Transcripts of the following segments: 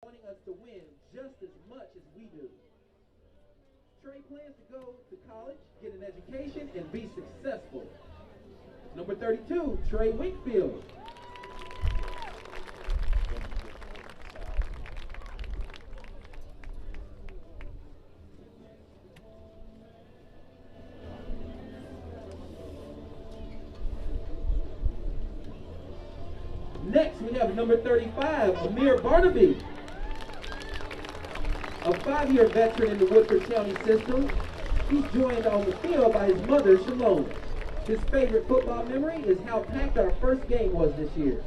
wanting us to win just as much as we do. Trey plans to go to college, get an education, and be successful. Number 32, Trey Winkfield. Next, we have number 35, Amir Barnaby, a 5-year veteran in the Woodford County system. He's joined on the field by his mother, Shalom. His favorite football memory is how packed our first game was this year.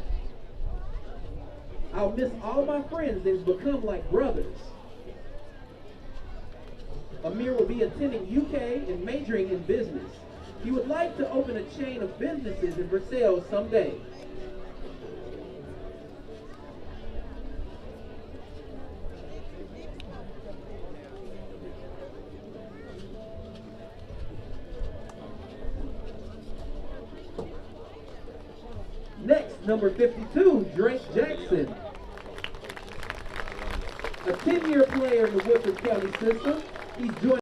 I'll miss all my friends that have become like brothers. Amir will be attending UK and majoring in business. He would like to open a chain of businesses in Versailles someday. Next, number 52, Drake Jackson. A 10-year player in the Woodford County system. He's joined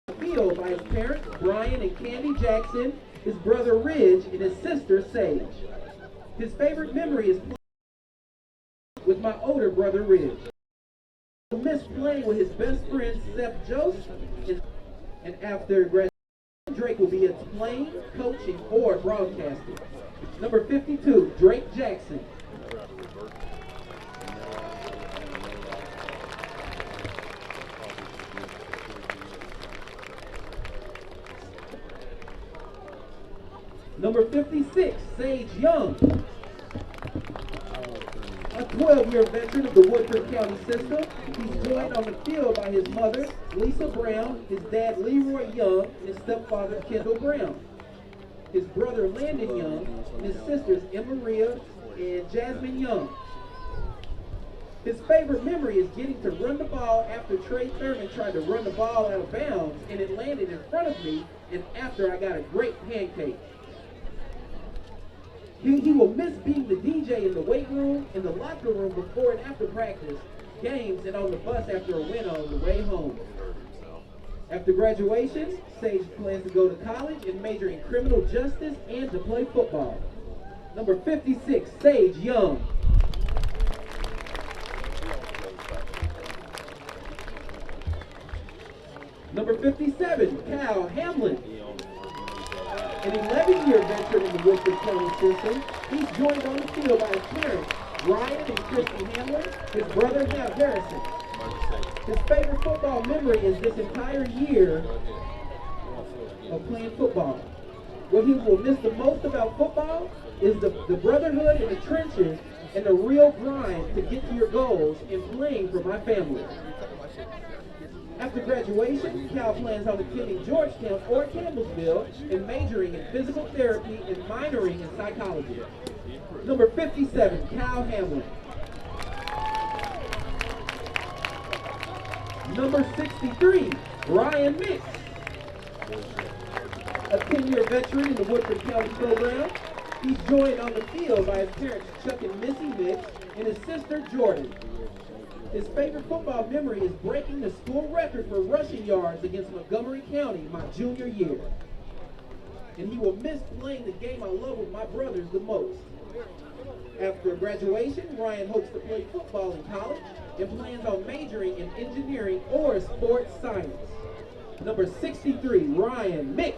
the field by his parents, Brian and Candy Jackson, his brother Ridge, and his sister Sage. His favorite memory is playing with my older brother Ridge. He'll miss playing with his best friend Seth Joseph, and after graduation, Drake will be playing, coaching, or broadcasting. Number 52, Drake Jackson. Number 56, Sage Young. A 12-year veteran of the Woodford County system. He's joined on the field by his mother, Lisa Brown, his dad, Leroy Young, and his stepfather, Kendall Brown. His brother, Landon Young, and his sisters, Emma Maria and Jasmine Young. His favorite memory is getting to run the ball after Trey Thurman tried to run the ball out of bounds, and it landed in front of me, and after I got a great pancake. He will miss being the DJ in the weight room, in the locker room before and after practice, games, and on the bus after a win on the way home. After graduation, Sage plans to go to college and major in criminal justice and to play football. Number 56, Sage Young. Number 57, Cal Hamlin. An 11-year veteran in the Woodford County system, he's joined on the field by his parents, Ryan and Christy Hamlin, his brother, Hal Harrison. His favorite football memory is this entire year of playing football. What he will miss the most about football is the brotherhood in the trenches and the real grind to get to your goals in playing for my family. After graduation, Cal plans on attending Georgetown or Campbellsville and majoring in physical therapy and minoring in psychology. Number 57, Cal Hamlin. Number 63, Ryan Mix. A 10-year veteran in the Woodford County program. He's joined on the field by his parents, Chuck and Missy Mix, and his sister, Jordan. His favorite football memory is breaking the school record for rushing yards against Montgomery County my junior year. And he will miss playing the game I love with my brothers the most. After graduation, Ryan hopes to play football in college and plans on majoring in engineering or sports science. Number 63, Ryan Mix.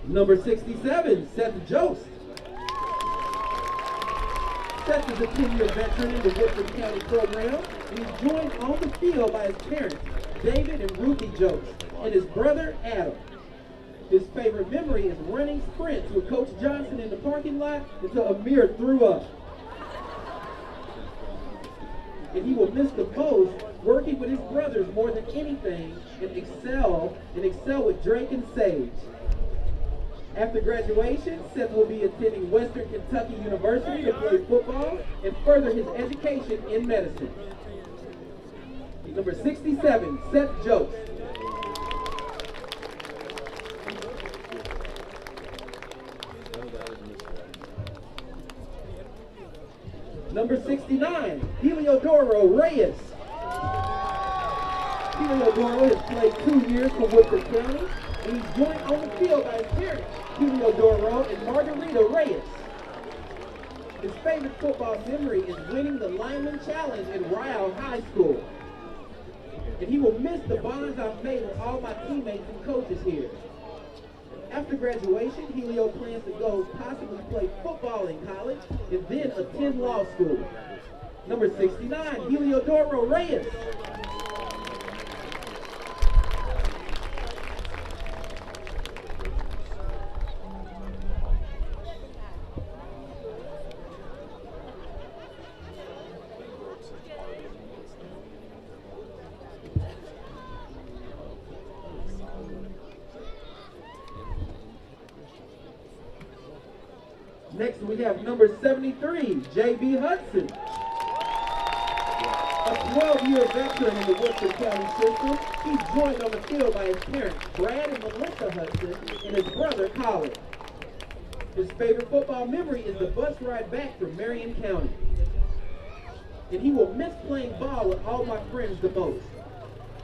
Number 67, Seth Jost. Seth is a 10-year veteran in the Woodford County program, and he's joined on the field by his parents, David and Ruthie Jost, and his brother, Adam. His favorite memory is running sprints with Coach Johnson in the parking lot until Amir threw up. And he will miss the most working with his brothers more than anything and excel with Drake and Sage. After graduation, Seth will be attending Western Kentucky University to play football and further his education in medicine. Number 67, Seth Jost. Number 69, Heliodoro Reyes. Heliodoro has played 2 years for Woodford County, and he's joined on the field by his parents, Heliodoro and Margarita Reyes. His favorite football memory is winning the Lineman Challenge in Ryle High School. And he will miss the bonds I've made with all my teammates and coaches here. After graduation, Helio plans to go possibly play football in college and then attend law school. Number 69, Heliodoro Reyes. Next, we have number 73, J.B. Hudson. A 12-year veteran in the Woodford County system, he's joined on the field by his parents, Brad and Melissa Hudson, and his brother, Colin. His favorite football memory is the bus ride back from Marion County. And he will miss playing ball with all my friends the most.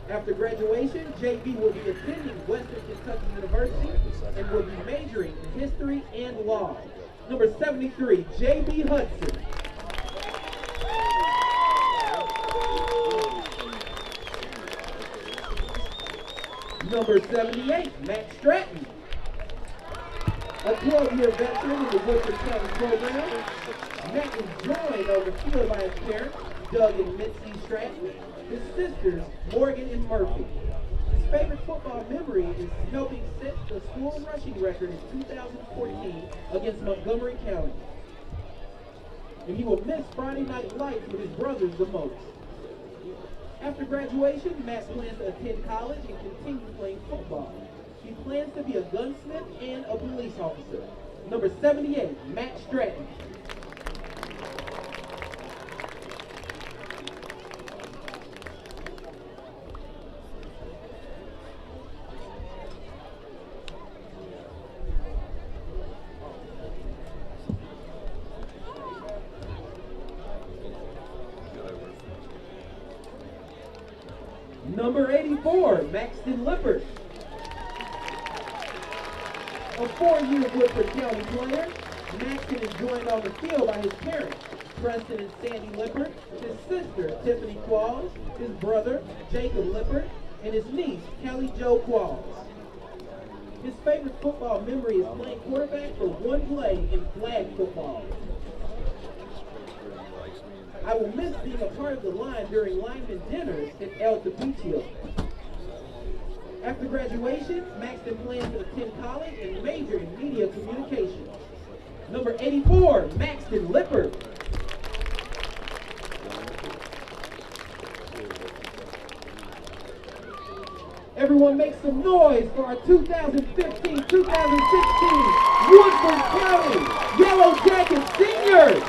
After graduation, J.B. will be attending Western Kentucky University and will be majoring in history and law. Number 73, J.B. Hudson. Number 78, Matt Stratton. A 12-year veteran in the Woodford County program. Matt is joined on the field by his parents, Doug and Mitzi Stratton, his sisters, Morgan and Murphy. His favorite football memory is helping set the school rushing record in 2014 against Montgomery County. And he will miss Friday night lights with his brothers the most. After graduation, Matt plans to attend college and continue playing football. He plans to be a gunsmith and a police officer. Number 78, Matt Stratton. Number 84, Maxton Lippert. A 4-year Woodford County player, Maxton is joined on the field by his parents, Preston and Sandy Lippert, his sister, Tiffany Qualls, his brother, Jacob Lippert, and his niece, Kelly Jo Qualls. His favorite football memory is playing quarterback for one play in flag football. I will miss being a part of the line during lineman dinners at El Tapitio. After graduation, Maxton plans to attend college and major in media communications. Number 84, Maxton Lippert. Everyone make some noise for our 2015-2016 Woodford County Yellow Jacket Seniors.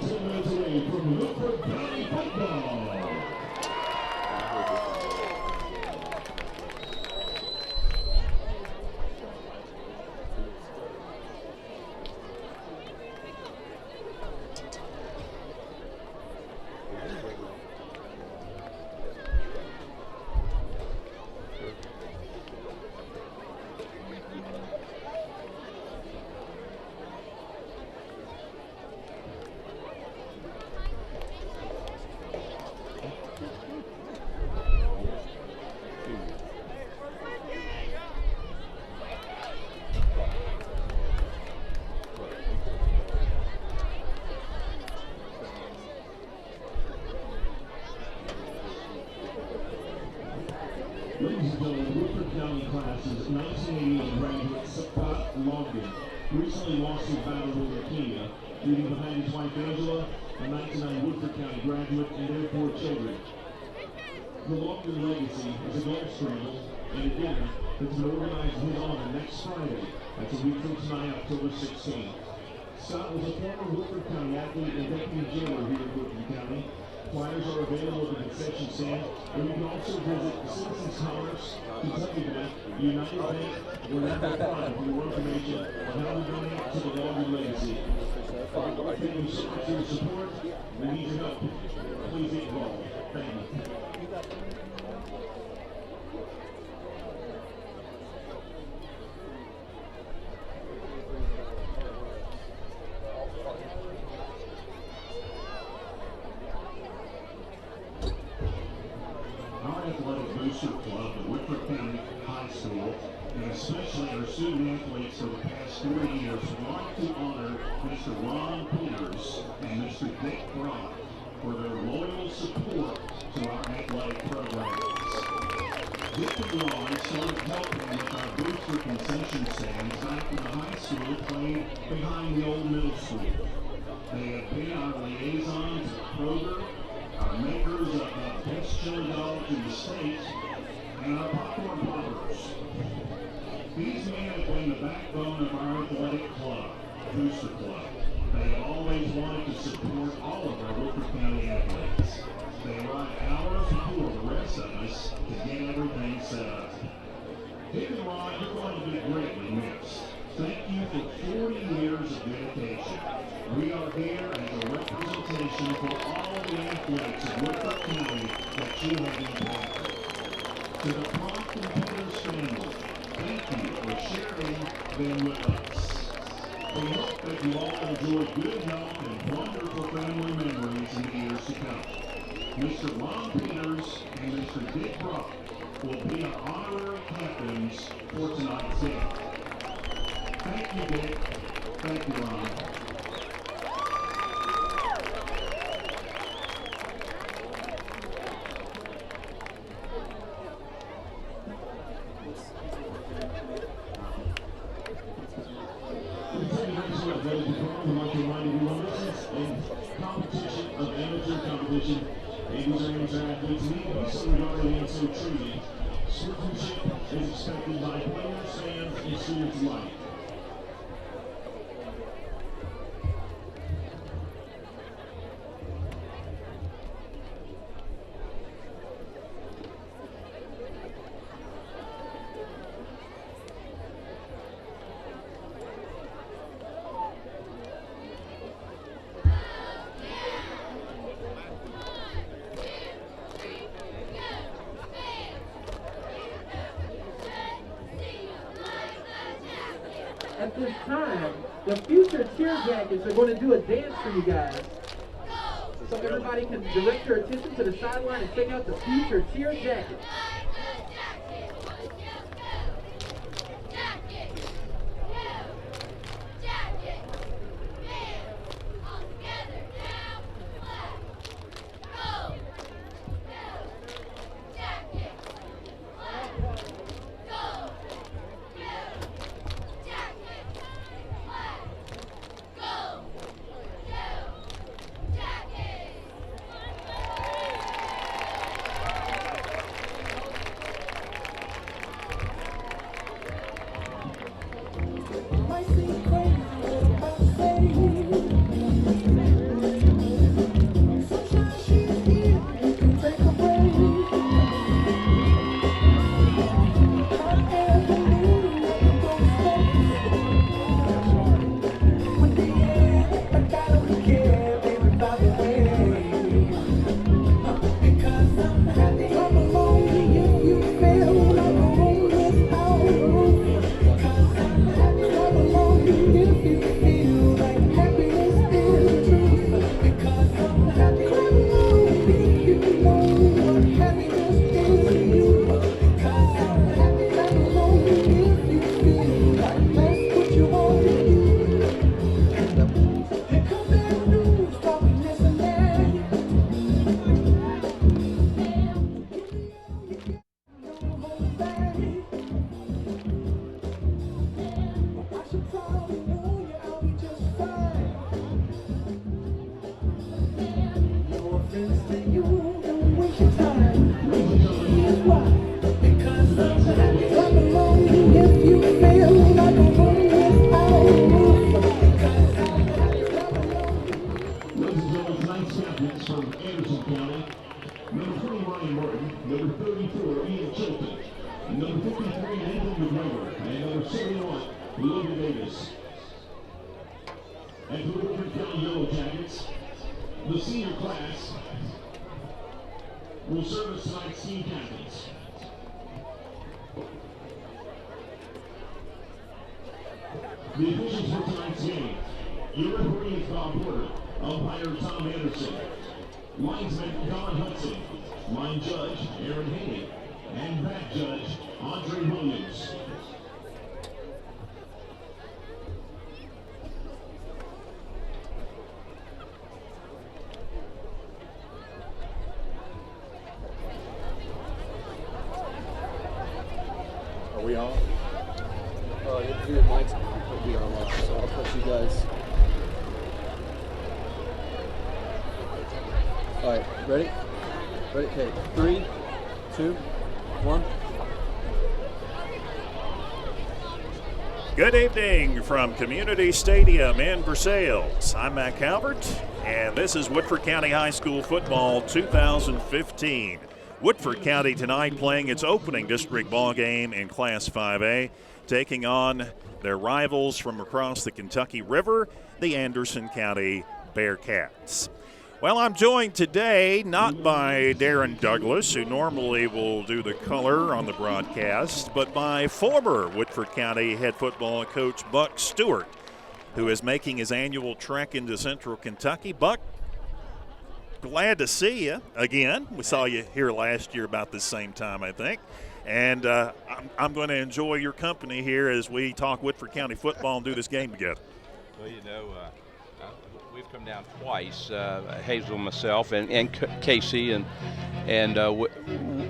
10 minutes away from Woodford County football. Ladies and gentlemen, Woodford County classes 1988 graduate Scott Logan recently lost his battle with leukemia, leaving behind his wife Angela, a 1999 Woodford County graduate, and their 4 children. The Logan legacy is a golf scramble and a dinner that's been organized in his honor next Friday. That's a week from tonight, October 16th. Scott was a former Woodford County athlete and deputy jailer here in Woodford County. Flyers are available at the concession stand, and you can also visit Citizens Commerce, Kentucky Bank, United Bank, or National Fund for more information on how to donate to the Logan legacy. Thank you so much for your support. We need your help. Please get involved. Thank you. Our athletic booster club at Woodford County High School, and especially our student athletes for the past 4 years, want to honor Mr. Ron Peters and Mr. Dick Brock for their loyal support to our athletic programs. Dick and Ron started helping with our booster concession stands back when the high school played behind the old middle school. They have been our liaisons at Kroger, our makers of the best chili dogs in the state, and our popcorn poppers. These men have been the backbone of our athletic club, Booster Club. They have always wanted to support all of our Woodford County athletes. They ride hours before the rest of us to get everything set up. Dick and Ron, you're going to be greatly missed. Thank you for 40 years of dedication. We are here as a representation for all the athletes of Woodford County that you have impacted. To the Brock and Peters family, thank you for sharing them with us. We hope that you all enjoy good health and wonderful family memories in the years to come. Mr. Ron Peters and Mr. Dick Brock will be our honorary captains for tonight's game. Thank you, Dick. Thank you, Ron. Competition of amateur competition, ladies and amateur athletes need to be so regarded and so treated. Sportsmanship is expected by players, fans, and students alike. At this time, the future cheer jackets are going to do a dance for you guys. So everybody can direct your attention to the sideline and check out the future cheer jackets. 71, Logan Davis. And for the Woodford County Yellow Jackets, the senior class will serve as tonight's team captains. The officials for tonight's game. Your referee is Bob Porter. Umpire Tom Anderson. Linesman Colin Hudson. Line judge Aaron Haney. And back judge Andre Williams. Are we on? Your mic's put me on live, so I'll put you guys. All right, ready? Ready? Okay, 3, 2, 1. Good evening from Community Stadium in Versailles. I'm Matt Calvert, and this is Woodford County High School Football 2015. Woodford County tonight playing its opening district ball game in Class 5A, taking on their rivals from across the Kentucky River, the Anderson County Bearcats. Well, I'm joined today not by Darren Douglas, who normally will do the color on the broadcast, but by former Woodford County head football coach Buck Stewart, who is making his annual trek into Central Kentucky. Buck, glad to see you again. We saw you here last year about this same time, I think. And I'm going to enjoy your company here as we talk Woodford County football and do this game together. Well, we've come down twice, Hazel and myself, and Casey, and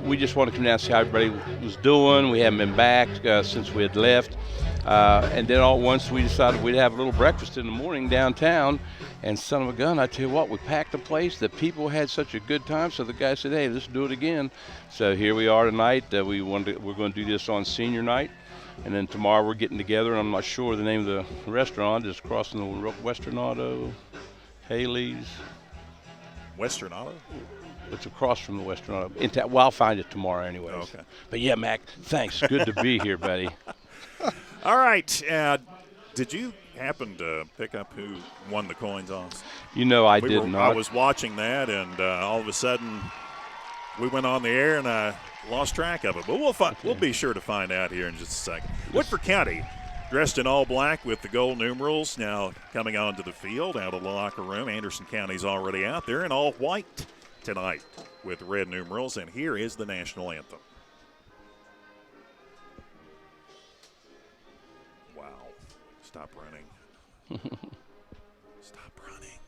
we just want to come down and see how everybody was doing. We haven't been back since we had left. And then all at once we decided we'd have a little breakfast in the morning downtown. And son of a gun, I tell you what, we packed the place. The people had such a good time. So the guy said, "Hey, let's do it again." So here we are tonight. We're going to do this on senior night, and then tomorrow we're getting together. And I'm not sure the name of the restaurant. It's crossing the Western Auto, Haley's. Western Auto? It's across from the Western Auto. Well, I'll find it tomorrow anyways. Okay. But yeah, Mac, thanks. Good to be here, buddy. All right. Did you happen to pick up who won the coin toss? I did not. I was watching that, and all of a sudden we went on the air, and I lost track of it. But we'll be sure to find out here in just a second. Woodford County, dressed in all black with the gold numerals, now coming onto the field, out of the locker room. Anderson County's already out there in all white tonight with red numerals, and here is the national anthem. Wow. Stop running. Stop running.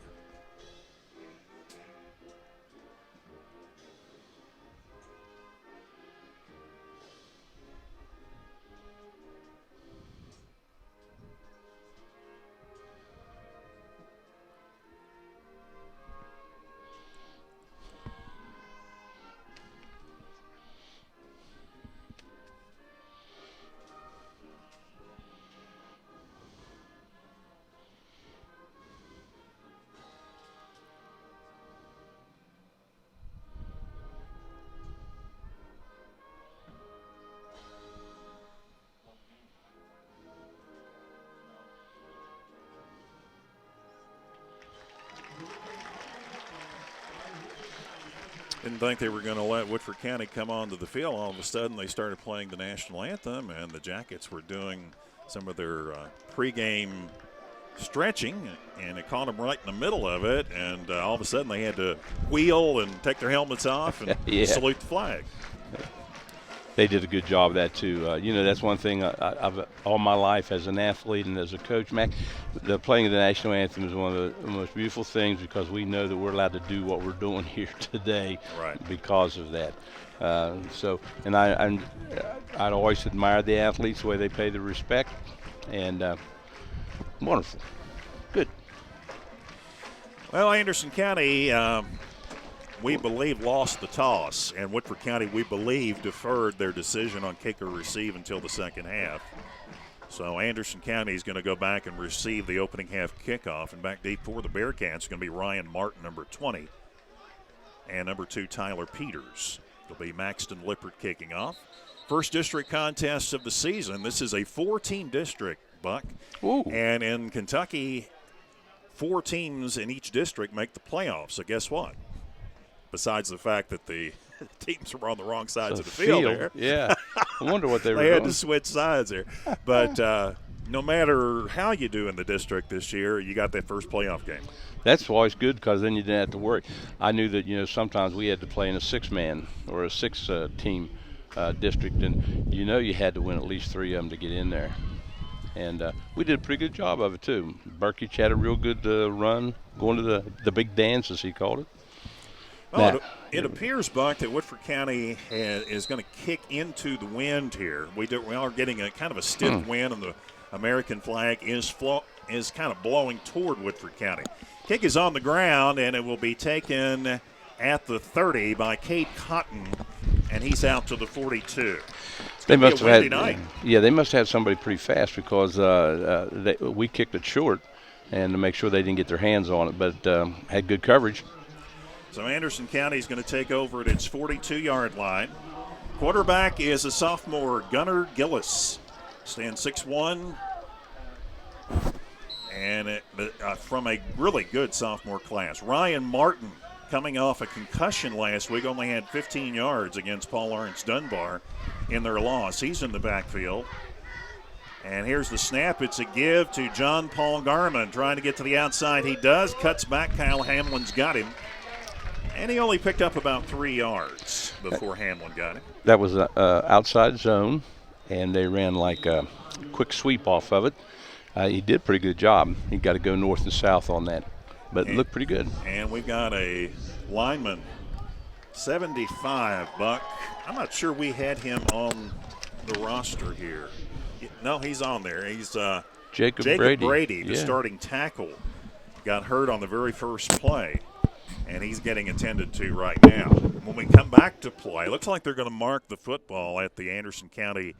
Didn't think they were going to let Woodford County come onto the field. All of a sudden, they started playing the national anthem, and the Jackets were doing some of their pregame stretching, and it caught them right in the middle of it, and all of a sudden they had to wheel and take their helmets off and salute the flag. They did a good job of that, too. That's one thing I've all my life as an athlete and as a coach, Mac, the playing of the national anthem is one of the most beautiful things because we know that we're allowed to do what we're doing here today because of that. I'd always admired the athletes, the way they pay the respect, and wonderful. Good. Well, Anderson County, we believe, lost the toss, and Woodford County, we believe, deferred their decision on kick or receive until the second half. So Anderson County is going to go back and receive the opening half kickoff, and back deep for the Bearcats is going to be Ryan Martin, number 20, and number 2, Tyler Peters. It'll be Maxton Lippert kicking off. first district contest of the season. This is a 4-team district, Buck. Ooh. And in Kentucky, 4 teams in each district make the playoffs. So guess what? Besides the fact that the teams were on the wrong sides of the field there. Yeah. I wonder what they were They had doing. to switch sides there. But no matter how you do in the district this year, you got that first playoff game. That's always good because then you didn't have to worry. I knew that, sometimes we had to play in a 6-man or a 6-team district, and you had to win at least 3 of them to get in there. And we did a pretty good job of it, too. Burkich had a real good run, going to the big dance, as he called it. Well, it appears, Buck, that Woodford County is going to kick into the wind here. We are getting a kind of a stiff wind, and the American flag is kind of blowing toward Woodford County. Kick is on the ground, and it will be taken at the 30 by Cade Cotton, and he's out to the 42. They must have had, night. Yeah, they must have had somebody pretty fast because we kicked it short, and to make sure they didn't get their hands on it, but had good coverage. So Anderson County is going to take over at its 42-yard line. Quarterback is a sophomore, Gunnar Gillis. Stands 6'1", and from a really good sophomore class. Ryan Martin, coming off a concussion last week, only had 15 yards against Paul Lawrence Dunbar in their loss. He's in the backfield. And here's the snap. It's a give to John Paul Garman, trying to get to the outside. He does. Cuts back. Kyle Hamlin's got him. And he only picked up about 3 yards before Hamlin got him. That was an outside zone, and they ran like a quick sweep off of it. He did a pretty good job. He got to go north and south on that, but it looked pretty good. And we've got a lineman, 75, Buck. I'm not sure we had him on the roster here. No, he's on there. He's Jacob Brady, the yeah. starting tackle, got hurt on the very first play, and he's getting attended to right now. When we come back to play, looks like they're going to mark the football at the Anderson County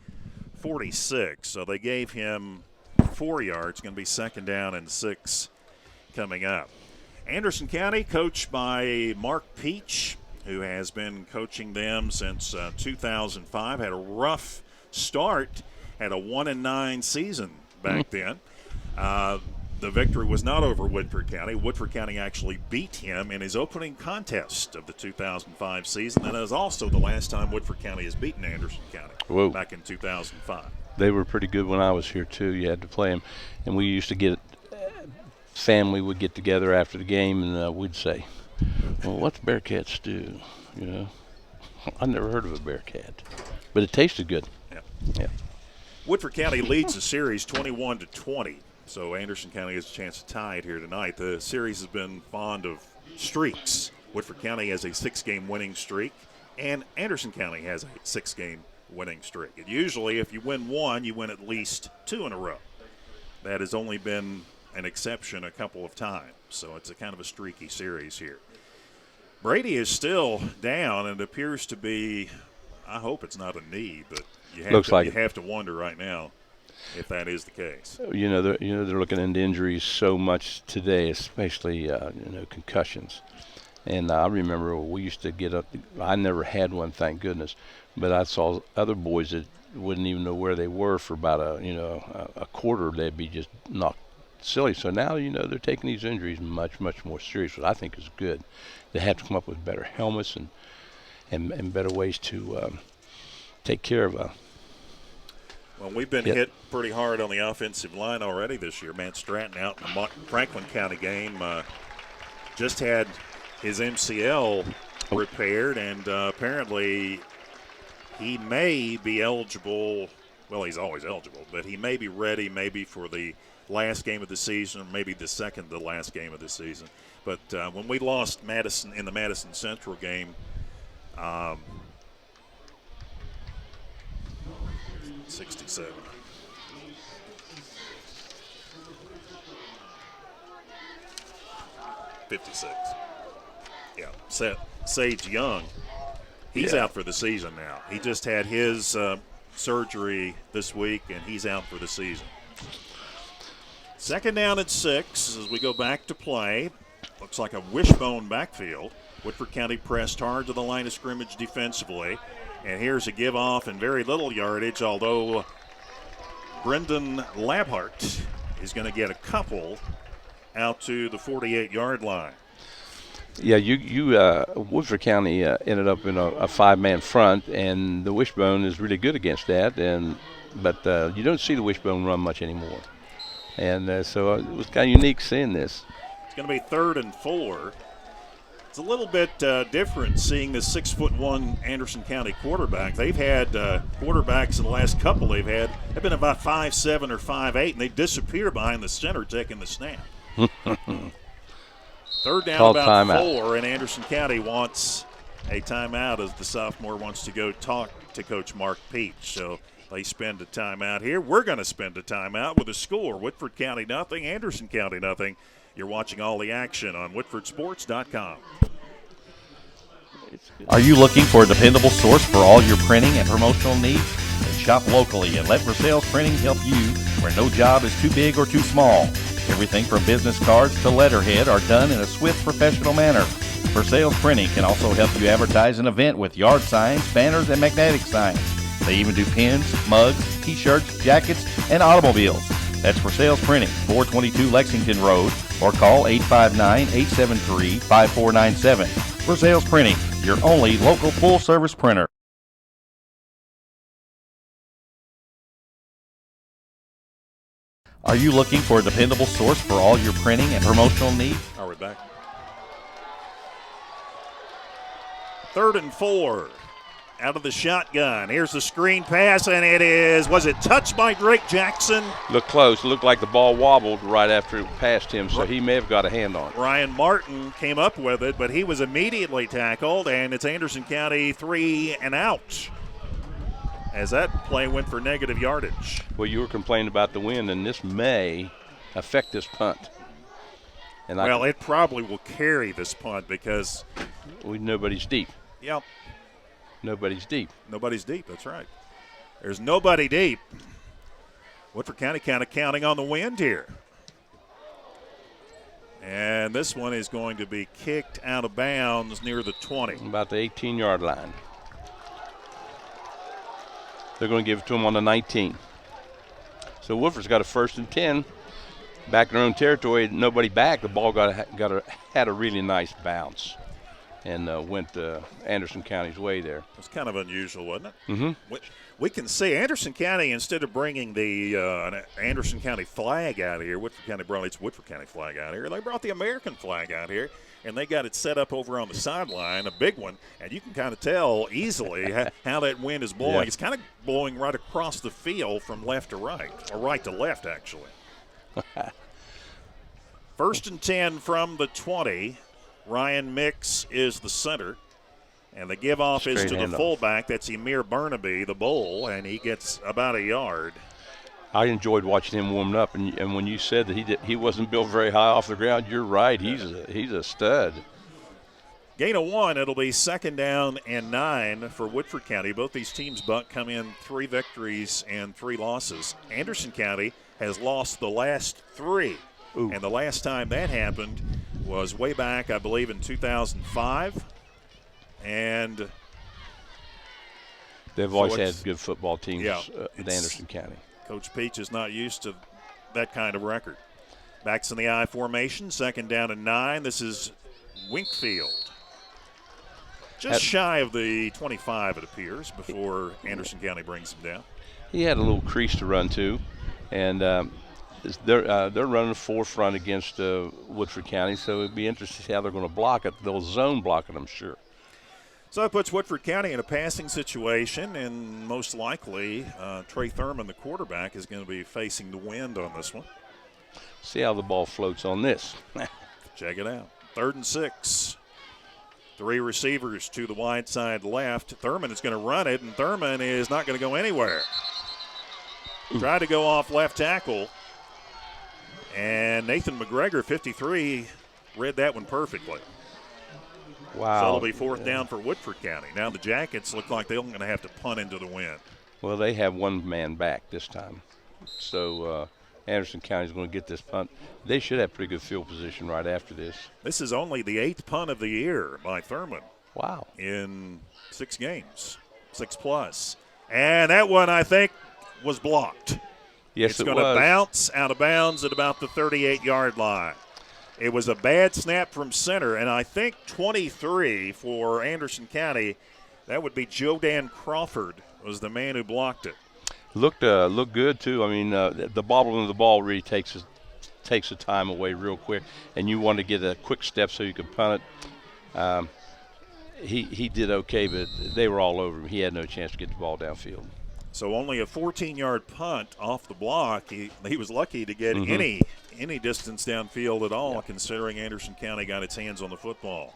46. So they gave him 4 yards. Going to be 2nd down and 6 coming up. Anderson County, coached by Mark Peach, who has been coaching them since 2005. Had a rough start, had a 1-9 season back then. The victory was not over Woodford County. Woodford County actually beat him in his opening contest of the 2005 season. That is also the last time Woodford County has beaten Anderson County, back in 2005. They were pretty good when I was here, too. You had to play them. And we used to get family would get together after the game, and we'd say, well, what's Bearcats do? I never heard of a Bearcat. But it tasted good. Yeah. Woodford County leads the series 21-20. So Anderson County has a chance to tie it here tonight. The series has been fond of streaks. Woodford County has a 6-game winning streak, and Anderson County has a 6-game winning streak. And usually, if you win 1, you win at least 2 in a row. That has only been an exception a couple of times. So it's a kind of a streaky series here. Brady is still down and appears to be, I hope it's not a knee, but you have to wonder right now if that is the case. They're looking into injuries so much today, especially concussions. And I remember we used to get up. I never had one, thank goodness, but I saw other boys that wouldn't even know where they were for about a quarter. They'd be just knocked silly. So now they're taking these injuries much more serious, which I think is good. They have to come up with better helmets and better ways to take care of Well, we've been hit pretty hard on the offensive line already this year. Matt Stratton out in the Franklin County game just had his MCL repaired, and apparently he may be eligible. Well, he's always eligible, but he may be ready maybe for the last game of the season, or maybe the second to last game of the season. But when we lost Madison in the Madison Central game, 67. $56. Yeah, Sage Young, he's out for the season now. He just had his surgery this week, and he's out for the season. 2nd down and 6 as we go back to play. Looks like a wishbone backfield. Woodford County pressed hard to the line of scrimmage defensively. And here's a give off and very little yardage, although Brendan Labhart is going to get a couple out to the 48-yard line. Yeah, Woodford County ended up in a five-man front, and the wishbone is really good against that. But you don't see the wishbone run much anymore, and so it was kind of unique seeing this. It's going to be 3rd and 4. It's a little bit different seeing the 6'1" Anderson County quarterback. They've had quarterbacks in the last couple they've been about 5'7" or 5'8", and they disappear behind the center taking the snap. 3rd down, Called about timeout. 4, and Anderson County wants a timeout as the sophomore wants to go talk to Coach Mark Peach. So they spend a timeout here. We're going to spend a timeout with a score. Woodford County nothing, Anderson County nothing. You're watching all the action on WoodfordSports.com. Are you looking for a dependable source for all your printing and promotional needs? Then shop locally and let Versailles Printing help you where no job is too big or too small. Everything from business cards to letterhead are done in a swift, professional manner. Versailles Printing can also help you advertise an event with yard signs, banners, and magnetic signs. They even do pins, mugs, t-shirts, jackets, and automobiles. That's Versailles Printing, 422 Lexington Road, or call 859-873-5497. Versailles Printing, your only local full-service printer. Are you looking for a dependable source for all your printing and promotional needs? Are we back? 3rd and 4. Out of the shotgun. Here's the screen pass, and was it touched by Drake Jackson? Looked close. It looked like the ball wobbled right after it passed him, so he may have got a hand on it. Ryan Martin came up with it, but he was immediately tackled, and it's Anderson County 3 and out, as that play went for negative yardage. Well, you were complaining about the wind, and this may affect this punt. And it probably will carry this punt because nobody's deep. Yep. Nobody's deep. Nobody's deep, that's right. There's nobody deep. Woodford County kind of counting on the wind here. And this one is going to be kicked out of bounds near the 20. About the 18-yard line. They're going to give it to him on the 19. So Woodford's got a 1st and 10. Back in their own territory, nobody back. The ball had a really nice bounce and went Anderson County's way there. It was kind of unusual, wasn't it? Mm-hmm. We can see Anderson County, instead of bringing the Anderson County flag out here, Woodford County brought its Woodford County flag out here. They brought the American flag out here, and they got it set up over on the sideline, a big one, and you can kind of tell easily how that wind is blowing. Yeah. It's kind of blowing right across the field from left to right, or right to left, actually. 1st and 10 from the 20. Ryan Mix is the center. And the give off is to the fullback. That's Emir Burnaby, the bull, and he gets about a yard. I enjoyed watching him warming up, and when you said that he wasn't built very high off the ground, you're right. He's a stud. Gain of 1. It'll be 2nd down and 9 for Woodford County. Both these teams, Buck, come in 3 victories and 3 losses. Anderson County has lost the last 3. Ooh. And the last time that happened was way back, I believe, in 2005. And they've always had good football teams in Anderson County. Coach Peach is not used to that kind of record. Backs in the I formation, 2nd down and 9. This is Winkfield. Just shy of the 25, it appears, before Anderson County brings him down. He had a little crease to run to, and they're running a 4-front against Woodford County, so it'd be interesting to see how they're going to block it. They'll zone block it, I'm sure. So it puts Woodford County in a passing situation, and most likely Trey Thurman, the quarterback, is going to be facing the wind on this one. See how the ball floats on this. Check it out. 3rd and 6. 3 receivers to the wide side left. Thurman is going to run it, and Thurman is not going to go anywhere. Tried to go off left tackle, and Nathan McGregor, 53, read that one perfectly. Wow. So it'll be 4th down for Woodford County. Now the Jackets look like they're going to have to punt into the wind. Well, they have one man back this time. So Anderson County is going to get this punt. They should have pretty good field position right after this. This is only the 8th punt of the year by Thurman. Wow. In 6 games. 6+. And that one, I think, was blocked. Yes, it's it going to was. bounce out of bounds at about the 38-yard line. It was a bad snap from center, and I think 23 for Anderson County, that would be Joe Dan Crawford, was the man who blocked it. Looked good, too. I mean, the bobbling of the ball really takes the time away real quick, and you want to get a quick step so you can punt it. He did okay, but they were all over him. He had no chance to get the ball downfield. So only a 14-yard punt off the block. He was lucky to get any distance downfield at all, considering Anderson County got its hands on the football.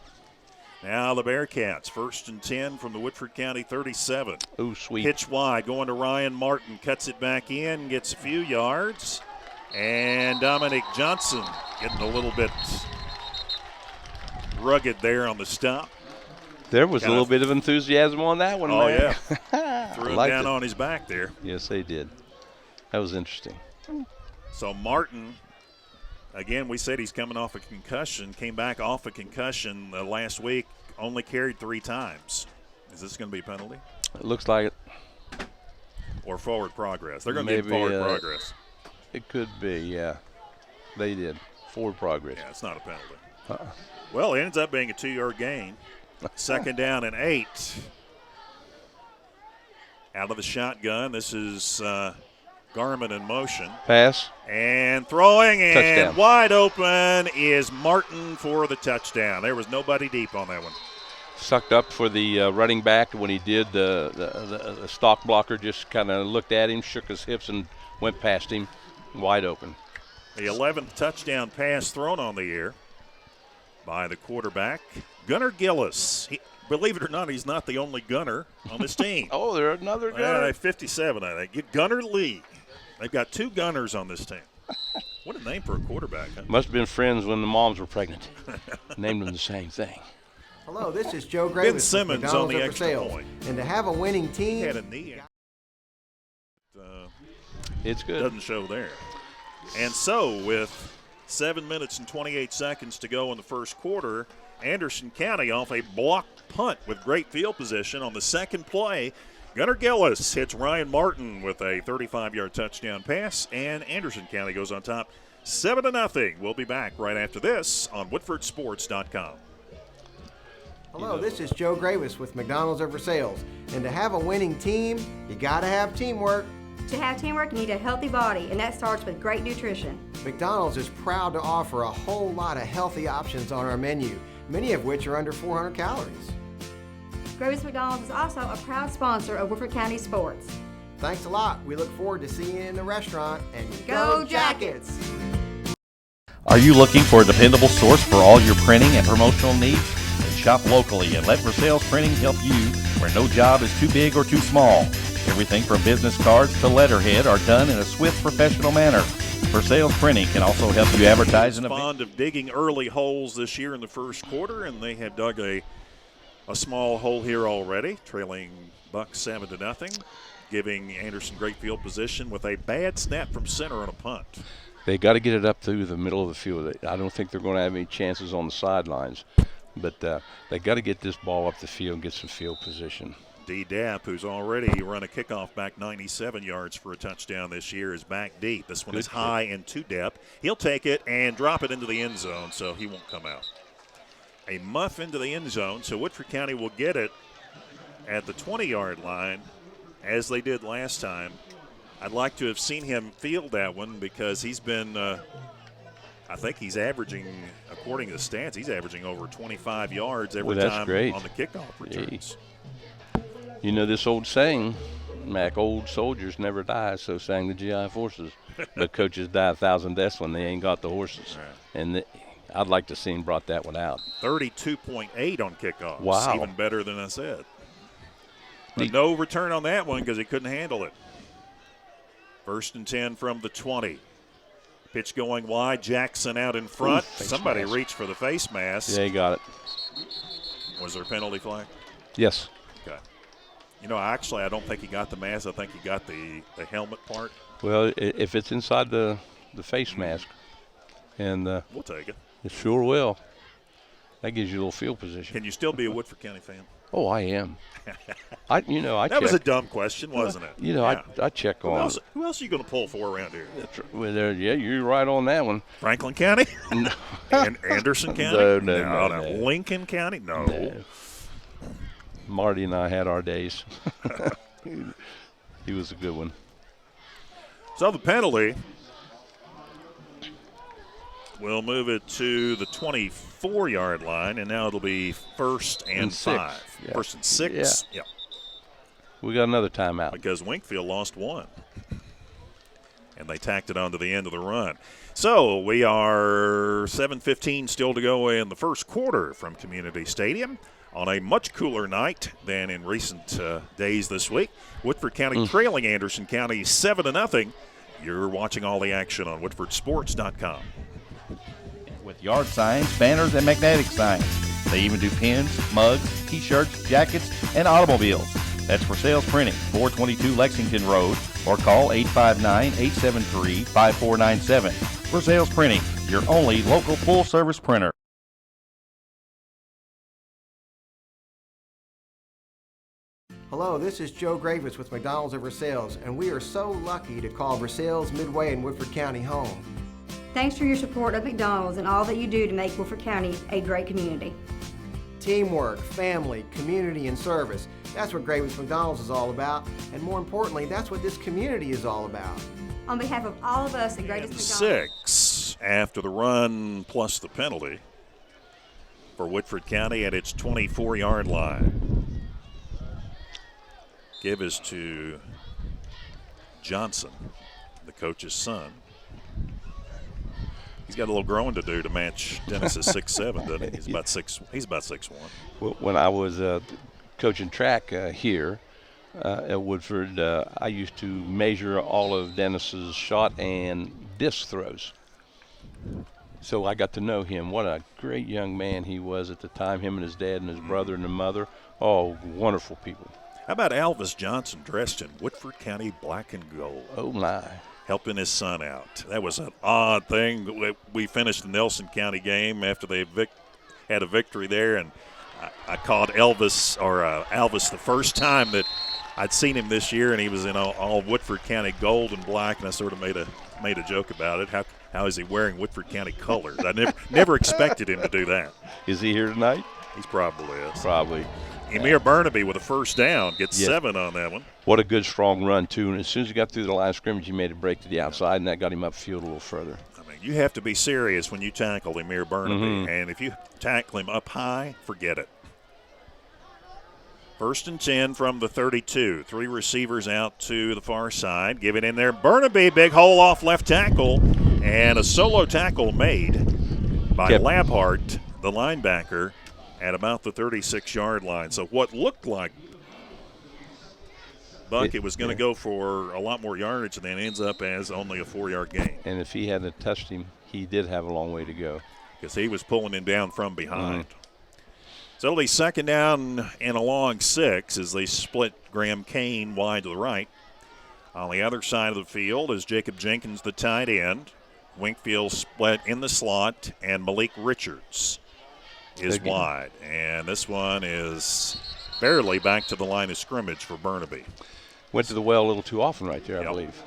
Now the Bearcats, 1st and 10 from the Woodford County 37. Ooh, sweet. Pitch wide, going to Ryan Martin, cuts it back in, gets a few yards. And Dominic Johnson getting a little bit rugged there on the stop. There was a little bit of enthusiasm on that one, man. Yeah. Threw him down on his back there. Yes, they did. That was interesting. So Martin, again, we said he's coming off a concussion, came back off a concussion last week, only carried 3 times. Is this going to be a penalty? It looks like it. Or forward progress? They're going to give forward progress. It could be, yeah. They did. Forward progress. Yeah, it's not a penalty. Well, it ends up being a 2-yard gain. 2nd down and 8. Out of the shotgun. This is Garmin in motion. Pass. And throwing, and touchdown. Wide open is Martin for the touchdown. There was nobody deep on that one. Sucked up for the running back. When he did, the stock blocker just kind of looked at him, shook his hips, and went past him. Wide open. The 11th touchdown pass thrown on the year by the quarterback, Gunnar Gillis. Believe it or not, he's not the only gunner on this team. Oh, there's another gunner. 57, I think. Gunnar Lee. They've got 2 gunners on this team. What a name for a quarterback, huh? Must have been friends when the moms were pregnant. Named them the same thing. Hello, this is Joe Gray with Simmons McDonald's on the for extra sales. point. And to have a winning team, He had a knee. It's good. Doesn't show there. And so, with 7 minutes and 28 seconds to go in the first quarter, Anderson County off a blocked punt with great field position on the second play. Gunnar Gillis hits Ryan Martin with a 35-yard touchdown pass, and Anderson County goes on top 7-0. We'll be back right after this on WoodfordSports.com. hello, this is Joe Gravis with McDonald's for sales. And to have a winning team, you got to have teamwork. To have teamwork, you need a healthy body, and that starts with great nutrition. McDonald's is proud to offer a whole lot of healthy options on our menu, many of which are under 400 calories. Gravis McDonald's is also a proud sponsor of Woodford County Sports. Thanks a lot. We look forward to seeing you in the restaurant. And Go Jackets! Are you looking for a dependable source for all your printing and promotional needs? Then shop locally and let Versailles Printing help you where no job is too big or too small. Everything from business cards to letterhead are done in a swift, professional manner. Versailles Printing can also help you advertise in a fond of digging early holes this year in the first quarter, and they have dug a small hole here already, trailing Bucks 7-0, giving Anderson great field position with a bad snap from center on a punt. They got to get it up through the middle of the field. I don't think they're going to have any chances on the sidelines, but they got to get this ball up the field and get some field position. D. Dapp, who's already run a kickoff back 97 yards for a touchdown this year, is back deep. This one is high and to depth. He'll take it and drop it into the end zone, so he won't come out. A muff into the end zone, so Woodford County will get it at the 20-yard line, as they did last time. I'd like to have seen him field that one because he's been, I think he's averaging, according to the stats, he's averaging over 25 yards every time on the kickoff returns. You know this old saying, Mac, old soldiers never die, so sang the GI forces. But coaches die 1,000 deaths when they ain't got the horses. Right. And I'd like to see him brought that one out. 32.8 on kickoffs. Wow. Even better than I said. But no return on that one because he couldn't handle it. 1st and 10 from the 20. Pitch going wide. Jackson out in front. Somebody reached for the face mask. Yeah, he got it. Was there a penalty flag? Yes. Okay. You know, actually, I don't think he got the mask. I think he got the helmet part. Well, if it's inside the face mask, and we'll take it. It sure will. That gives you a little field position. Can you still be a Woodford County fan? Oh, I am. I That check. was a dumb question, wasn't it? Yeah. I check on. Who else are you going to pull for around here? Yeah, you're right on that one. Franklin County? No. And Anderson County? No. Lincoln County? No. Marty and I had our days. He was a good one. So the penalty, we'll move it to the 24-yard line, and now it'll be first and 5. Yeah. First and 6. Yeah. We got another timeout. Because Winkfield lost 1. And they tacked it onto the end of the run. So we are 7:15 still to go in the first quarter from Community Stadium on a much cooler night than in recent days this week. Woodford County trailing Anderson County 7-0. You're watching all the action on WoodfordSports.com. With yard signs, banners, and magnetic signs. They even do pins, mugs, T-shirts, jackets, and automobiles. That's for Sales Printing, 422 Lexington Road, or call 859-873-5497. For Sales Printing, your only local full-service printer. Hello, this is Joe Gravis with McDonald's of Versailles, and we are so lucky to call Versailles Midway in Woodford County home. Thanks for your support of McDonald's and all that you do to make Woodford County a great community. Teamwork, family, community, and service. That's what Gravis McDonald's is all about, and more importantly, that's what this community is all about. On behalf of all of us at Greatest McDonald's. 6 after the run plus the penalty for Woodford County at its 24-yard line. Give is to Johnson, the coach's son. He's got a little growing to do to match Dennis's 6'7", doesn't he? He's about 6'1". Well, when I was coaching track here at Woodford, I used to measure all of Dennis's shot and disc throws. So I got to know him. What a great young man he was at the time, him and his dad and his brother and the mother. Oh, wonderful people. How about Alvis Johnson dressed in Woodford County black and gold? Oh, my. Helping his son out. That was an odd thing. We finished the Nelson County game after they had a victory there, and I called Alvis the first time that I'd seen him this year, and he was in all Woodford County gold and black, and I sort of made a joke about it. How is he wearing Woodford County colors? I never expected him to do that. Is he here tonight? He's probably is. Probably. Emir Burnaby with a first down, gets 7 on that one. What a good, strong run, too. And as soon as he got through the line of scrimmage, he made a break to the outside, and that got him upfield a little further. I mean, you have to be serious when you tackle Emir Burnaby. And if you tackle him up high, forget it. First and 10 from the 32. 3 receivers out to the far side. Give it in there. Burnaby, big hole off left tackle. And a solo tackle made by Labhart, the linebacker, at about the 36-yard line. So what looked like Bucket was going to go for a lot more yardage and then ends up as only a 4-yard gain. And if he hadn't touched him, he did have a long way to go. Because he was pulling him down from behind. So it'll be second down and a long 6 as they split Graham Kane wide to the right. On the other side of the field is Jacob Jenkins, the tight end. Winkfield split in the slot, and Malik Richards is wide. And this one is barely back to the line of scrimmage for Burnaby. Went to the well a little too often right there, I believe.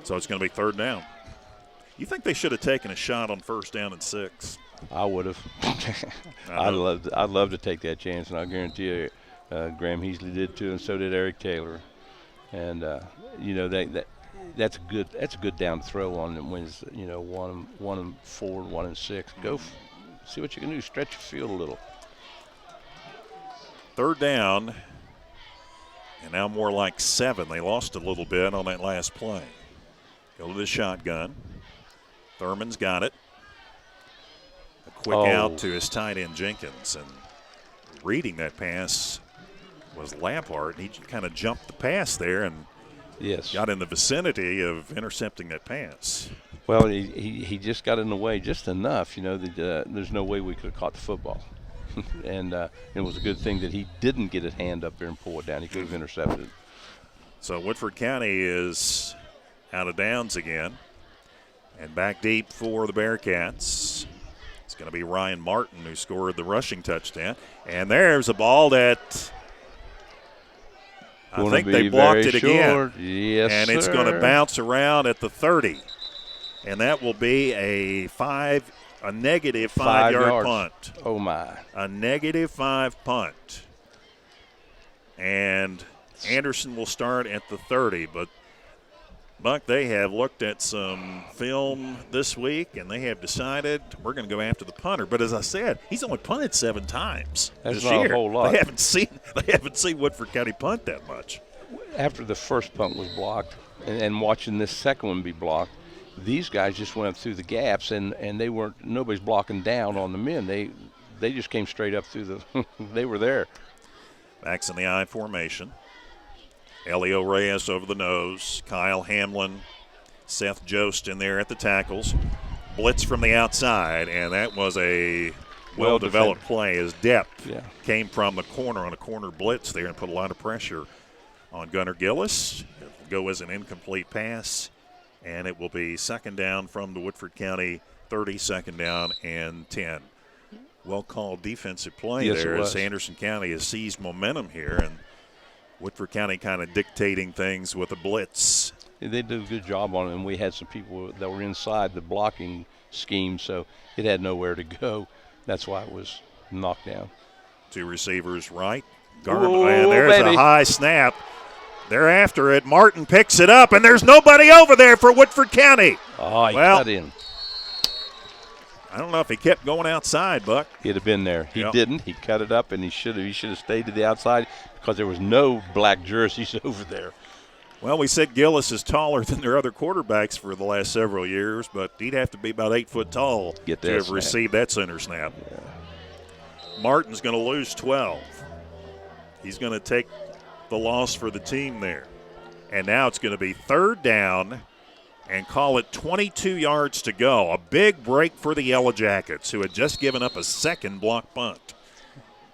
So it's going to be third down. You think they should have taken a shot on first down and 6? I would have. I'd love to take that chance, and I guarantee you Graham Heasley did too, and so did Eric Taylor. And that's a good down throw on them when it's 1 and 4, 1 and 6. Go see what you can do. Stretch your field a little. Third down, and now more like 7. They lost a little bit on that last play. Go to the shotgun. Thurman's got it. A quick out to his tight end Jenkins, and reading that pass was Labhart. He kind of jumped the pass there and got in the vicinity of intercepting that pass. Well, he just got in the way just enough, that there's no way we could have caught the football. And it was a good thing that he didn't get his hand up there and pull it down. He could have intercepted it. So Woodford County is out of downs again. And back deep for the Bearcats. It's going to be Ryan Martin who scored the rushing touchdown. And there's a ball that I think they blocked it again. Yes, and it's going to bounce around at the 30. And that will be a negative 5-yard punt. Oh, my. A negative 5 punt. And Anderson will start at the 30. But, Buck, they have looked at some film this week, and they have decided we're going to go after the punter. But as I said, he's only punted 7 times That's this not year. a whole lot. They haven't seen Woodford County punt that much. After the first punt was blocked and watching this second one be blocked, these guys just went up through the gaps, and nobody's blocking down on the men. They just came straight up through the they were there. Backs in the I formation. Elio Reyes over the nose. Kyle Hamlin, Seth Jost in there at the tackles. Blitz from the outside, and that was a well-developed play as depth came from the corner on a corner blitz there and put a lot of pressure on Gunnar Gillis. It'll go as an incomplete pass, and it will be second down from the Woodford County 30, second down and 10. Well-called defensive play there as Anderson County has seized momentum here, and Woodford County kind of dictating things with a blitz. They did a good job on it, and we had some people that were inside the blocking scheme, so it had nowhere to go. That's why it was knocked down. 2 receivers right. And there's a high snap. They're after it. Martin picks it up, and there's nobody over there for Woodford County. Oh, he cut in. I don't know if he kept going outside, Buck. He'd have been there. He didn't. He cut it up, and he should have stayed to the outside because there was no black jerseys over there. Well, we said Gillis is taller than their other quarterbacks for the last several years, but he'd have to be about 8 foot tall to have received that center snap. Yeah. Martin's going to lose 12. He's going to take the loss for the team there. And now it's going to be third down and call it 22 yards to go. A big break for the Yellow Jackets, who had just given up a second block punt.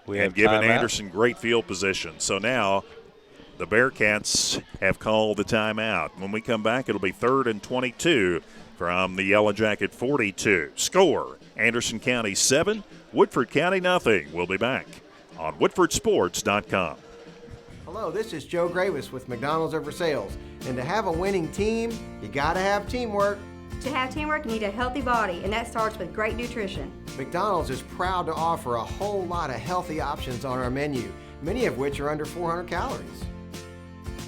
And given Anderson great field position. So now the Bearcats have called the timeout. When we come back, it'll be 3rd and 22 from the Yellow Jacket 42. Score, Anderson County 7, Woodford County nothing. We'll be back on WoodfordSports.com. Hello, this is Joe Gravis with McDonald's Over Sales. And to have a winning team, you gotta have teamwork. To have teamwork, you need a healthy body, and that starts with great nutrition. McDonald's is proud to offer a whole lot of healthy options on our menu, many of which are under 400 calories.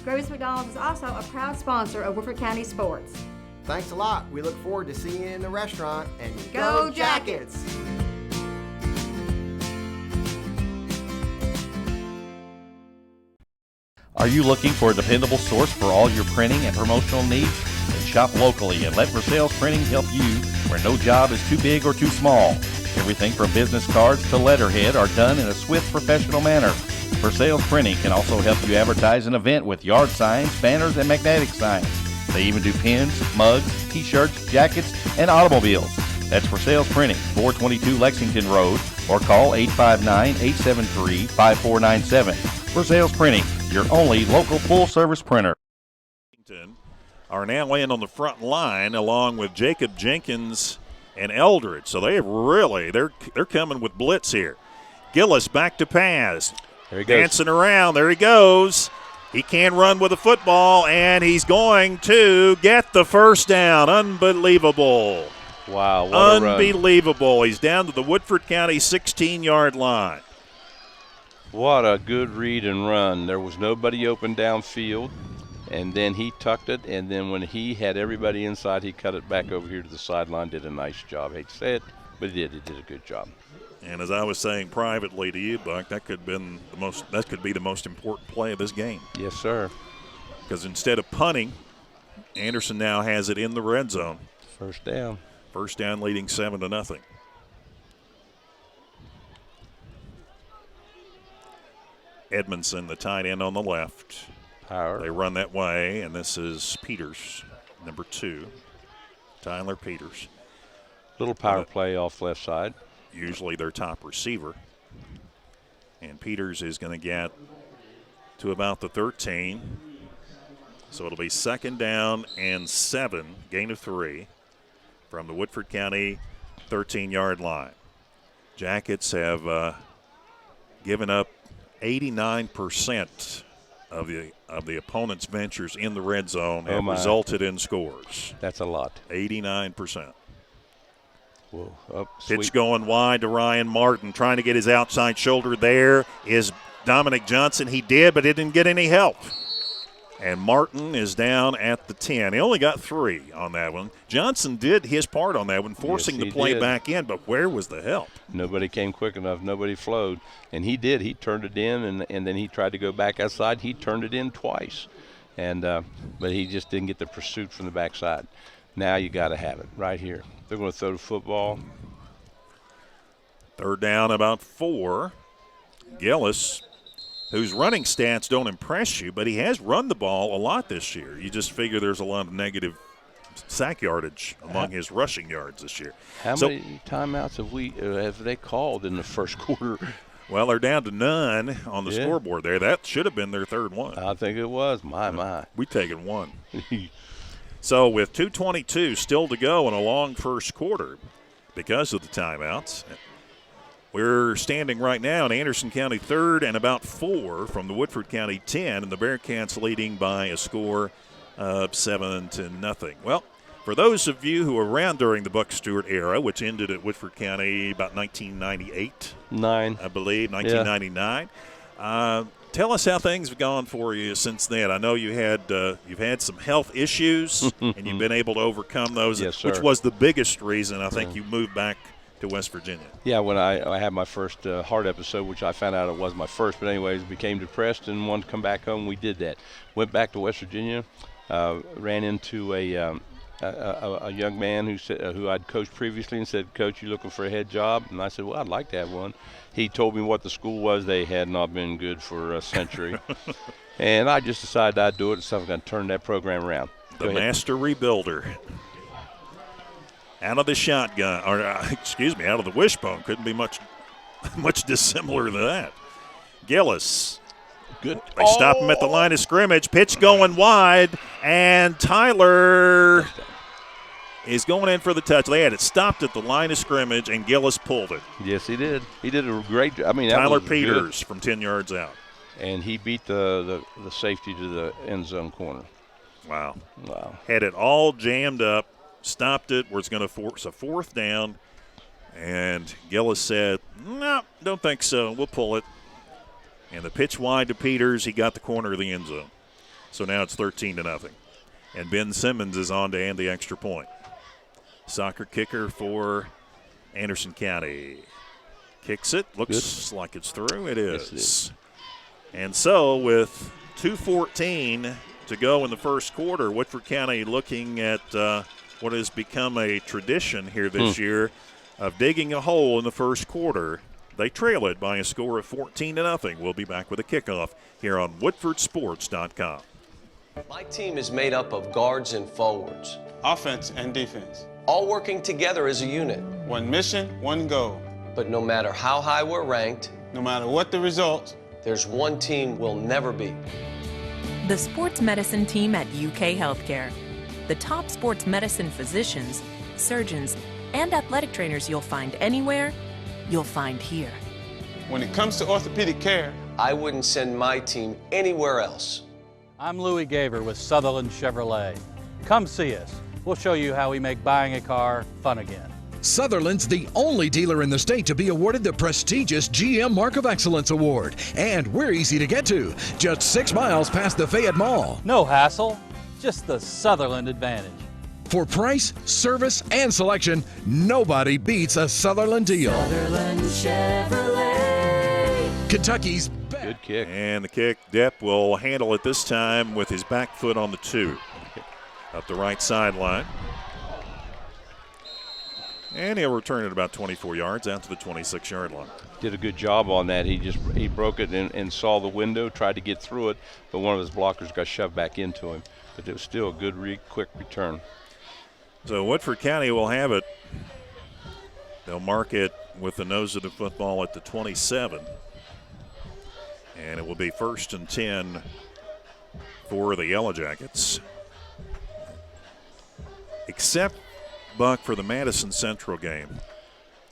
Gravis McDonald's is also a proud sponsor of Woodford County Sports. Thanks a lot. We look forward to seeing you in the restaurant. And Go Jackets! Are you looking for a dependable source for all your printing and promotional needs? Then shop locally and let Versailles Printing help you where no job is too big or too small. Everything from business cards to letterhead are done in a swift, professional manner. Versailles Printing can also help you advertise an event with yard signs, banners, and magnetic signs. They even do pins, mugs, t-shirts, jackets, and automobiles. That's Versailles Printing, 422 Lexington Road, or call 859-873-5497. Versailles Printing, your only local full-service printer. Are now in on the front line along with Jacob Jenkins and Eldridge. So they have really, they're coming with blitz here. Gillis back to pass. There he goes. Dancing around. There he goes. He can run with the football, and he's going to get the first down. Unbelievable. Wow, what Unbelievable. He's down to the Woodford County 16-yard line. What a good read and run. There was nobody open downfield, and then he tucked it, and then when he had everybody inside, he cut it back over here to the sideline, did a nice job. I hate to say it, but he did a good job. And as I was saying privately to you, Buck, that could be the most important play of this game. Yes, sir. Because instead of punting, Anderson now has it in the red zone. First down. First down, leading 7-0. Edmondson, the tight end on the left. Power. They run that way, and this is Peters, number 2, Tyler Peters. Little power play off left side. Usually their top receiver. And Peters is going to get to about the 13. So it'll be second down and 7, gain of 3 from the Woodford County 13-yard line. Jackets have given up 89% of the opponent's ventures in the red zone and resulted in scores. That's a lot. 89%. Whoa, Pitch going wide to Ryan Martin, trying to get his outside shoulder. There is Dominic Johnson. He did, but it didn't get any help. And Martin is down at the 10. He only got 3 on that one. Johnson did his part on that one, forcing the play back in, but where was the help? Nobody came quick enough. Nobody flowed. And he did. He turned it in, and then he tried to go back outside. He turned it in twice. But he just didn't get the pursuit from the backside. Now you got to have it right here. They're going to throw the football. 3rd down, about 4. Gillis, whose running stats don't impress you, but he has run the ball a lot this year. You just figure there's a lot of negative sack yardage among his rushing yards this year. How many timeouts have they called in the first quarter? Well, they're down to none on the scoreboard there. That should have been their 3rd one. I think it was. My. We've taken 1. So with 2:22 still to go in a long first quarter because of the timeouts, we're standing right now in Anderson County 3rd and about 4 from the Woodford County 10, and the Bearcats leading by a score of 7-0. Well, for those of you who were around during the Buck Stewart era, which ended at Woodford County about 1998, I believe, 1999. Tell us how things have gone for you since then. I know you've had some health issues, and you've been able to overcome those, which was the biggest reason I think you moved back to West Virginia. Yeah, when I had my first heart episode, which I found out it was my first, but anyways, became depressed and wanted to come back home. We did that. Went back to West Virginia, ran into a young man who I'd coached previously and said, "Coach, you looking for a head job?" And I said, "Well, I'd like to have one." He told me what the school was. They had not been good for a century. And I just decided I'd do it, so I'm going to turn that program around. The master rebuilder. Out of the shotgun, or out of the wishbone. Couldn't be much dissimilar to that. Gillis. Good. They stop him at the line of scrimmage. Pitch going wide, and Tyler is going in for the touch. They had it stopped at the line of scrimmage, and Gillis pulled it. Yes, he did. He did a great job. I mean, Tyler Peters from 10 yards out. And he beat the safety to the end zone corner. Wow. Had it all jammed up, stopped it where it's going to force a 4th down, and Gillis said, "No, don't think so. We'll pull it." And the pitch wide to Peters. He got the corner of the end zone. So now it's 13-0. And Ben Simmons is on to end the extra point. Soccer kicker for Anderson County. Kicks it. Looks like it's through. It is. Yes, it is. And so with 2:14 to go in the first quarter, Woodford County looking at what has become a tradition here this year of digging a hole in the first quarter. They trail it by a score of 14-0. We'll be back with a kickoff here on WoodfordSports.com. My team is made up of guards and forwards. Offense and defense. All working together as a unit. One mission, one goal. But no matter how high we're ranked, no matter what the results, there's one team we'll never beat. The sports medicine team at UK Healthcare. The top sports medicine physicians, surgeons, and athletic trainers you'll find anywhere, you'll find here. When it comes to orthopedic care, I wouldn't send my team anywhere else. I'm Louis Gaver with Sutherland Chevrolet. Come see us. We'll show you how we make buying a car fun again. Sutherland's the only dealer in the state to be awarded the prestigious GM Mark of Excellence Award. And we're easy to get to, just 6 miles past the Fayette Mall. No hassle, just the Sutherland advantage. For price, service, and selection, nobody beats a Sutherland deal. Sutherland Chevrolet. Kentucky's best. Good kick. And the kick, Depp will handle it this time with his back foot on the 2. Up the right sideline. And he'll return it about 24 yards out to the 26-yard line. Did a good job on that. He broke it and saw the window, tried to get through it, but one of his blockers got shoved back into him. But it was still a good, quick return. So Woodford County will have it. They'll mark it with the nose of the football at the 27. And it will be 1st and 10 for the Yellow Jackets. Except, Buck, for the Madison Central game.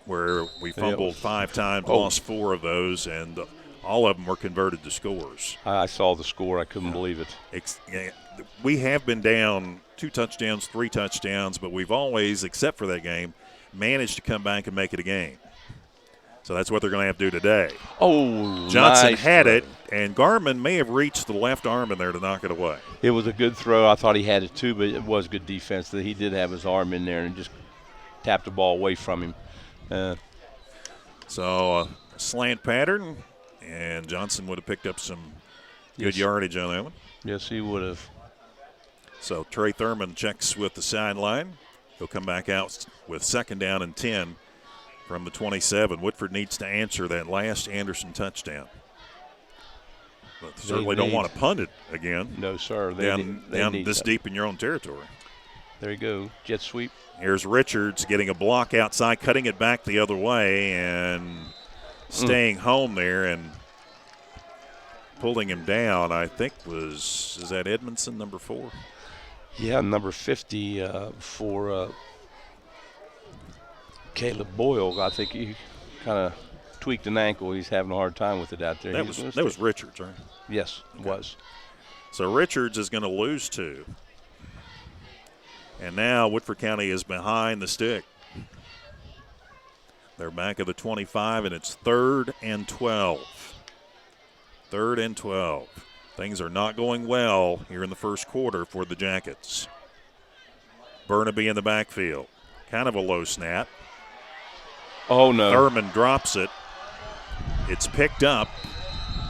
where we fumbled 5 times, lost 4 of those, and all of them were converted to scores. I saw the score. I couldn't believe it. We have been down 2 touchdowns, 3 touchdowns, but we've always, except for that game, managed to come back and make it a game. So that's what they're going to have to do today. Oh, Johnson nice had throw. it, and Garmin may have reached the left arm in there to knock it away. It was a good throw. I thought he had it too, but it was good defense. That he did have his arm in there and just tapped the ball away from him. So slant pattern, and Johnson would have picked up some good yardage on that one. Yes, he would have. So Trey Thurman checks with the sideline. He'll come back out with 2nd down and 10 from the 27. Woodford needs to answer that last Anderson touchdown. But certainly don't want to punt it again. No, sir. Down this deep in your own territory. There you go. Jet sweep. Here's Richards getting a block outside, cutting it back the other way, and staying home there and pulling him down, I think is that Edmondson, number 4? Yeah, number 50 for Caleb Boyle. I think he kind of tweaked an ankle. He's having a hard time with it out there. That was Richards, right? Yes, it was. So Richards is going to lose 2. And now Woodford County is behind the stick. They're back at the 25, and it's 3rd and 12. 3rd and 12. Things are not going well here in the first quarter for the Jackets. Burnaby in the backfield. Kind of a low snap. Oh, no. Thurman drops it. It's picked up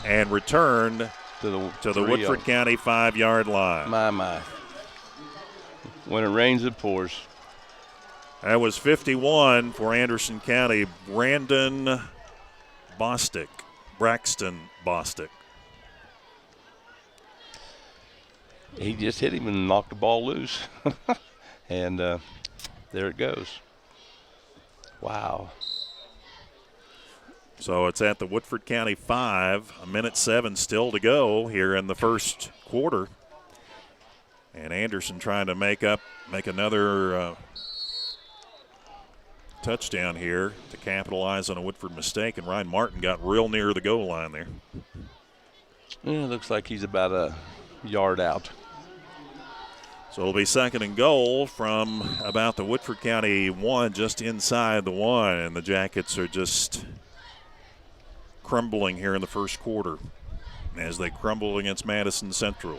and returned to the Woodford County 5-yard line. My. When it rains, it pours. That was 51 for Anderson County. Braxton Bostick. He just hit him and knocked the ball loose. And there it goes. Wow. So it's at the Woodford County 5, 1:07 still to go here in the first quarter. And Anderson trying to make another touchdown here to capitalize on a Woodford mistake. And Ryan Martin got real near the goal line there. Yeah, it looks like he's about a yard out. So it'll be 2nd and goal from about the Woodford County 1, just inside the 1. And the Jackets are just crumbling here in the first quarter as they crumble against Madison Central.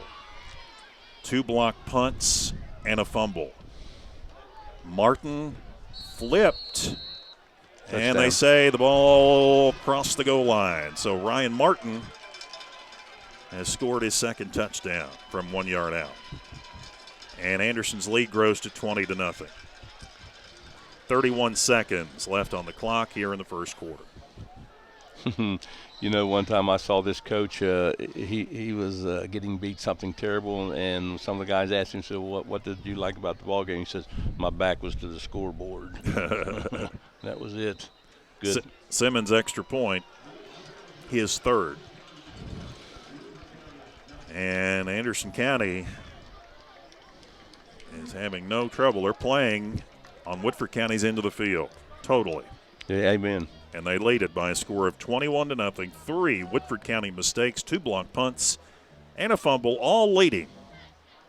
2 block punts and a fumble. Martin flipped, and they say the ball crossed the goal line. So Ryan Martin has scored his 2nd touchdown from 1 yard out. And Anderson's lead grows to 20-0. 31 seconds left on the clock here in the first quarter. You know, one time I saw this coach, he was getting beat something terrible, and some of the guys asked him, so what did you like about the ball game? He says, my back was to the scoreboard. That was it. Good. Simmons' extra point, his 3rd. And Anderson County is having no trouble. They're playing on Woodford County's end of the field, totally. Yeah, amen. And they lead it by a score of 21-0. 3 Woodford County mistakes, 2 block punts, and a fumble, all leading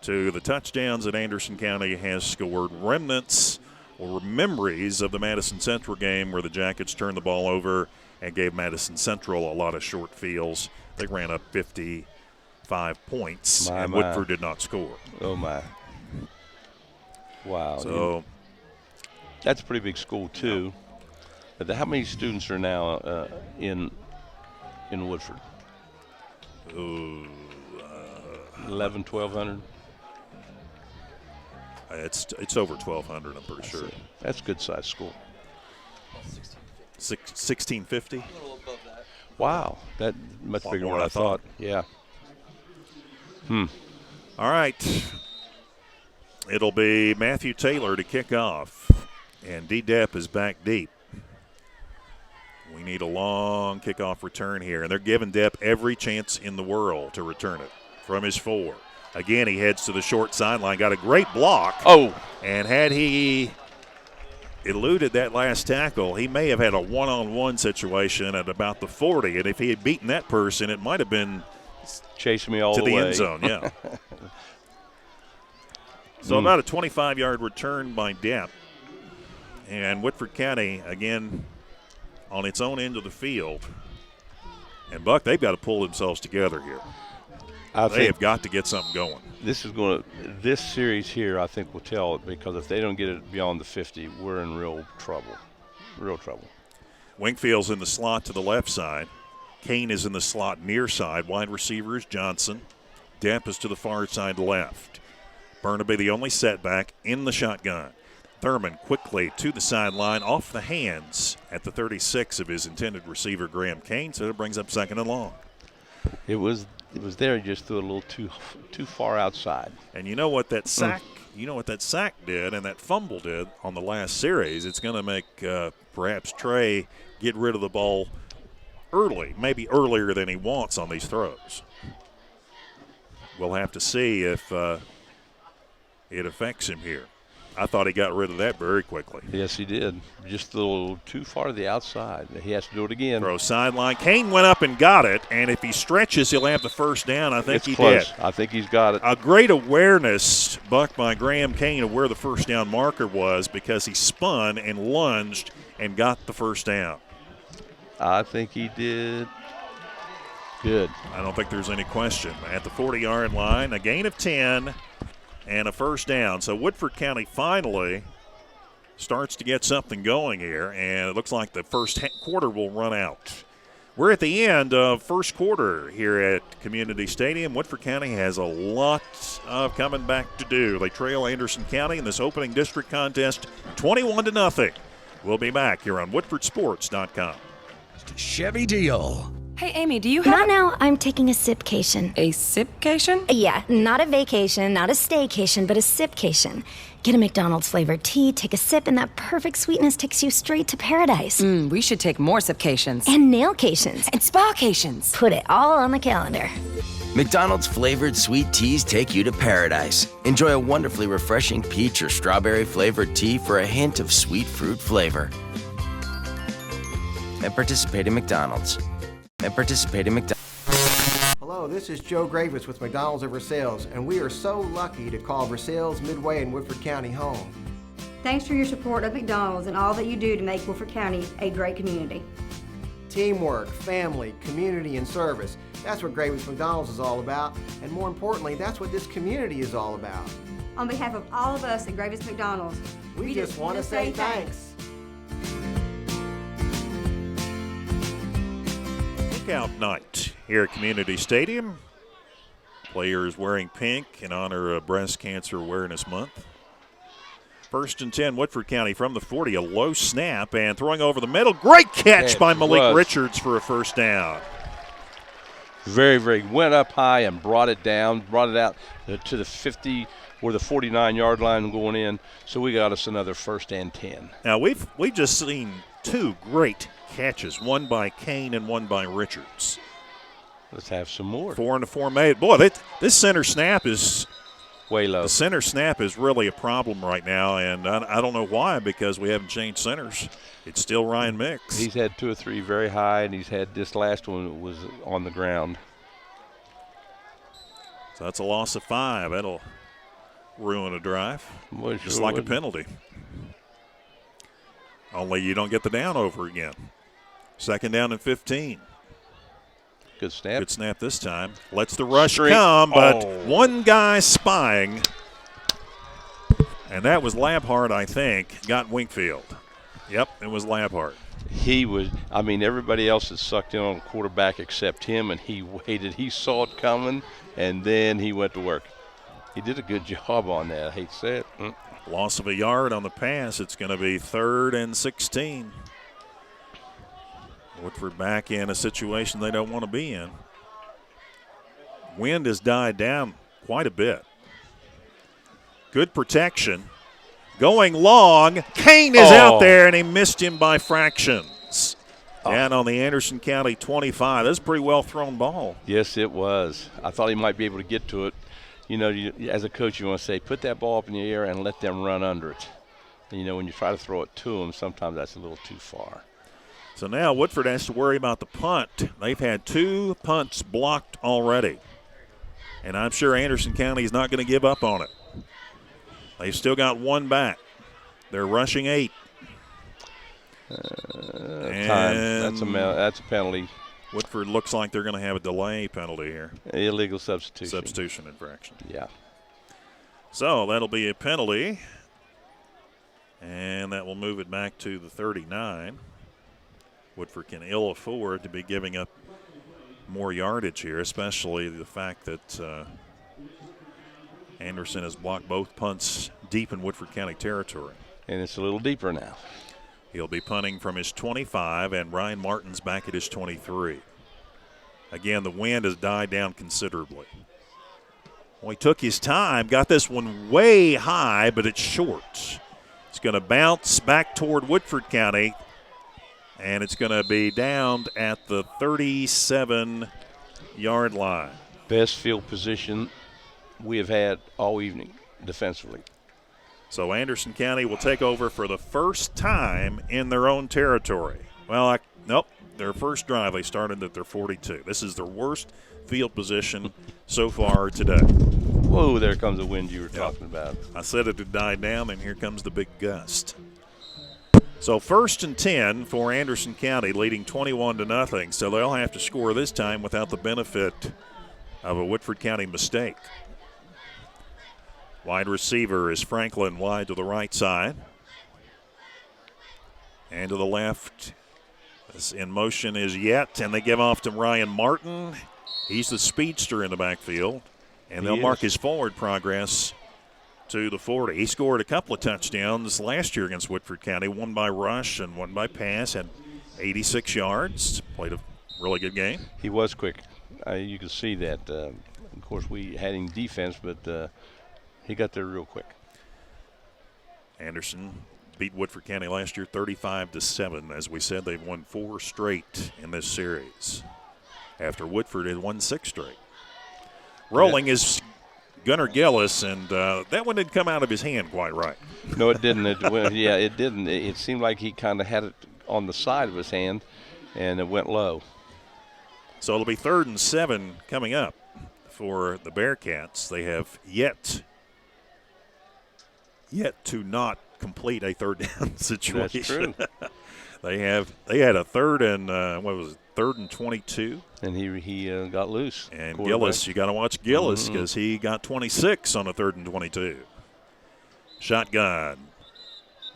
to the touchdowns that Anderson County has scored. Remnants or memories of the Madison Central game where the Jackets turned the ball over and gave Madison Central a lot of short fields. They ran up 55 points, and Woodford did not score. Oh, my. Wow. So that's a pretty big school, too. But how many students are now in Woodford? 1,100, 1,200? It's over 1,200, I'm pretty sure. That's a good-sized school. 1650? A little above that. Wow. That much bigger than what I thought. Yeah. All right. It'll be Matthew Taylor to kick off. And D-Depp is back deep. We need a long kickoff return here. And they're giving Depp every chance in the world to return it from his 4. Again, he heads to the short sideline. Got a great block. Oh. And had he eluded that last tackle, he may have had a one-on-one situation at about the 40, and if he had beaten that person, it might have been chasing me all to the way. End zone. Yeah. So about a 25-yard return by Depp. And Woodford County, again, on its own end of the field. And, Buck, they've got to pull themselves together here. They have got to get something going. This series here, I think, will tell it, because if they don't get it beyond the 50, we're in real trouble. Real trouble. Wingfield's in the slot to the left side. Kane is in the slot near side. Wide receiver is Johnson. Depp is to the far side left. Burnaby the only setback in the shotgun. Thurman quickly to the sideline, off the hands at the 36 of his intended receiver, Graham Kane, so it brings up 2nd and long. It was there, he just threw it a little too far outside. And you know what that sack did and that fumble did on the last series? It's going to make perhaps Trey get rid of the ball early, maybe earlier than he wants on these throws. We'll have to see if it affects him here. I thought he got rid of that very quickly. Yes, he did. Just a little too far to the outside. He has to do it again. Throw sideline. Kane went up and got it, and if he stretches, he'll have the first down. I think it's he close. did. I think he's got it. A great awareness, Buck, by Graham Kane of where the first down marker was, because he spun and lunged and got the first down. I think he did good. I don't think there's any question. At the 40-yard line, a gain of 10. And a first down. So Woodford County finally starts to get something going here, and it looks like the first quarter will run out. We're at the end of first quarter here at Community Stadium. Woodford County has a lot of coming back to do. They trail Anderson County in this opening district contest 21-0. We'll be back here on WoodfordSports.com. Chevy deal. Hey, Amy, do you have... Not now. I'm taking a sipcation. A sipcation? Yeah, not a vacation, not a staycation, but a sipcation. Get a McDonald's flavored tea, take a sip, and that perfect sweetness takes you straight to paradise. We should take more sipcations. And nailcations. And spacations. Put it all on the calendar. McDonald's flavored sweet teas take you to paradise. Enjoy a wonderfully refreshing peach or strawberry flavored tea for a hint of sweet fruit flavor. And participate in McDonald's. Hello, this is Joe Gravis with McDonald's of Versailles, and we are so lucky to call Versailles, Midway, and Woodford County home. Thanks for your support of McDonald's and all that you do to make Woodford County a great community. Teamwork, family, community, and service. That's what Gravis McDonald's is all about, and more importantly, that's what this community is all about. On behalf of all of us at Gravis McDonald's, we just want to say thanks. Out night here at Community Stadium. Players wearing pink in honor of Breast Cancer Awareness Month. 1st and 10, Woodford County from the 40. A low snap and throwing over the middle. Great catch by Malik Richards for a first down. Very, very. Went up high and brought it down, brought it out to the 50 or the 49-yard line going in. So we got us another 1st and 10. Now we've just seen two great catches, one by Kane and one by Richards. Let's have some more. 4 and a 4 made. Boy, this center snap is way low. The center snap is really a problem right now, and I don't know why, because we haven't changed centers. It's still Ryan Mix. He's had 2 or 3 very high, and he's had this last one was on the ground. So that's a loss of 5. That'll ruin a drive, just like a penalty. Only you don't get the down over again. 2nd down and 15. Good snap. Good snap this time. Lets the rush come, but one guy spying. And that was Labhart, I think, got Wingfield. Yep, it was Labhart. He was, everybody else had sucked in on the quarterback except him, and he waited. He saw it coming, and then he went to work. He did a good job on that. I hate to say it. Loss of a yard on the pass. It's going to be 3rd and 16. Woodford back in a situation they don't want to be in. Wind has died down quite a bit. Good protection. Going long. Kane is out there, and he missed him by fractions. And on the Anderson County 25. That's a pretty well thrown ball. Yes, it was. I thought he might be able to get to it. You know, as a coach, you want to say, put that ball up in the air and let them run under it. And, when you try to throw it to them, sometimes that's a little too far. So now Woodford has to worry about the punt. They've had 2 punts blocked already. And I'm sure Anderson County is not going to give up on it. They've still got 1 back. They're rushing 8. Time. That's a penalty. Woodford looks like they're going to have a delay penalty here. Illegal substitution. Substitution infraction. Yeah. So that'll be a penalty. And that will move it back to the 39. Woodford can ill afford to be giving up more yardage here, especially the fact that Anderson has blocked both punts deep in Woodford County territory. And it's a little deeper now. He'll be punting from his 25, and Ryan Martin's back at his 23. Again, the wind has died down considerably. Well, he took his time, got this one way high, but it's short. It's going to bounce back toward Woodford County, and it's going to be downed at the 37-yard line. Best field position we have had all evening defensively. So Anderson County will take over for the first time in their own territory. Well, nope, their first drive they started at their 42. This is their worst field position so far today. Whoa, there comes the wind you were talking about. I said it had died down, and here comes the big gust. So 1st and 10 for Anderson County, leading 21-0. So they'll have to score this time without the benefit of a Woodford County mistake. Wide receiver is Franklin, wide to the right side. And to the left, in motion is Yet, and they give off to Ryan Martin. He's the speedster in the backfield, and they'll mark his forward progress to the 40. He scored a couple of touchdowns last year against Woodford County, one by rush and one by pass, had 86 yards, played a really good game. He was quick. You can see that. Of course, we had him defense, but he got there real quick. Anderson beat Woodford County last year 35-7. As we said, they've won 4 straight in this series, after Woodford had won 6 straight. Rolling is Gunnar Gillis, and that one didn't come out of his hand quite right. No, it didn't. It didn't. It seemed like he kind of had it on the side of his hand, and it went low. So it'll be 3rd and 7 coming up for the Bearcats. They have yet to not complete a 3rd down situation. That's true. They had a 3rd and 3rd and 22. And he got loose. And Gillis, you got to watch Gillis because he got 26 on a 3rd and 22. Shotgun.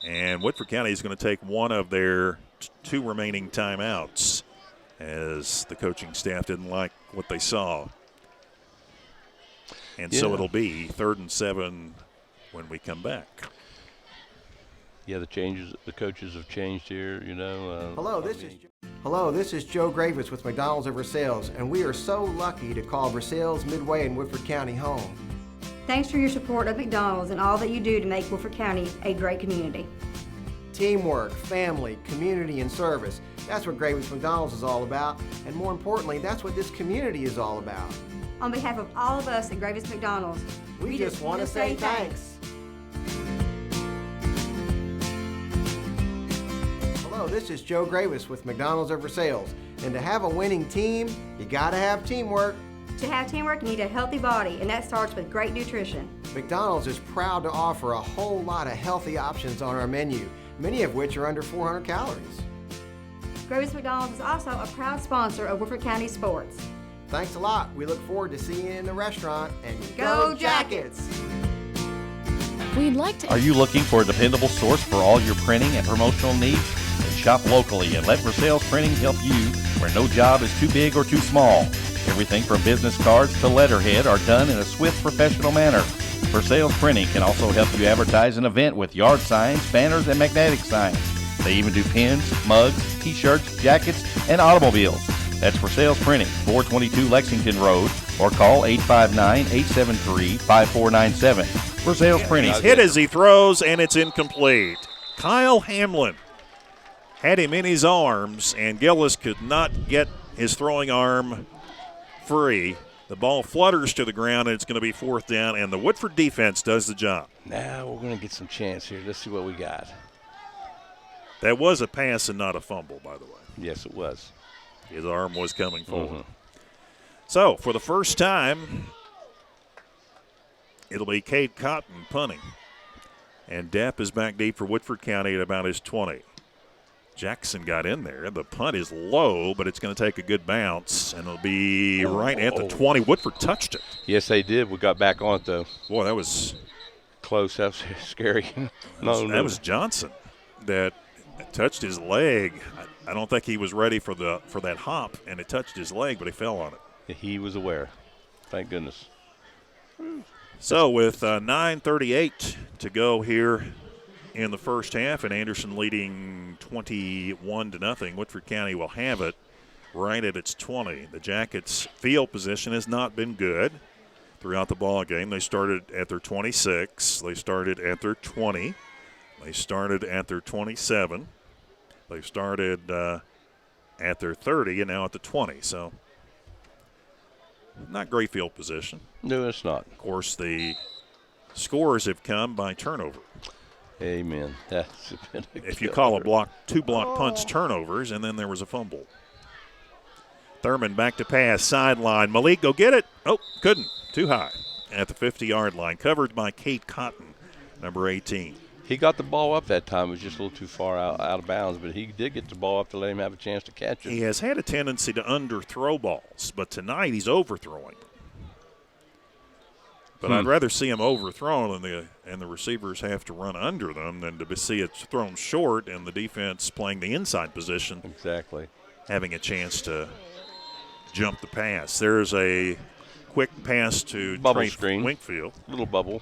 And Woodford County is going to take one of their 2 remaining timeouts, as the coaching staff didn't like what they saw. And so it'll be 3rd and 7 when we come back. Yeah, the coaches have changed here, Hello, this is Joe Gravis with McDonald's of Versailles, and we are so lucky to call Versailles, Midway, and Woodford County home. Thanks for your support of McDonald's and all that you do to make Woodford County a great community. Teamwork, family, community, and service. That's what Gravis McDonald's is all about, and more importantly, that's what this community is all about. On behalf of all of us at Gravis McDonald's, we just want to say thanks. Hello, this is Joe Gravis with McDonald's of Versailles, and to have a winning team, you gotta have teamwork. To have teamwork, you need a healthy body, and that starts with great nutrition. McDonald's is proud to offer a whole lot of healthy options on our menu, many of which are under 400 calories. Gravis McDonald's is also a proud sponsor of Woodford County sports. Thanks a lot. We look forward to seeing you in the restaurant, and Go Jackets! We'd like to. Are you looking for a dependable source for all your printing and promotional needs? Then shop locally and let Versailles Printing help you where no job is too big or too small. Everything from business cards to letterhead are done in a swift, professional manner. Versailles Printing can also help you advertise an event with yard signs, banners, and magnetic signs. They even do pins, mugs, t-shirts, jackets, and automobiles. That's Versailles Printing, 422 Lexington Road, or call 859-873-5497. Versailles Printing. He's hit as he throws, and it's incomplete. Kyle Hamlin had him in his arms, and Gillis could not get his throwing arm free. The ball flutters to the ground, and it's going to be 4th down, and the Woodford defense does the job. Now we're going to get some chance here. Let's see what we got. That was a pass and not a fumble, by the way. Yes, it was. His arm was coming forward. So, for the first time, it'll be Cade Cotton punting. And Depp is back deep for Woodford County at about his 20. Jackson got in there. The punt is low, but it's going to take a good bounce, and it'll be right at the 20. Woodford touched it. Yes, they did. We got back on it, though. Boy, that was close. That was scary. That was Johnson that touched his leg. I don't think he was ready for that hop, and it touched his leg, but he fell on it. He was aware. Thank goodness. So with 9:38 to go here in the first half, and Anderson leading 21-0, Woodford County will have it right at its 20. The Jackets' field position has not been good throughout the ball game. They started at their 26. They started at their 20. They started at their 27. They started at their 30 and now at the 20. So not great field position. No, it's not. Of course, the scores have come by turnover. Amen. That's been if you call two block punts turnovers, and then there was a fumble. Thurman back to pass, sideline. Malik, go get it. Oh, couldn't. Too high at the 50-yard line. Covered by Kate Cotton, number 18. He got the ball up that time. It was just a little too far out of bounds, but he did get the ball up to let him have a chance to catch it. He has had a tendency to underthrow balls, but tonight he's overthrowing. But I'd rather see him overthrown and the receivers have to run under them than to see it thrown short and the defense playing the inside position. Exactly. Having a chance to jump the pass. There's a quick pass to bubble Trey screen. Winkfield. Little bubble.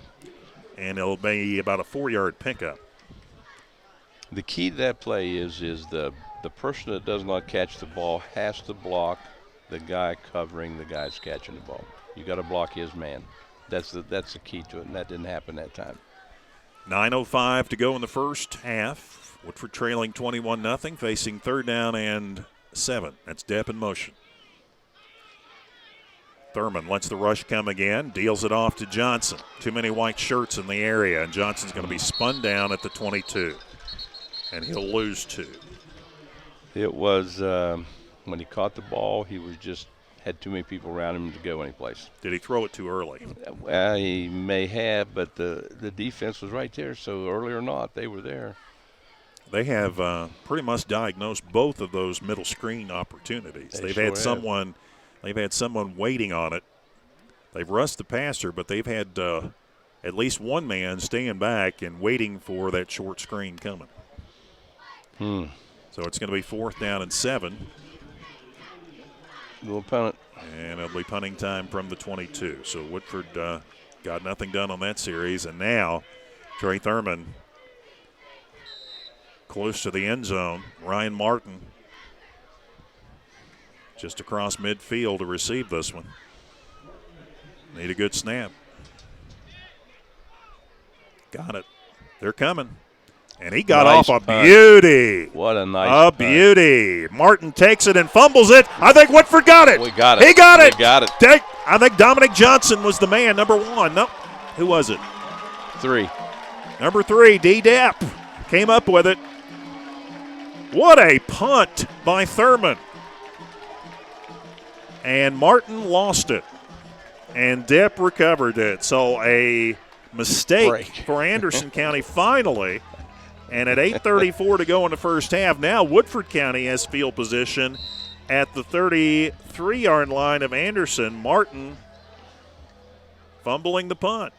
And it'll be about a 4-yard pickup. The key to that play is the person that does not catch the ball has to block the guy covering the guy's catching the ball. You got to block his man. That's the key to it, and that didn't happen that time. 9:05 to go in the first half. Woodford trailing 21-0, facing 3rd down and 7. That's Depp in motion. Thurman lets the rush come again, deals it off to Johnson. Too many white shirts in the area, and Johnson's going to be spun down at the 22. And he'll lose 2. It was when he caught the ball, he was just had too many people around him to go anyplace. Did he throw it too early? Well, he may have, but the defense was right there, so early or not, they were there. They have pretty much diagnosed both of those middle screen opportunities. They've had someone waiting on it. They've rushed the passer, but they've had at least one man staying back and waiting for that short screen coming. So it's going to be 4th down and 7. Little punt. And it'll be punting time from the 22. So Woodford got nothing done on that series. And now Trey Thurman close to the end zone. Ryan Martin just across midfield to receive this one. Need a good snap. Got it. They're coming. And he got off a beauty. What a nice beauty. Martin takes it and fumbles it. I think Woodford got it. We got it. He got it. We got it. I think Dominic Johnson was the man, number 1. No, who was it? 3. Number 3, D. Depp came up with it. What a punt by Thurman. And Martin lost it. And Depp recovered it. So a mistake for Anderson County finally. And at 8:34 to go in the first half, now Woodford County has field position at the 33-yard line of Anderson. Martin fumbling the punt.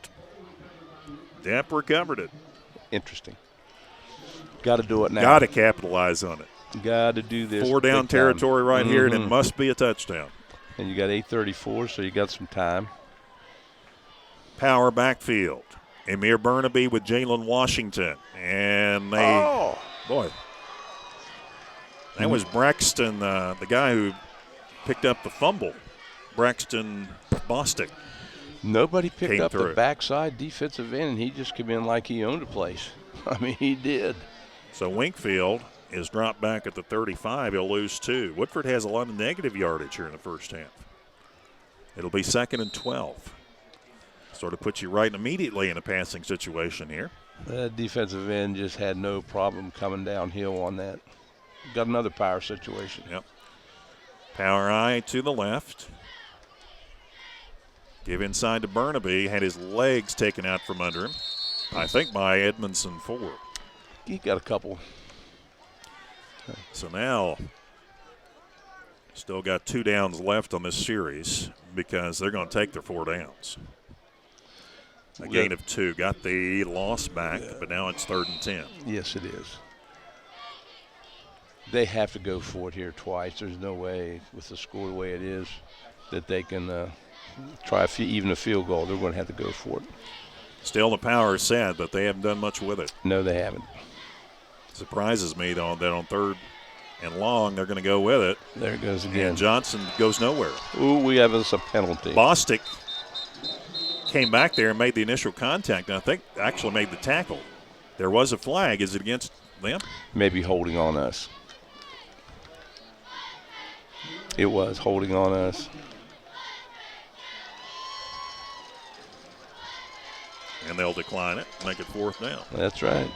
Depp recovered it. Interesting. Got to do it now. Got to capitalize on it. Got to do this. 4 down territory right here, and it must be a touchdown. And you got 8:34, so you got some time. Power backfield. Amir Burnaby with Jalen Washington. And they, boy, that was Braxton, the guy who picked up the fumble, Braxton Bostick. Nobody picked up the backside defensive end, and he just came in like he owned the place. I mean, he did. So Winkfield is dropped back at the 35. He'll lose 2. Woodford has a lot of negative yardage here in the first half. It'll be 2nd and 12. Sort of puts you right immediately in a passing situation here. That defensive end just had no problem coming downhill on that. Got another power situation. Yep. Power eye to the left. Give inside to Burnaby. Had his legs taken out from under him, I think, by Edmondson Ford. He got a couple. So now, still got 2 downs left on this series because they're going to take their 4 downs. A gain of 2. Got the loss back, but now it's 3rd and 10. Yes, it is. They have to go for it here twice. There's no way, with the score the way it is, that they can try even a field goal. They're going to have to go for it. Still, the power is sad, but they haven't done much with it. No, they haven't. Surprises me, though, that on 3rd and long, they're going to go with it. There it goes again. And Johnson goes nowhere. Ooh, we have us a penalty. Bostic came back there and made the initial contact, and I think actually made the tackle. There was a flag. Is it against them? Maybe holding on us. It was holding on us. And they'll decline it, make it 4th down. That's right.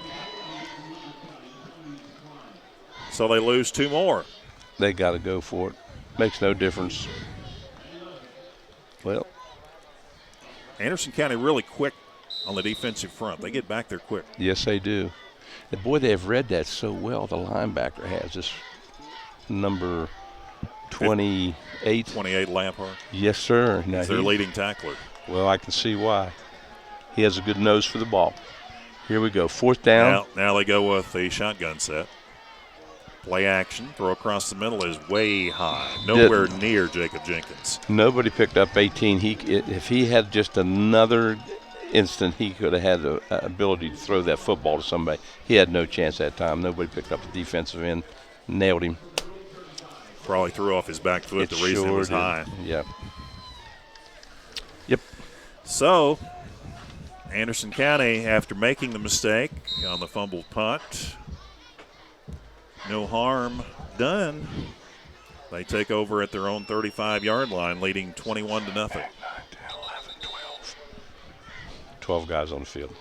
So they lose 2 more. They got to go for it. Makes no difference. Well, Anderson County really quick on the defensive front. They get back there quick. Yes, they do. And boy, they have read that so well. The linebacker has this number 28. 28 Lampard. Yes, sir. Now he's their leading tackler. Well, I can see why. He has a good nose for the ball. Here we go. 4th down. Now they go with the shotgun set. Play action. Throw across the middle is way high. Nowhere near Jacob Jenkins. Nobody picked up 18. If he had just another instant, he could have had the ability to throw that football to somebody. He had no chance that time. Nobody picked up the defensive end. Nailed him. Probably threw off his back foot. The reason it was high. Yeah. Yep. So, Anderson County, after making the mistake on the fumbled punt, no harm done. They take over at their own 35-yard line, leading 21-0. 12 guys on the field.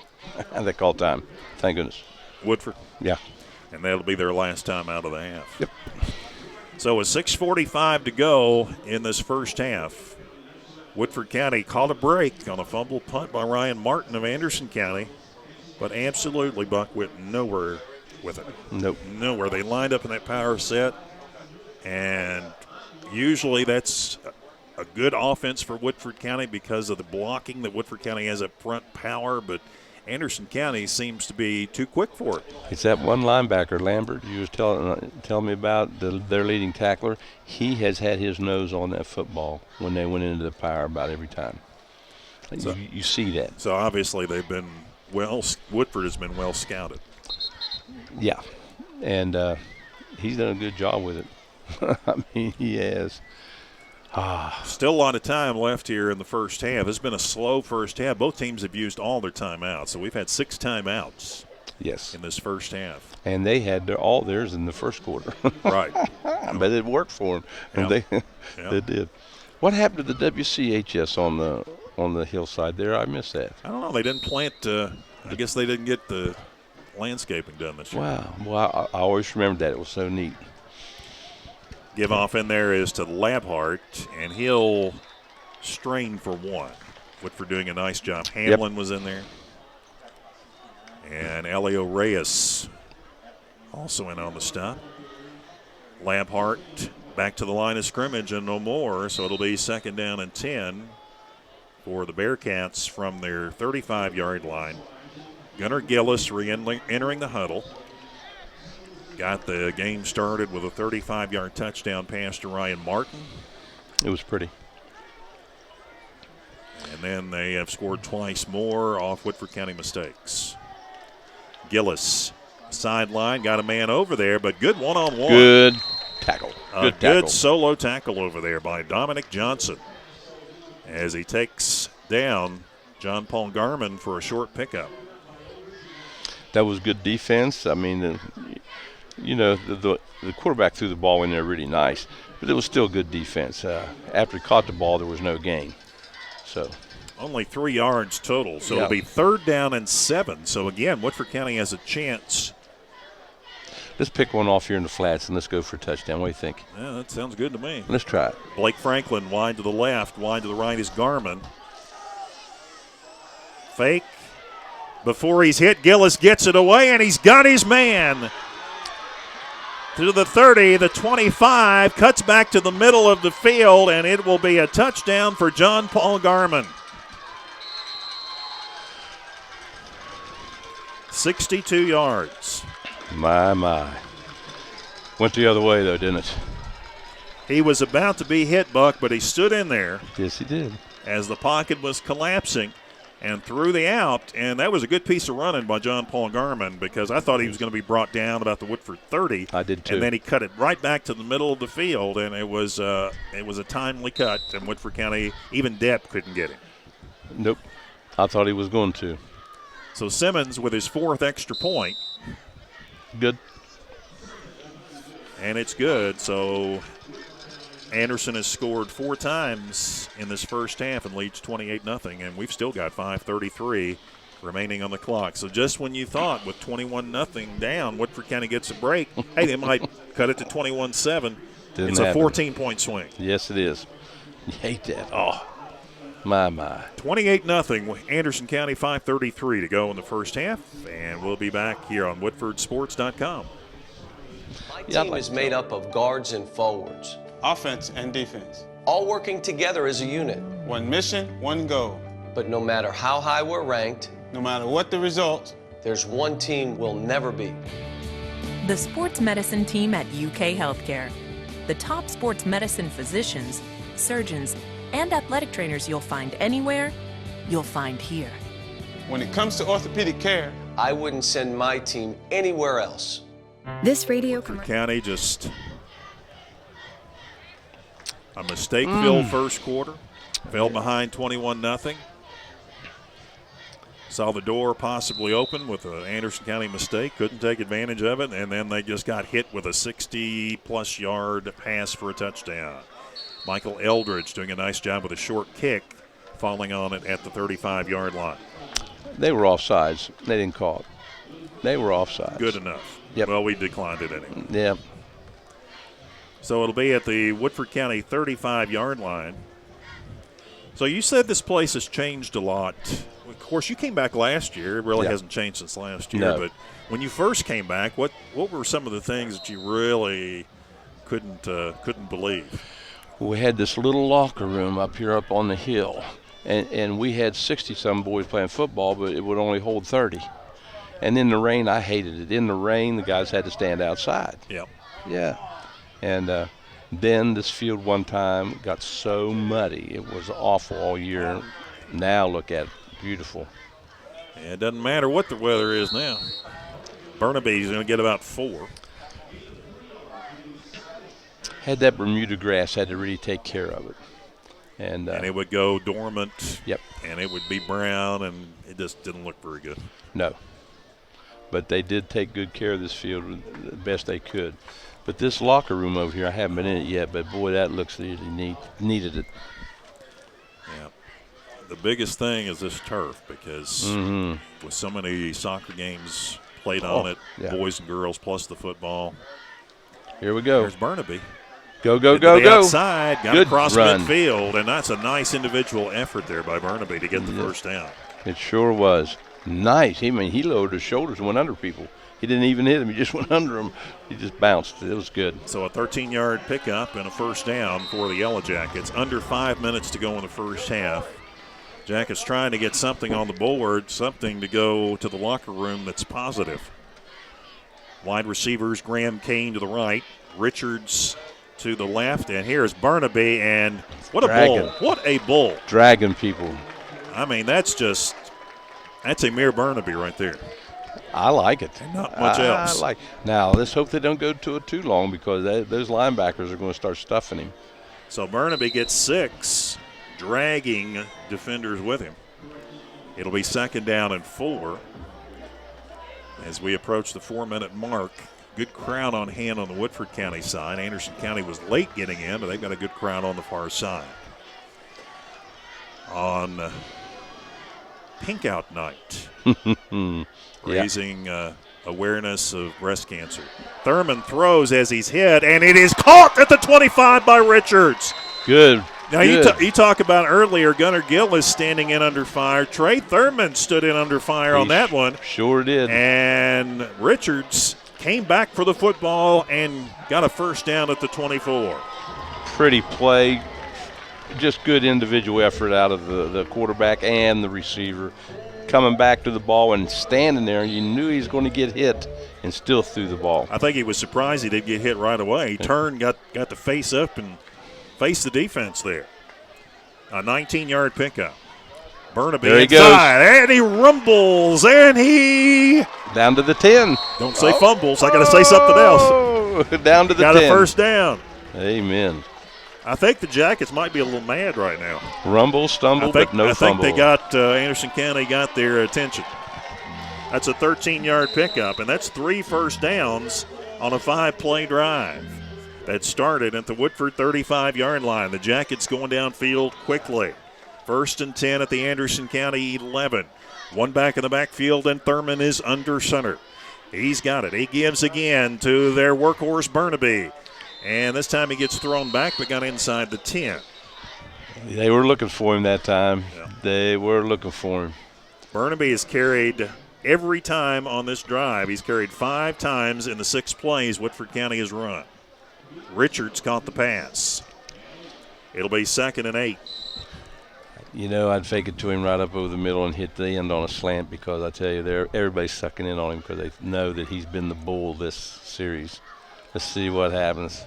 They call time. Thank goodness. Woodford? Yeah. And that'll be their last time out of the half. Yep. So with 6:45 to go in this first half, Woodford County called a break on a fumble punt by Ryan Martin of Anderson County, but absolutely Buck went nowhere with it. Nope. Nowhere. They lined up in that power set, and usually that's a good offense for Woodford County because of the blocking that Woodford County has up front, power, but Anderson County seems to be too quick for it. It's that one linebacker, Lambert, you was telling me about, their leading tackler. He has had his nose on that football when they went into the power about every time. So, you see that. So obviously they've been Woodford has been well scouted. Yeah, and he's done a good job with it. I mean, he has. Still a lot of time left here in the first half. It's been a slow first half. Both teams have used all their timeouts, so we've had 6 timeouts. Yes. In this first half. And they had all theirs in the first quarter. Right. But it worked for them. And they did. What happened to the WCHS on the hillside there? I missed that. I don't know. They didn't plant. I guess they didn't get the landscaping done this year. Wow. Well, I always remembered that. It was so neat. Give off in there is to Labhart, and he'll strain for 1. Woodford doing a nice job. Hamlin was in there. And Elio Reyes also in on the stop. Labhart back to the line of scrimmage and no more, so it'll be 2nd down and 10 for the Bearcats from their 35-yard line. Gunnar Gillis re-entering the huddle. Got the game started with a 35-yard touchdown pass to Ryan Martin. It was pretty. And then they have scored twice more off Woodford County mistakes. Gillis, sideline, got a man over there, but good one-on-one. Good tackle. Good solo tackle over there by Dominic Johnson as he takes down John Paul Garman for a short pickup. That was good defense. I mean, the quarterback threw the ball in there really nice. But it was still good defense. After he caught the ball, there was no gain. So only 3 yards total, so Yeah. it'll be 3rd down and 7. So again, Woodford County has a chance. let's pick one off here in the flats and let's go for a touchdown. What do you think? Yeah, that sounds good to me. Let's try it. Blake Franklin wide to the left, wide to the right is Garmin. Fake. Before he's hit, Gillis gets it away, and he's got his man. To the 30, the 25, cuts back to the middle of the field, and it will be a touchdown for John Paul Garmin. 62 yards. My. Went the other way, though, didn't it? He was about to be hit, Buck, but he stood in there. Yes, he did. As the pocket was collapsing and threw the out, and that was a good piece of running by John Paul Garmin because I thought he was going to be brought down about the Woodford 30. I did too. And then he cut it right back to the middle of the field, and it was a timely cut, and Woodford County, even Depp couldn't get him. Nope. I thought he was going to. So Simmons with his 4th extra point. Good. And it's good. So Anderson has scored 4 times in this first half and leads 28-0, and we've still got 5:33 remaining on the clock. So just when you thought with 21-0 down, Woodford County gets a break, hey, they might cut it to 21-7. It's a 14-point swing. Yes, it is. You hate that. Oh, my. 28-0, Anderson County, 5:33 to go in the first half, and we'll be back here on WoodfordSports.com. My team is made up of guards and forwards, Offense and defense. all working together as a unit. One mission, one goal. But no matter how high we're ranked, No matter what the result, there's one team we'll never beat. The sports medicine team at UK Healthcare. The top sports medicine physicians, surgeons, and athletic trainers you'll find anywhere, you'll find here. when it comes to orthopedic care, I wouldn't send my team anywhere else. This radio County just a mistake-filled first quarter. Fell behind 21-0. Saw the door possibly open with an Anderson County mistake. Couldn't take advantage of it, and then they just got hit with a 60-plus yard pass for a touchdown. Michael Eldridge doing a nice job with a short kick, falling on it at the 35-yard line. They were offsides. They didn't call it. They were offsides. Good enough. Yep. Well, we declined it anyway. Yep. So it'll be at the Woodford County 35-yard line. So you said this place has changed a lot. Of course, you came back last year. It really hasn't changed since last year. No. But when you first came back, what were some of the things that you really couldn't believe? We had this little locker room up here up on the hill, and we had 60-some boys playing football, but it would only hold 30. And in the rain, I hated it. In the rain, the guys had to stand outside. Yep. Yeah. And then this field one time got so muddy. It was awful all year. Now look at it. Beautiful. Yeah, it doesn't matter what the weather is now. Burnaby's going to get about 4. Had that Bermuda grass, had to really take care of it. And it would go dormant. Yep. And it would be brown, and it just didn't look very good. No. But they did take good care of this field the best they could. But this locker room over here, I haven't been in it yet, but boy, that looks really neat. Needed it. Yeah. The biggest thing is this turf because with so many soccer games played on it, boys and girls plus the football. Here we go. There's Burnaby. Go, go, Into go, the go. outside, got Good across run. midfield, and that's a nice individual effort there by Burnaby to get the first down. It sure was. Nice. He lowered his shoulders and went under people. He didn't even hit him. He just went under him. He just bounced. It was good. So a 13-yard pickup and a first down for the Yellow Jackets. Under 5 minutes to go in the first half. Jackets trying to get something on the board, something to go to the locker room that's positive. Wide receivers, Graham Kane to the right, Richards to the left, and here's Burnaby, and what a bull. What a bull. Dragging people. I mean, that's a mere Burnaby right there. I like it. And not much else. Now, let's hope they don't go to it too long because those linebackers are going to start stuffing him. So Burnaby gets 6, dragging defenders with him. It'll be 2nd down and 4 as we approach the 4-minute mark good crowd on hand on the Woodford County side. Anderson County was late getting in, but they've got a good crowd on the far side. On Pink Out Night, raising awareness of breast cancer. Thurman throws as he's hit, and it is caught at the 25 by Richards. Good. Now, you talk about earlier, Gunnar Gillis standing in under fire. Trey Thurman stood in under fire on that one. Sure did. And Richards came back for the football and got a first down at the 24. Pretty play. Just good individual effort out of the quarterback and the receiver. Coming back to the ball and standing there, you knew he was going to get hit and still threw the ball. I think he was surprised he didn't get hit right away. He turned, got to face up and face the defense there. A 19-yard pickup. Burnaby there he inside, goes. and he rumbles, and he down to the 10. Don't say fumbles. I got to say something else. Down to the 10. Got a first down. Amen. I think the Jackets might be a little mad right now. Rumble, stumble, but no fumble. I think they got Anderson County got their attention. That's a 13-yard pickup, and that's 3 first downs on a 5-play drive that started at the Woodford 35-yard line. The Jackets going downfield quickly. 1st and 10 at the Anderson County 11. One back in the backfield, and Thurman is under center. He's got it. He gives again to their workhorse Burnaby. And this time he gets thrown back, but got inside the 10. They were looking for him that time. Yeah. They were looking for him. Burnaby has carried every time on this drive. He's carried 5 times in the 6 plays Woodford County has run. Richards caught the pass. It'll be 2nd and 8. You know, I'd fake it to him right up over the middle and hit the end on a slant because I tell you, everybody's sucking in on him because they know that he's been the bull this series. Let's see what happens.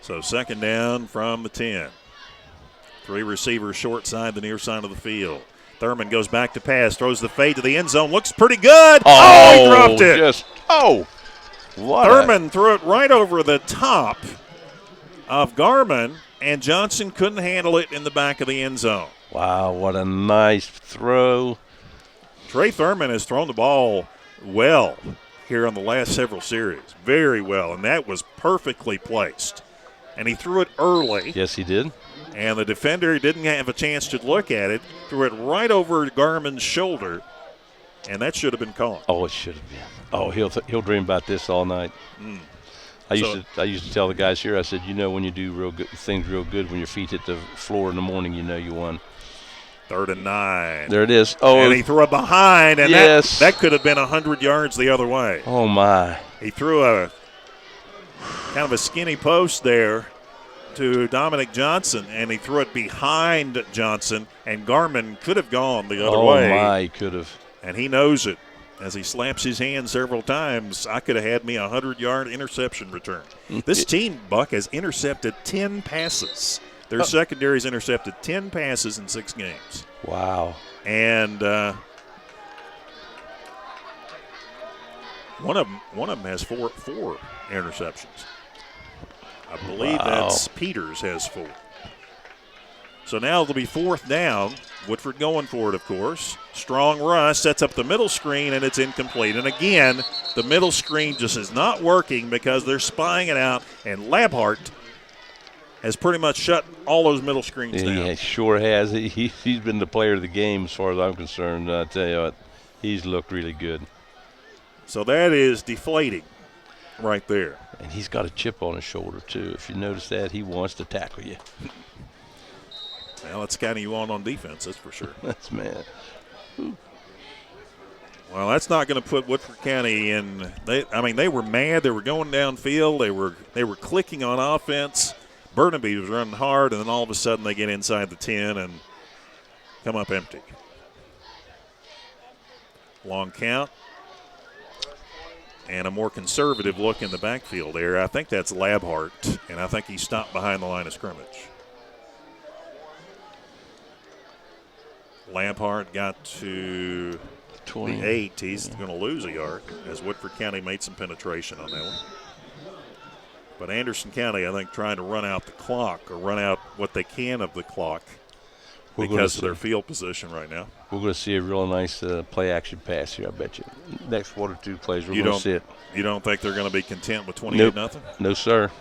So 2nd down from the 10. 3 receivers short side, the near side of the field. Thurman goes back to pass, throws the fade to the end zone, looks pretty good. Oh, he dropped it. Thurman threw it right over the top of Garman, and Johnson couldn't handle it in the back of the end zone. Wow, what a nice throw. Trey Thurman has thrown the ball well here on the last several series. Very well, and that was perfectly placed. And he threw it early. Yes, he did. And the defender didn't have a chance to look at it, threw it right over Garman's shoulder, and that should have been caught. Oh, it should have been. Oh, he'll dream about this all night. I used to tell the guys here, I said, you know, when you do real good things real good, when your feet hit the floor in the morning, you know you won. 3rd and 9. There it is. Oh, and he threw it behind, and yes, that could have been 100 yards the other way. Oh, my. He threw a kind of a skinny post there to Dominic Johnson, and he threw it behind Johnson, and Garman could have gone the other way. Oh, my, he could have. And he knows it. As he slaps his hand several times, I could have had me a 100-yard interception return. This team, Buck, has intercepted 10 passes. Their secondary's intercepted 10 passes in 6 games. Wow. And one of them has four interceptions. I believe that's Peters has 4. So now it'll be 4th down. Woodford going for it, of course. Strong rush, sets up the middle screen, and it's incomplete. And again, the middle screen just is not working because they're spying it out, and Labhart has pretty much shut all those middle screens down. He sure has. He's been the player of the game as far as I'm concerned. I tell you what, he's looked really good. So that is deflating right there. And he's got a chip on his shoulder, too. If you notice that, he wants to tackle you. Well, that's kind of you on defense, that's for sure. That's mad. Well, that's not going to put Woodford County in. They were mad. They were going downfield. They were clicking on offense. Burnaby was running hard, and then all of a sudden they get inside the 10 and come up empty. Long count. And a more conservative look in the backfield area. I think that's Labhart, and I think he stopped behind the line of scrimmage. Labhart got to 28. He's going to lose a yard as Woodford County made some penetration on that one. But Anderson County, I think, trying to run out the clock or run out what they can of the clock. because of their field position right now. We're going to see a real nice play-action pass here, I bet you. Next 1 or 2 plays, we're going to see it. You don't think they're going to be content with 28-0? Nope. No, sir.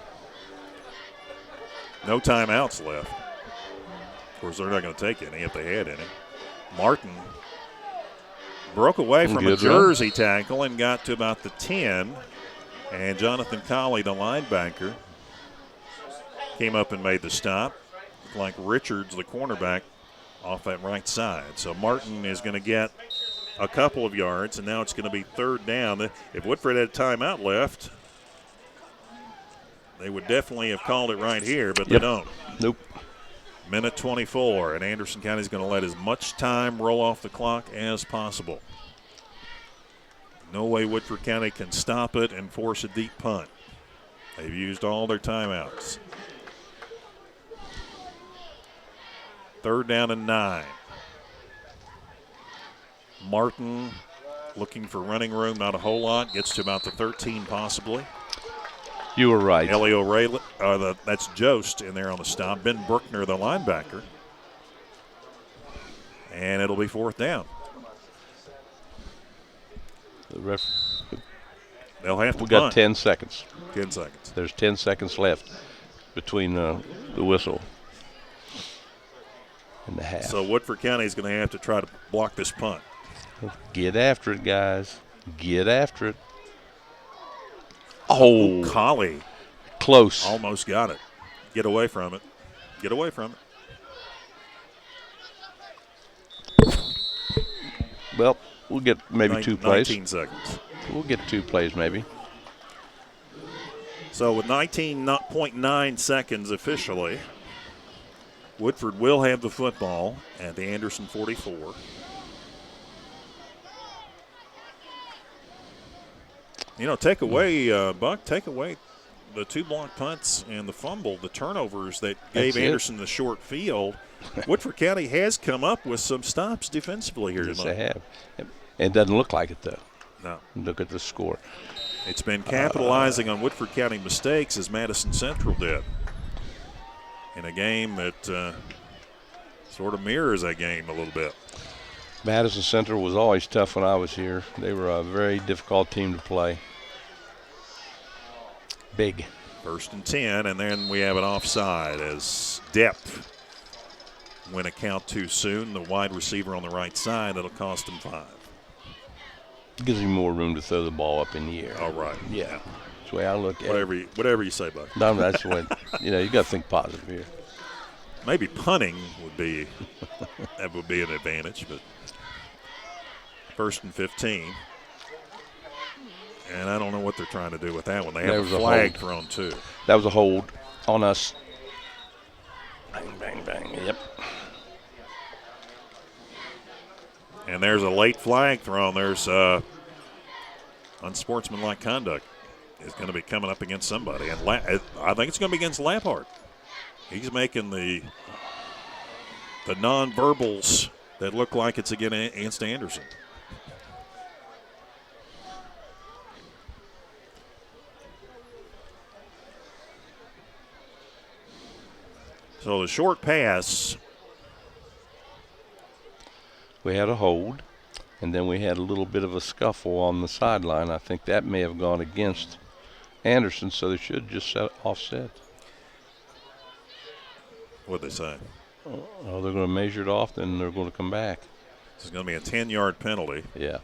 No timeouts left. Of course, they're not going to take any if they had any. Martin broke away from a jersey tackle and got to about the 10. And Jonathan Colley, the linebacker, came up and made the stop. Like Richards, the cornerback, off that right side. So Martin is going to get a couple of yards, and now it's going to be 3rd down. If Woodford had a timeout left, they would definitely have called it right here, but they don't. Nope. Minute 24, and Anderson County is going to let as much time roll off the clock as possible. No way Woodford County can stop it and force a deep punt. They've used all their timeouts. 3rd down and 9. Martin looking for running room, not a whole lot. Gets to about the 13 possibly. You were right. Elio Ray, that's Jost in there on the stop. Ben Bruckner, the linebacker. And it'll be 4th down. The ref. They'll have to We got punt. 10 seconds. 10 seconds. There's 10 seconds left between the whistle and the half. So Woodford County is going to have to try to block this punt. Get after it, guys. Get after it. Oh, Colley. Close. Almost got it. Get away from it. Get away from it. Well, we'll get maybe 2 plays. 19 seconds. We'll get 2 plays maybe. So with 19.9 seconds officially, Woodford will have the football at the Anderson 44. You know, take away, Buck, take away the 2 block punts and the fumble, the turnovers that gave Anderson the short field. Woodford County has come up with some stops defensively here tonight. Yes, they have. It doesn't look like it, though. No. Look at the score. It's been capitalizing on Woodford County mistakes as Madison Central did in a game that sort of mirrors that game a little bit. Madison Central was always tough when I was here. They were a very difficult team to play. Big. 1st and 10, and then we have an offside as depth win a count too soon. The wide receiver on the right side, that'll cost him 5. Gives him more room to throw the ball up in the air. All right. Yeah. That's the way I look at it. Whatever you say, Buck. No, that's the way, you got to think positive here. Maybe punting would be that would be an advantage, but 1st and 15. And I don't know what they're trying to do with that one. They have a flag thrown too. That was a hold on us. Bang, bang, bang. Yep. And there's a late flag thrown. There's unsportsmanlike conduct is going to be coming up against somebody. And I think it's going to be against Laphart. He's making the nonverbals that look like it's against Anderson. So the short pass. We had a hold, and then we had a little bit of a scuffle on the sideline. I think that may have gone against Anderson, so they should just offset. What'd they say? Oh, they're going to measure it off, then they're going to come back. This is going to be a 10-yard penalty. Yeah.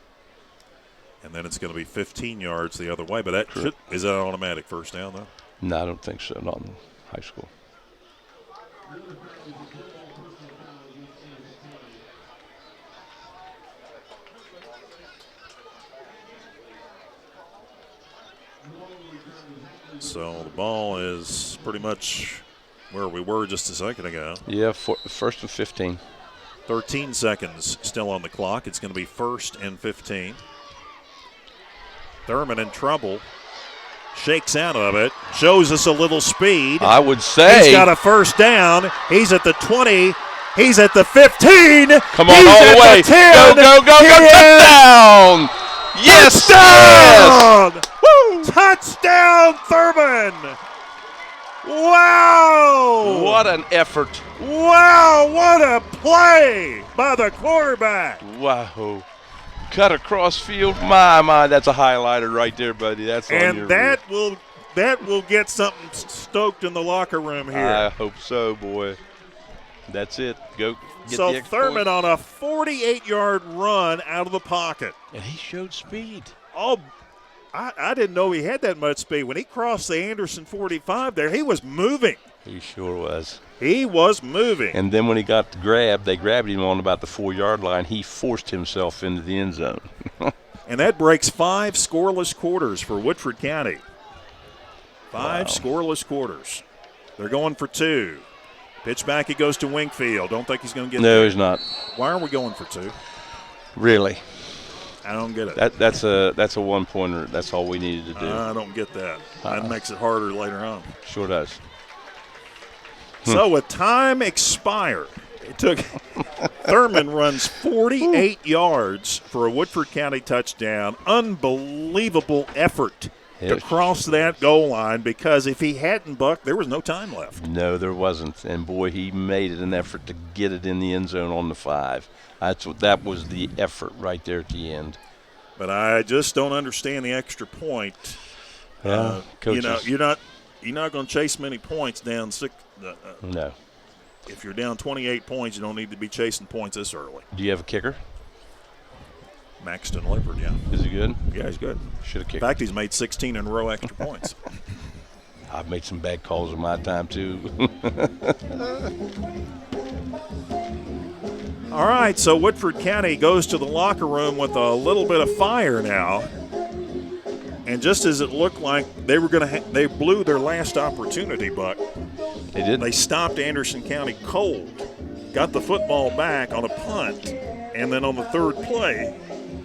And then it's going to be 15 yards the other way. But that is that an automatic 1st down, though? No, I don't think so, not in high school. So the ball is pretty much where we were just a second ago. Yeah, 1st and 15. 13 seconds still on the clock. It's going to be 1st and 15. Thurman in trouble. Shakes out of it. Shows us a little speed. I would say. He's got a 1st down. He's at the 20. He's at the 15. Come on, all the way. Go, touchdown. Yes. Touchdown. Woo. Touchdown, Thurman. Wow! What an effort. Wow, what a play by the quarterback. Wow. Cut across field. My, that's a highlighter right there, buddy. That's on And your that will get something stoked in the locker room here. I hope so, boy. That's it. Go get so the extra Thurman point. on a 48-yard run out of the pocket. And he showed speed. Oh, I didn't know he had that much speed. When he crossed the Anderson 45 there, he was moving. He sure was. He was moving. And then when he got grabbed, they grabbed him on about the 4-yard line. He forced himself into the end zone. And that breaks 5 scoreless quarters for Woodford County. 5 scoreless quarters. They're going for 2. Pitch back, he goes to Wingfield. Don't think he's going to get No, there. he's not. Why are we going for 2? Really? I don't get it. That's a one-pointer. That's all we needed to do. I don't get that. That makes it harder later on. Sure does. So with time expired, it took Thurman runs 48 yards for a Woodford County touchdown. Unbelievable effort to cross that goal line, because if he hadn't bucked, there was no time left. No, there wasn't. And, boy, he made it an effort to get it in the end zone on the 5. That was the effort right there at the end. But I just don't understand the extra point. Coaches. You're not going to chase many points down 6. No. If you're down 28 points, you don't need to be chasing points this early. Do you have a kicker? Maxton Leopard, yeah. Is he good? Yeah, he's good. Should have kicked. In fact, he's made 16 in a row extra points. I've made some bad calls in my time, too. All right, so Woodford County goes to the locker room with a little bit of fire now. And just as it looked like they were going to they blew their last opportunity, Buck. They did. They stopped Anderson County cold, got the football back on a punt, and then on the third play,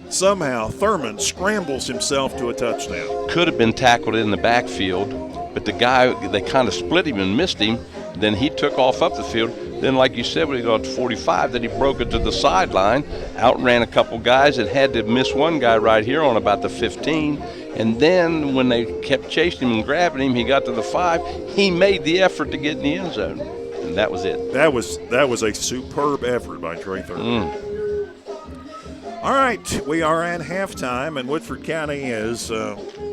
somehow Thurman scrambles himself to a touchdown. Could have been tackled in the backfield, but the guy, they kind of split him and missed him. Then he took off up the field. Then, like you said, when he got to 45, then he broke it to the sideline, outran a couple guys, and had to miss one guy right here on about the 15. And then when they kept chasing him and grabbing him, he got to the 5. He made the effort to get in the end zone, and that was it. That was a superb effort by Trey Thurman. All right, we are at halftime, and Woodford County has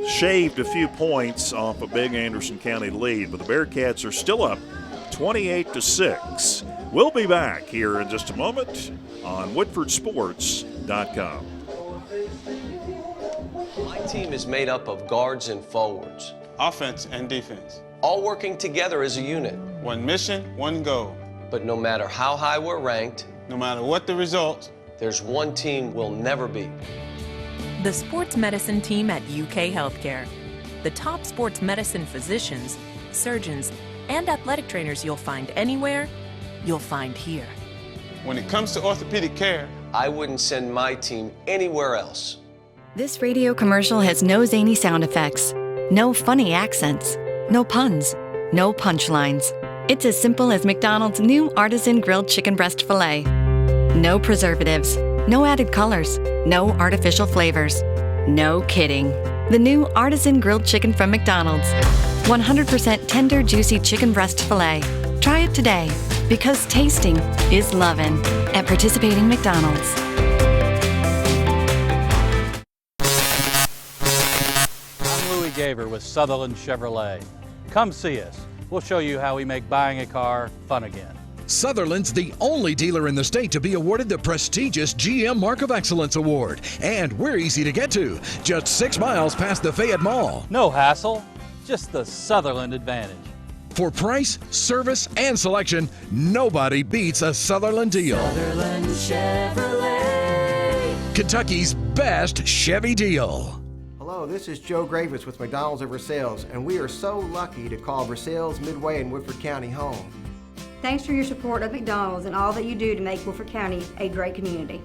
shaved a few points off a big Anderson County lead, but the Bearcats are still up 28-6. We'll be back here in just a moment on WoodfordSports.com. My team is made up of guards and forwards, Offense and defense. all working together as a unit. One mission, one goal. But no matter how high we're ranked, No matter what the result, there's one team we'll never beat. The sports medicine team at UK Healthcare. The top sports medicine physicians, surgeons, and athletic trainers you'll find anywhere, you'll find here. when it comes to orthopedic care, I wouldn't send my team anywhere else. This radio commercial has no zany sound effects, no funny accents, no puns, no punchlines. It's as simple as McDonald's new artisan grilled chicken breast filet. No preservatives, no added colors, no artificial flavors. No kidding. The new artisan grilled chicken from McDonald's. 100% tender, juicy chicken breast filet. Try it today, because tasting is lovin' at participating McDonald's. I'm Louis Gaver with Sutherland Chevrolet. Come see us. We'll show you how we make buying a car fun again. Sutherland's the only dealer in the state to be awarded the prestigious GM Mark of Excellence Award. And we're easy to get to, just 6 miles past the Fayette Mall. No hassle, just the Sutherland advantage. For price, service, and selection, nobody beats a Sutherland deal. Sutherland Chevrolet. Kentucky's best Chevy deal. Hello, this is Joe Gravitz with McDonald's of Versailles, and we are so lucky to call Versailles, Midway, and Woodford County home. Thanks for your support of McDonald's and all that you do to make Woodford County a great community.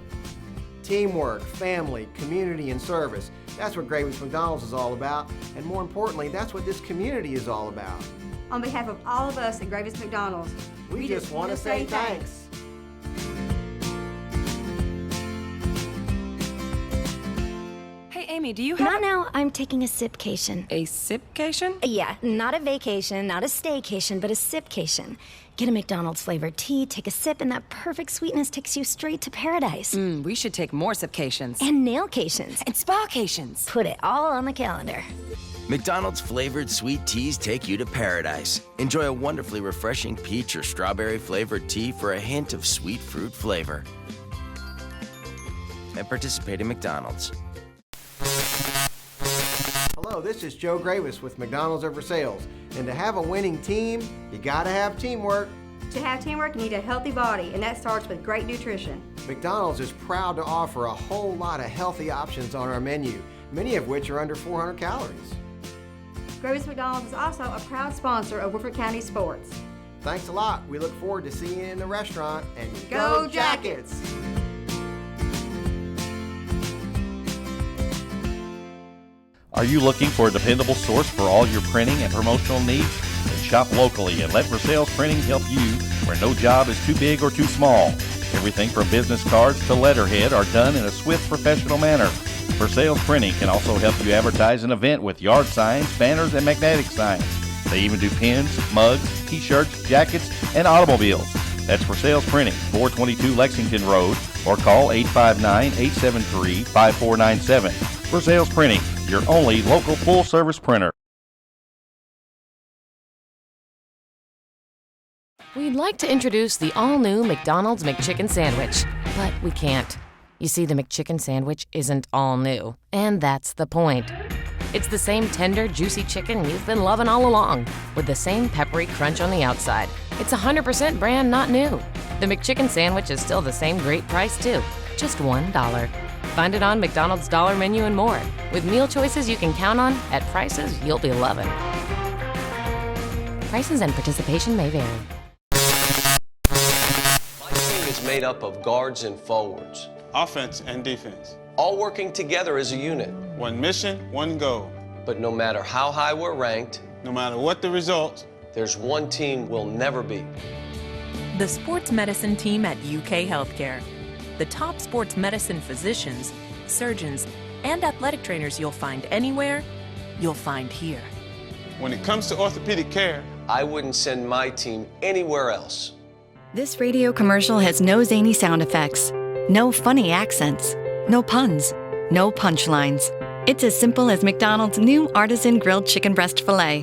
Teamwork, family, community, and service. That's what Gravitz McDonald's is all about, and more importantly, that's what this community is all about. On behalf of all of us at Gravitz McDonald's, We just want to say thanks. Hey, Amy. Amy, do you have... Not now, I'm taking a sipcation. A sipcation? Yeah, not a vacation, not a staycation, but a sipcation. Get a McDonald's flavored tea, take a sip, and that perfect sweetness takes you straight to paradise. We should take more sipcations. And nailcations. And spacations. Put it all on the calendar. McDonald's flavored sweet teas take you to paradise. Enjoy a wonderfully refreshing peach or strawberry flavored tea for a hint of sweet fruit flavor. And participate in McDonald's. Hello, this is Joe Gravis with McDonald's Over Sales. And to have a winning team, you gotta have teamwork. To have teamwork, you need a healthy body, and that starts with great nutrition. McDonald's is proud to offer a whole lot of healthy options on our menu, many of which are under 400 calories. Gravis McDonald's is also a proud sponsor of Woodford County Sports. Thanks a lot. We look forward to seeing you in the restaurant. And Go Jackets! Are you looking for a dependable source for all your printing and promotional needs? Then shop locally and let Versailles Printing help you where no job is too big or too small. Everything from business cards to letterhead are done in a swift, professional manner. Versailles Printing can also help you advertise an event with yard signs, banners, and magnetic signs. They even do pins, mugs, t-shirts, jackets, and automobiles. That's Versailles Printing, 422 Lexington Road, or call 859-873-5497. Versailles Printing, your only local full-service printer. We'd like to introduce the all-new McDonald's McChicken Sandwich, but we can't. You see, the McChicken Sandwich isn't all new, and that's the point. It's the same tender, juicy chicken you've been loving all along, with the same peppery crunch on the outside. It's 100% brand not new. The McChicken Sandwich is still the same great price, too, just $1. Find it on McDonald's Dollar Menu and more, with meal choices you can count on at prices you'll be loving. Prices and participation may vary. My team is made up of guards and forwards, Offense and defense. all working together as a unit. One mission, one goal. But no matter how high we're ranked, No matter what the result, there's one team we'll never beat. The sports medicine team at UK Healthcare. The top sports medicine physicians, surgeons, and athletic trainers you'll find anywhere, you'll find here. when it comes to orthopedic care, I wouldn't send my team anywhere else. This radio commercial has no zany sound effects, no funny accents, no puns, no punchlines. It's as simple as McDonald's new artisan grilled chicken breast filet.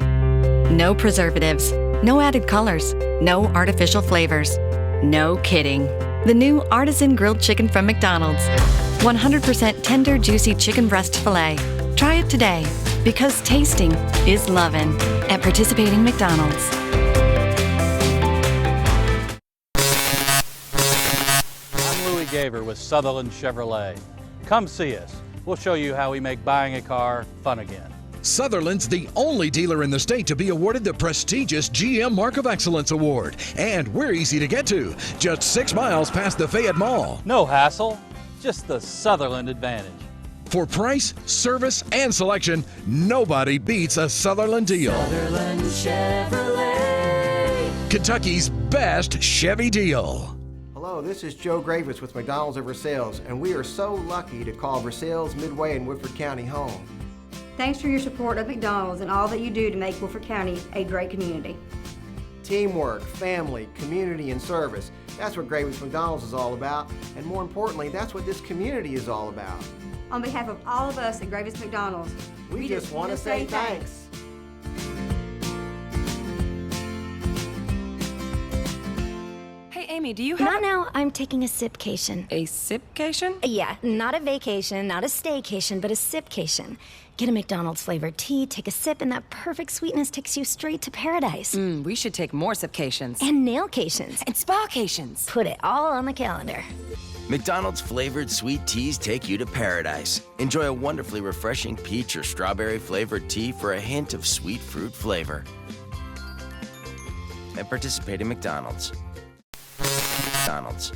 No preservatives, no added colors, no artificial flavors. No kidding. The new artisan grilled chicken from McDonald's. 100% tender, juicy chicken breast filet. Try it today, because tasting is lovin' at participating McDonald's. I'm Louis Gaver with Sutherland Chevrolet. Come see us. We'll show you how we make buying a car fun again. Sutherland's the only dealer in the state to be awarded the prestigious GM Mark of Excellence Award. And we're easy to get to, just 6 miles past the Fayette Mall. No hassle, just the Sutherland advantage. For price, service, and selection, nobody beats a Sutherland deal. Sutherland Chevrolet. Kentucky's best Chevy deal. Hello, this is Joe Gravis with McDonald's of Versailles, and we are so lucky to call Versailles, Midway, and Woodford County home. Thanks for your support of McDonald's and all that you do to make Woodford County a great community. Teamwork, family, community, and service. That's what Gravis McDonald's is all about, and more importantly, that's what this community is all about. On behalf of all of us at Gravis McDonald's, we just want to say thanks. Hey, Amy, do you have... Not now, I'm taking a sipcation. A sipcation? Yeah, not a vacation, not a staycation, but a sipcation. Get a McDonald's flavored tea, take a sip, and that perfect sweetness takes you straight to paradise. We should take more sipcations. And nailcations. And spacations. Put it all on the calendar. McDonald's flavored sweet teas take you to paradise. Enjoy a wonderfully refreshing peach or strawberry flavored tea for a hint of sweet fruit flavor. And participate in McDonald's. McDonald's.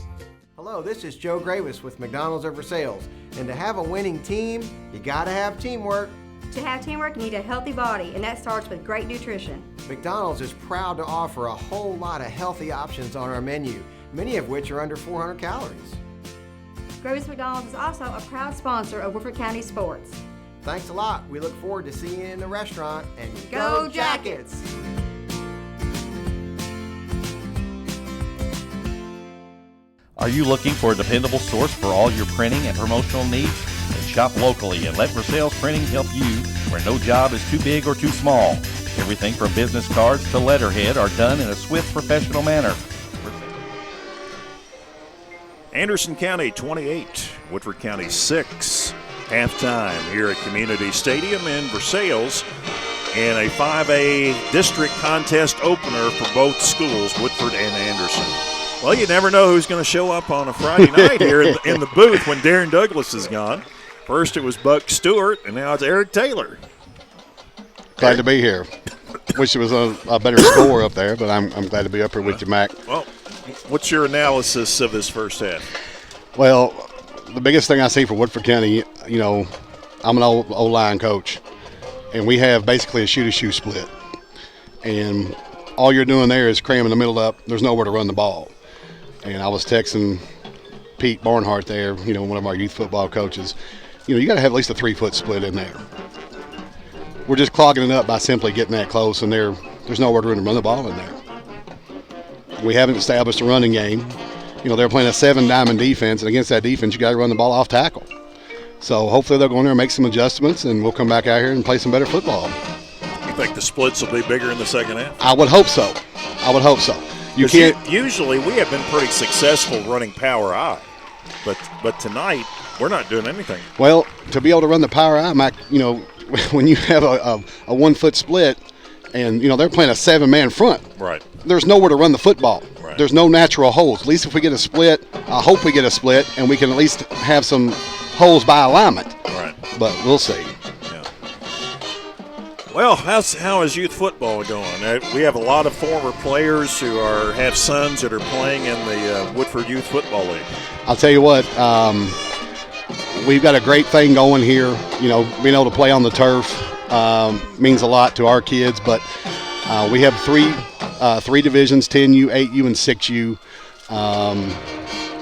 Hello, this is Joe Gravis with McDonald's of Versailles, and to have a winning team, you gotta have teamwork. To have teamwork, you need a healthy body, and that starts with great nutrition. McDonald's is proud to offer a whole lot of healthy options on our menu, many of which are under 400 calories. Gravis McDonald's is also a proud sponsor of Woodford County Sports. Thanks a lot. We look forward to seeing you in the restaurant. And Go Jackets! Are you looking for a dependable source for all your printing and promotional needs? Then shop locally and let Versailles Printing help you where no job is too big or too small. Everything from business cards to letterhead are done in a swift, professional manner. Anderson County 28, Woodford County 6. Halftime here at Community Stadium in Versailles in a 5A district contest opener for both schools, Woodford and Anderson. Well, you never know who's going to show up on a Friday night here in the booth when Darren Douglas is gone. First it was Buck Stewart, and now it's Eric Taylor. Glad to be here. Wish it was a better score up there, but I'm glad to be up here with you, Mac. Well, what's your analysis of this first half? Well, the biggest thing I see for Woodford County, you know, I'm an O-line coach, and we have basically a shoot-a-shoe split. And all you're doing there is cramming the middle up. There's nowhere to run the ball. And I was texting Pete Barnhart there, you know, one of our youth football coaches. You know, you got to have at least a 3-foot split in there. We're just clogging it up by simply getting that close, and there's nowhere to run the ball in there. We haven't established a running game. You know, they're playing a 7-diamond defense, and against that defense, you got to run the ball off tackle. So hopefully they'll go in there and make some adjustments, and we'll come back out here and play some better football. You think the splits will be bigger in the second half? I would hope so. You can't. Usually we have been pretty successful running power I, but tonight we're not doing anything. Well, to be able to run the power I, Mac, you know, when you have a 1-foot split, and you know they're playing a 7-man front. Right. There's nowhere to run the football. Right. There's no natural holes. At least if we get a split, I hope we get a split, and we can at least have some holes by alignment. Right. But we'll see. Well, how is youth football going? We have a lot of former players who have sons that are playing in the Woodford Youth Football League. I'll tell you what, we've got a great thing going here. You know, being able to play on the turf means a lot to our kids. But we have three divisions: 10U, 8U, and 6U.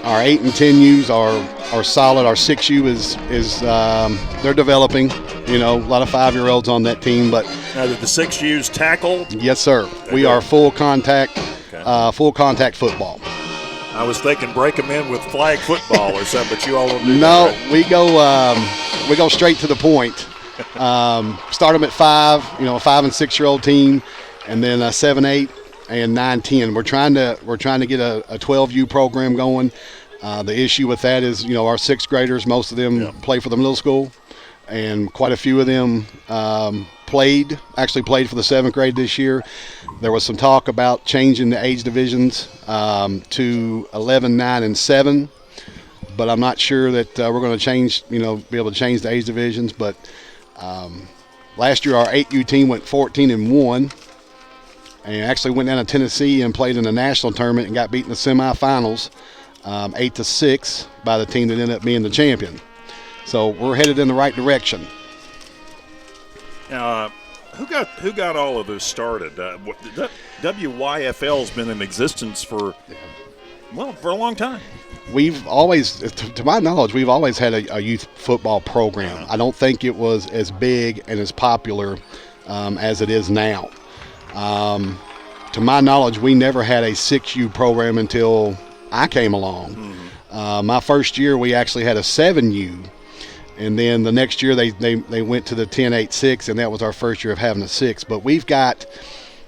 Our 8 and 10Us are solid. Our 6U is they're developing. You know, a lot of 5-year-olds on that team. But now, did the 6Us tackle? Yes, sir. We are full contact football. I was thinking break them in with flag football or something, but you all don't do no, that, right? we go straight to the point. Start them at 5. You know, a 5 and 6-year-old team, and then a 7, 8. And 9-10. We're trying to get a 12U program going. The issue with that is, you know, our 6th graders, most of them play for the middle school, and quite a few of them played for the 7th grade this year. There was some talk about changing the age divisions to 11, 9, and 7, but I'm not sure that we're going to be able to change the age divisions. But last year our 8U team went 14-1. And actually went down to Tennessee and played in the national tournament and got beat in the semifinals, 8-6 by the team that ended up being the champion. So we're headed in the right direction. Who got all of this started? WYFL's been in existence for a long time. We've always, to my knowledge, we've always had a youth football program. I don't think it was as big and as popular as it is now. To my knowledge, we never had a 6U program until I came along. Mm-hmm. My first year, we actually had a 7U, and then the next year they went to the 10-8-6, and that was our first year of having a 6. But we've got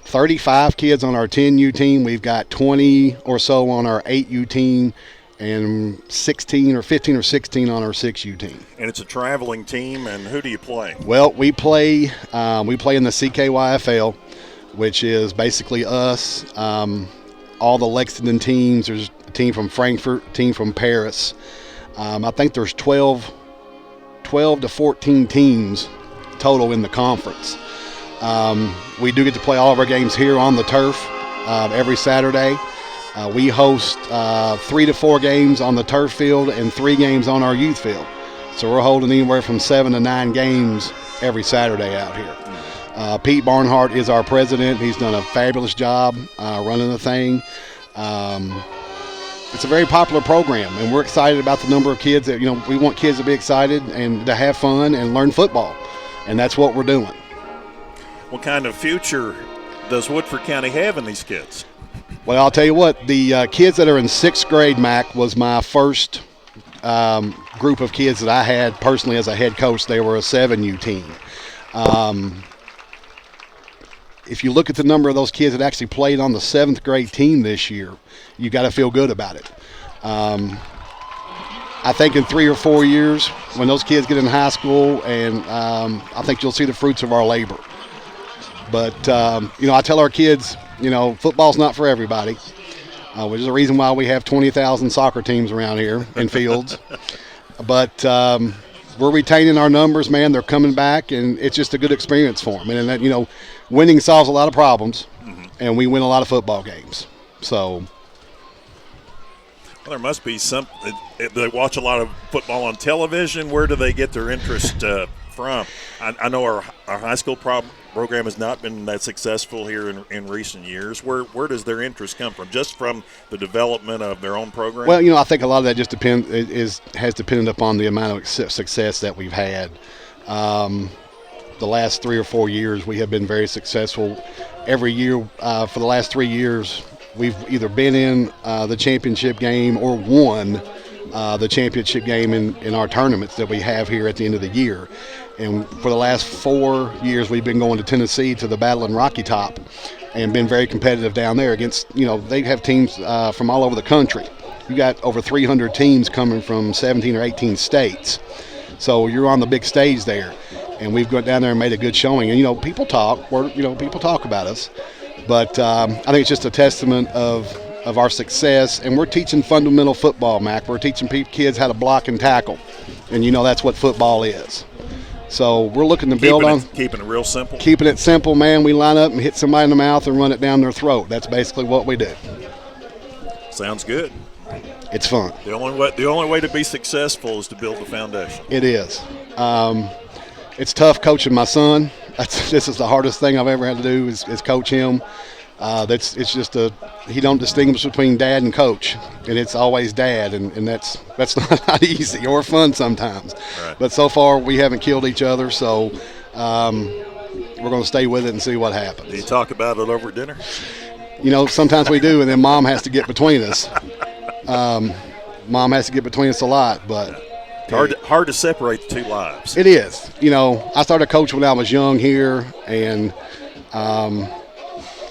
35 kids on our 10U team. We've got 20 or so on our 8U team, and 16 or 15 or 16 on our 6U team. And it's a traveling team, and who do you play? Well, we play in the CKYFL, which is basically us, all the Lexington teams. There's a team from Frankfurt, a team from Paris. I think there's 12 to 14 teams total in the conference. We do get to play all of our games here on the turf every Saturday. We host 3 to 4 games on the turf field and 3 games on our youth field. So we're holding anywhere from 7 to 9 games every Saturday out here. Pete Barnhart is our president. He's done a fabulous job running the thing. It's a very popular program, and we're excited about the number of kids that, you know, we want kids to be excited and to have fun and learn football. and that's what we're doing. What kind of future does Woodford County have in these kids? Well, I'll tell you what, the kids that are in 6th grade, Mac, was my first group of kids that I had personally as a head coach. They were a 7U team. If you look at the number of those kids that actually played on the 7th grade team this year, you got to feel good about it. I think in 3 or 4 years, when those kids get in high school, and I think you'll see the fruits of our labor. But, I tell our kids, football's not for everybody, which is the reason why we have 20,000 soccer teams around here in fields. But we're retaining our numbers, man. They're coming back, and it's just a good experience for them. And that, winning solves a lot of problems, and we win a lot of football games. So, well, there must be some. They watch a lot of football on television. Where do they get their interest from? I know our high school program has not been that successful here in recent years. Where does their interest come from? Just from the development of their own program? Well, I think a lot of that just has depended upon the amount of success that we've had. The last 3 or 4 years, we have been very successful. Every year for the last 3 years, we've either been in the championship game or won the championship game in our tournaments that we have here at the end of the year. And for the last 4 years, we've been going to Tennessee to the Battle in Rocky Top and been very competitive down there against, they have teams from all over the country. You got over 300 teams coming from 17 or 18 states. So you're on the big stage there. And we've gone down there and made a good showing. And, people talk. People talk about us. But I think it's just a testament of our success. And we're teaching fundamental football, Mac. We're teaching kids how to block and tackle. And, that's what football is. So we're looking to build on. Keeping it real simple? Keeping it simple, man. We line up and hit somebody in the mouth and run it down their throat. That's basically what we do. Sounds good. It's fun. The only way to be successful is to build the foundation. It is. It's tough coaching my son. This is the hardest thing I've ever had to do is coach him. He don't distinguish between dad and coach, and it's always dad, and that's not easy or fun sometimes. Right. But so far we haven't killed each other, so we're going to stay with it and see what happens. Do you talk about it over dinner? Sometimes we do, and then Mom has to get between us. Mom has to get between us a lot, but hard to separate the two lives. It is. I started coaching when I was young here, and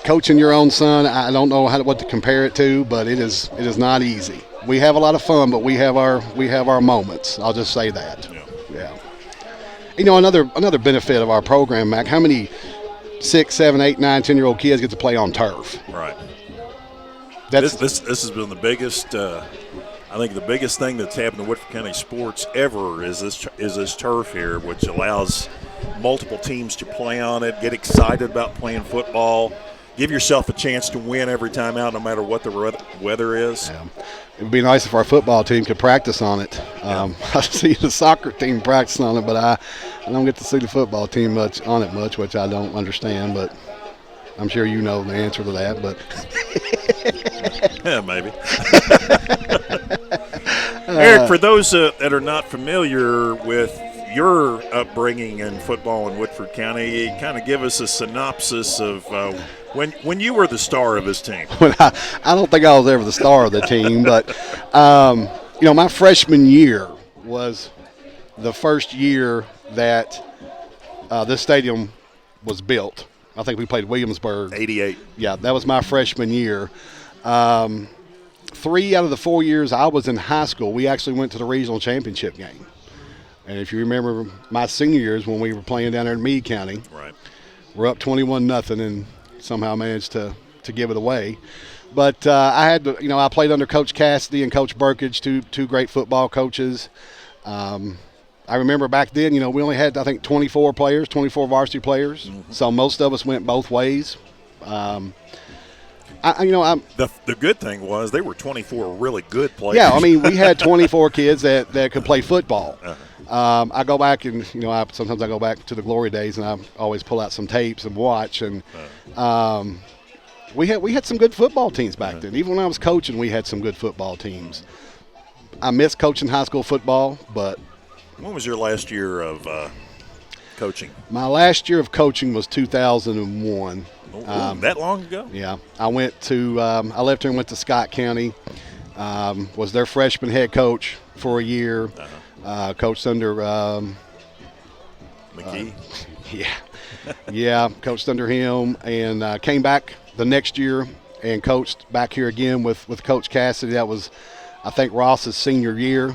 coaching your own son, I don't know what to compare it to, but it is not easy. We have a lot of fun, but we have our moments. I'll just say that. Yeah. Another benefit of our program, Mac, how many 6, 7, 8, 9, 10-year-old kids get to play on turf? Right. This has been the biggest. I think the biggest thing that's happened to Woodford County sports ever is this turf here, which allows multiple teams to play on it, get excited about playing football, give yourself a chance to win every time out, no matter what the weather is. Yeah. It would be nice if our football team could practice on it. I see the soccer team practice on it, but I don't get to see the football team much, which I don't understand. But I'm sure you know the answer to that. But yeah, maybe. Eric, for those that are not familiar with your upbringing in football in Woodford County, kind of give us a synopsis of when you were the star of this team. Well, I don't think I was ever the star of the team, but my freshman year was the first year that this stadium was built. I think we played Williamsburg. 88. Yeah, that was my freshman year. 3 out of the 4 years I was in high school, we actually went to the regional championship game. And if you remember my senior years when we were playing down there in Meade County, right, we're up 21-0 and somehow managed to give it away. But I played under Coach Cassidy and Coach Burkage, two great football coaches. I remember back then, we only had, I think, 24 varsity players. Mm-hmm. So most of us went both ways. The good thing was they were 24 really good players. Yeah, we had 24 kids that could play football. Uh-huh. I go back and, sometimes I go back to the glory days and I always pull out some tapes and watch. And we had some good football teams back then. Even when I was coaching, we had some good football teams. I miss coaching high school football, but. When was your last year of coaching? My last year of coaching was 2001. That long ago? Yeah. I left here and went to Scott County. Was their freshman head coach for a year. Coached under McKee. Yeah, coached under him, and came back the next year and coached back here again with Coach Cassidy. That was, I think, Ross's senior year,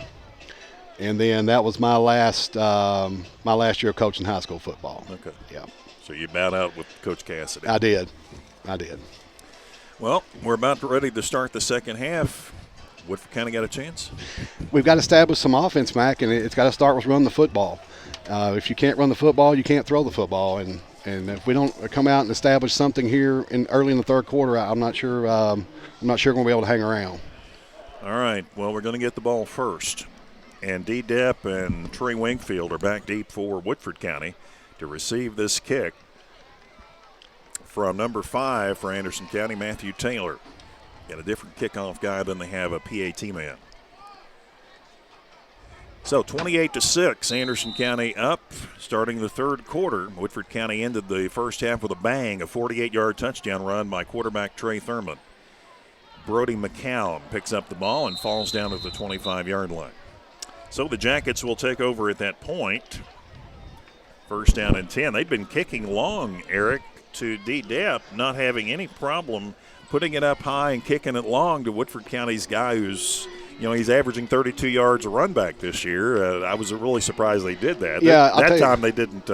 and then that was my last year of coaching high school football. Okay. Yeah. So you bowed out with Coach Cassidy. I did. Well, we're about ready to start the second half. Woodford County got a chance? We've got to establish some offense, Mac, and it's got to start with running the football. If you can't run the football, you can't throw the football. And if we don't come out and establish something here early in the third quarter, I'm not sure we're going to be able to hang around. All right. Well, we're going to get the ball first. And D. Depp and Trey Wingfield are back deep for Woodford County to receive this kick from number 5 for Anderson County, Matthew Taylor. Got a different kickoff guy than they have a PAT man. So 28-6, Anderson County up, starting the third quarter. Woodford County ended the first half with a bang, a 48-yard touchdown run by quarterback Trey Thurman. Brody McCown picks up the ball and falls down at the 25-yard line. So the Jackets will take over at that point. First down and 10. They've been kicking long, Eric, to D. Depp, not having any problem putting it up high and kicking it long to Woodford County's guy who's, he's averaging 32 yards a run back this year. I was really surprised they did that. Yeah, that time they didn't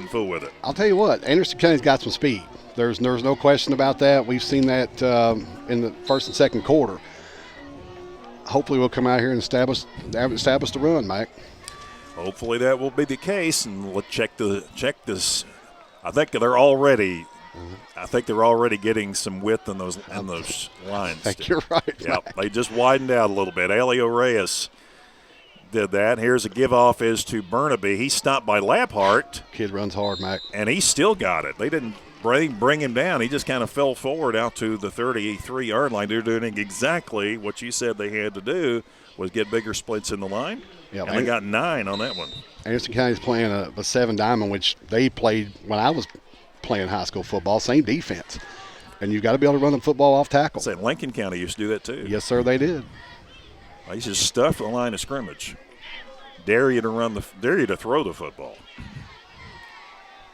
fool with it. I'll tell you what, Anderson County's got some speed. There's no question about that. We've seen that in the first and second quarter. Hopefully we'll come out here and establish the run, Mike. Hopefully that will be the case, and let's check this. I think they're already getting some width in those lines. I think you're right. Yeah, they just widened out a little bit. Elio Reyes did that. Here's a give off is to Burnaby. He's stopped by Laphart. Kid runs hard, Mac. And he still got it. They didn't bring him down. He just kind of fell forward out to the 33-yard line. They're doing exactly what you said they had to do, was get bigger splits in the line. Yeah, and they got 9 on that one. Anderson County's playing a 7 diamond, which they played when I was playing high school football, same defense. And you've got to be able to run the football off tackle. Say Lincoln County used to do that too. Yes, sir, they did. They used to stuff the line of scrimmage. Dare you to throw the football.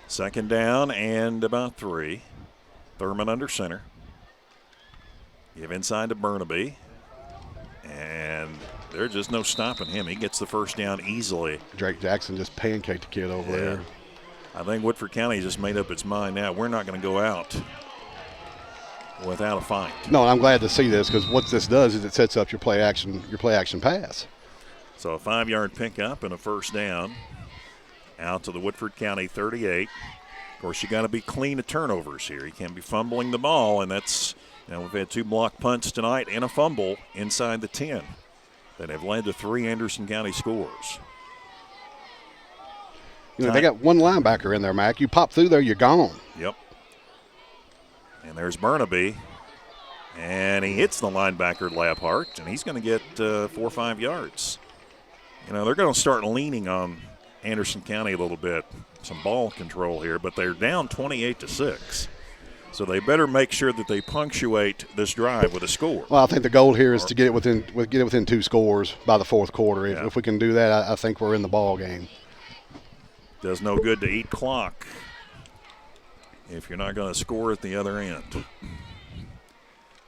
Second down and about 3. Thurman under center. Give inside to Burnaby. And there's just no stopping him. He gets the first down easily. Drake Jackson just pancaked the kid over there. I think Woodford County just made up its mind now. We're not going to go out without a fight. No, and I'm glad to see this, because what this does is it sets up your play action pass. So a 5-yard pickup and a first down out to the Woodford County 38. Of course, you got to be clean of turnovers here. You can't be fumbling the ball, and that's, we've had 2 block punts tonight and a fumble inside the 10 that have led to 3 Anderson County scores. They got 1 linebacker in there, Mac. You pop through there, you're gone. Yep. And there's Burnaby. And he hits the linebacker, Laphart, and he's going to get 4 or 5 yards. They're going to start leaning on Anderson County a little bit. Some ball control here, but they're down 28-6. So they better make sure that they punctuate this drive with a score. Well, I think the goal here is to get it within 2 scores by the fourth quarter. If we can do that, I think we're in the ball game. Does no good to eat clock if you're not going to score at the other end.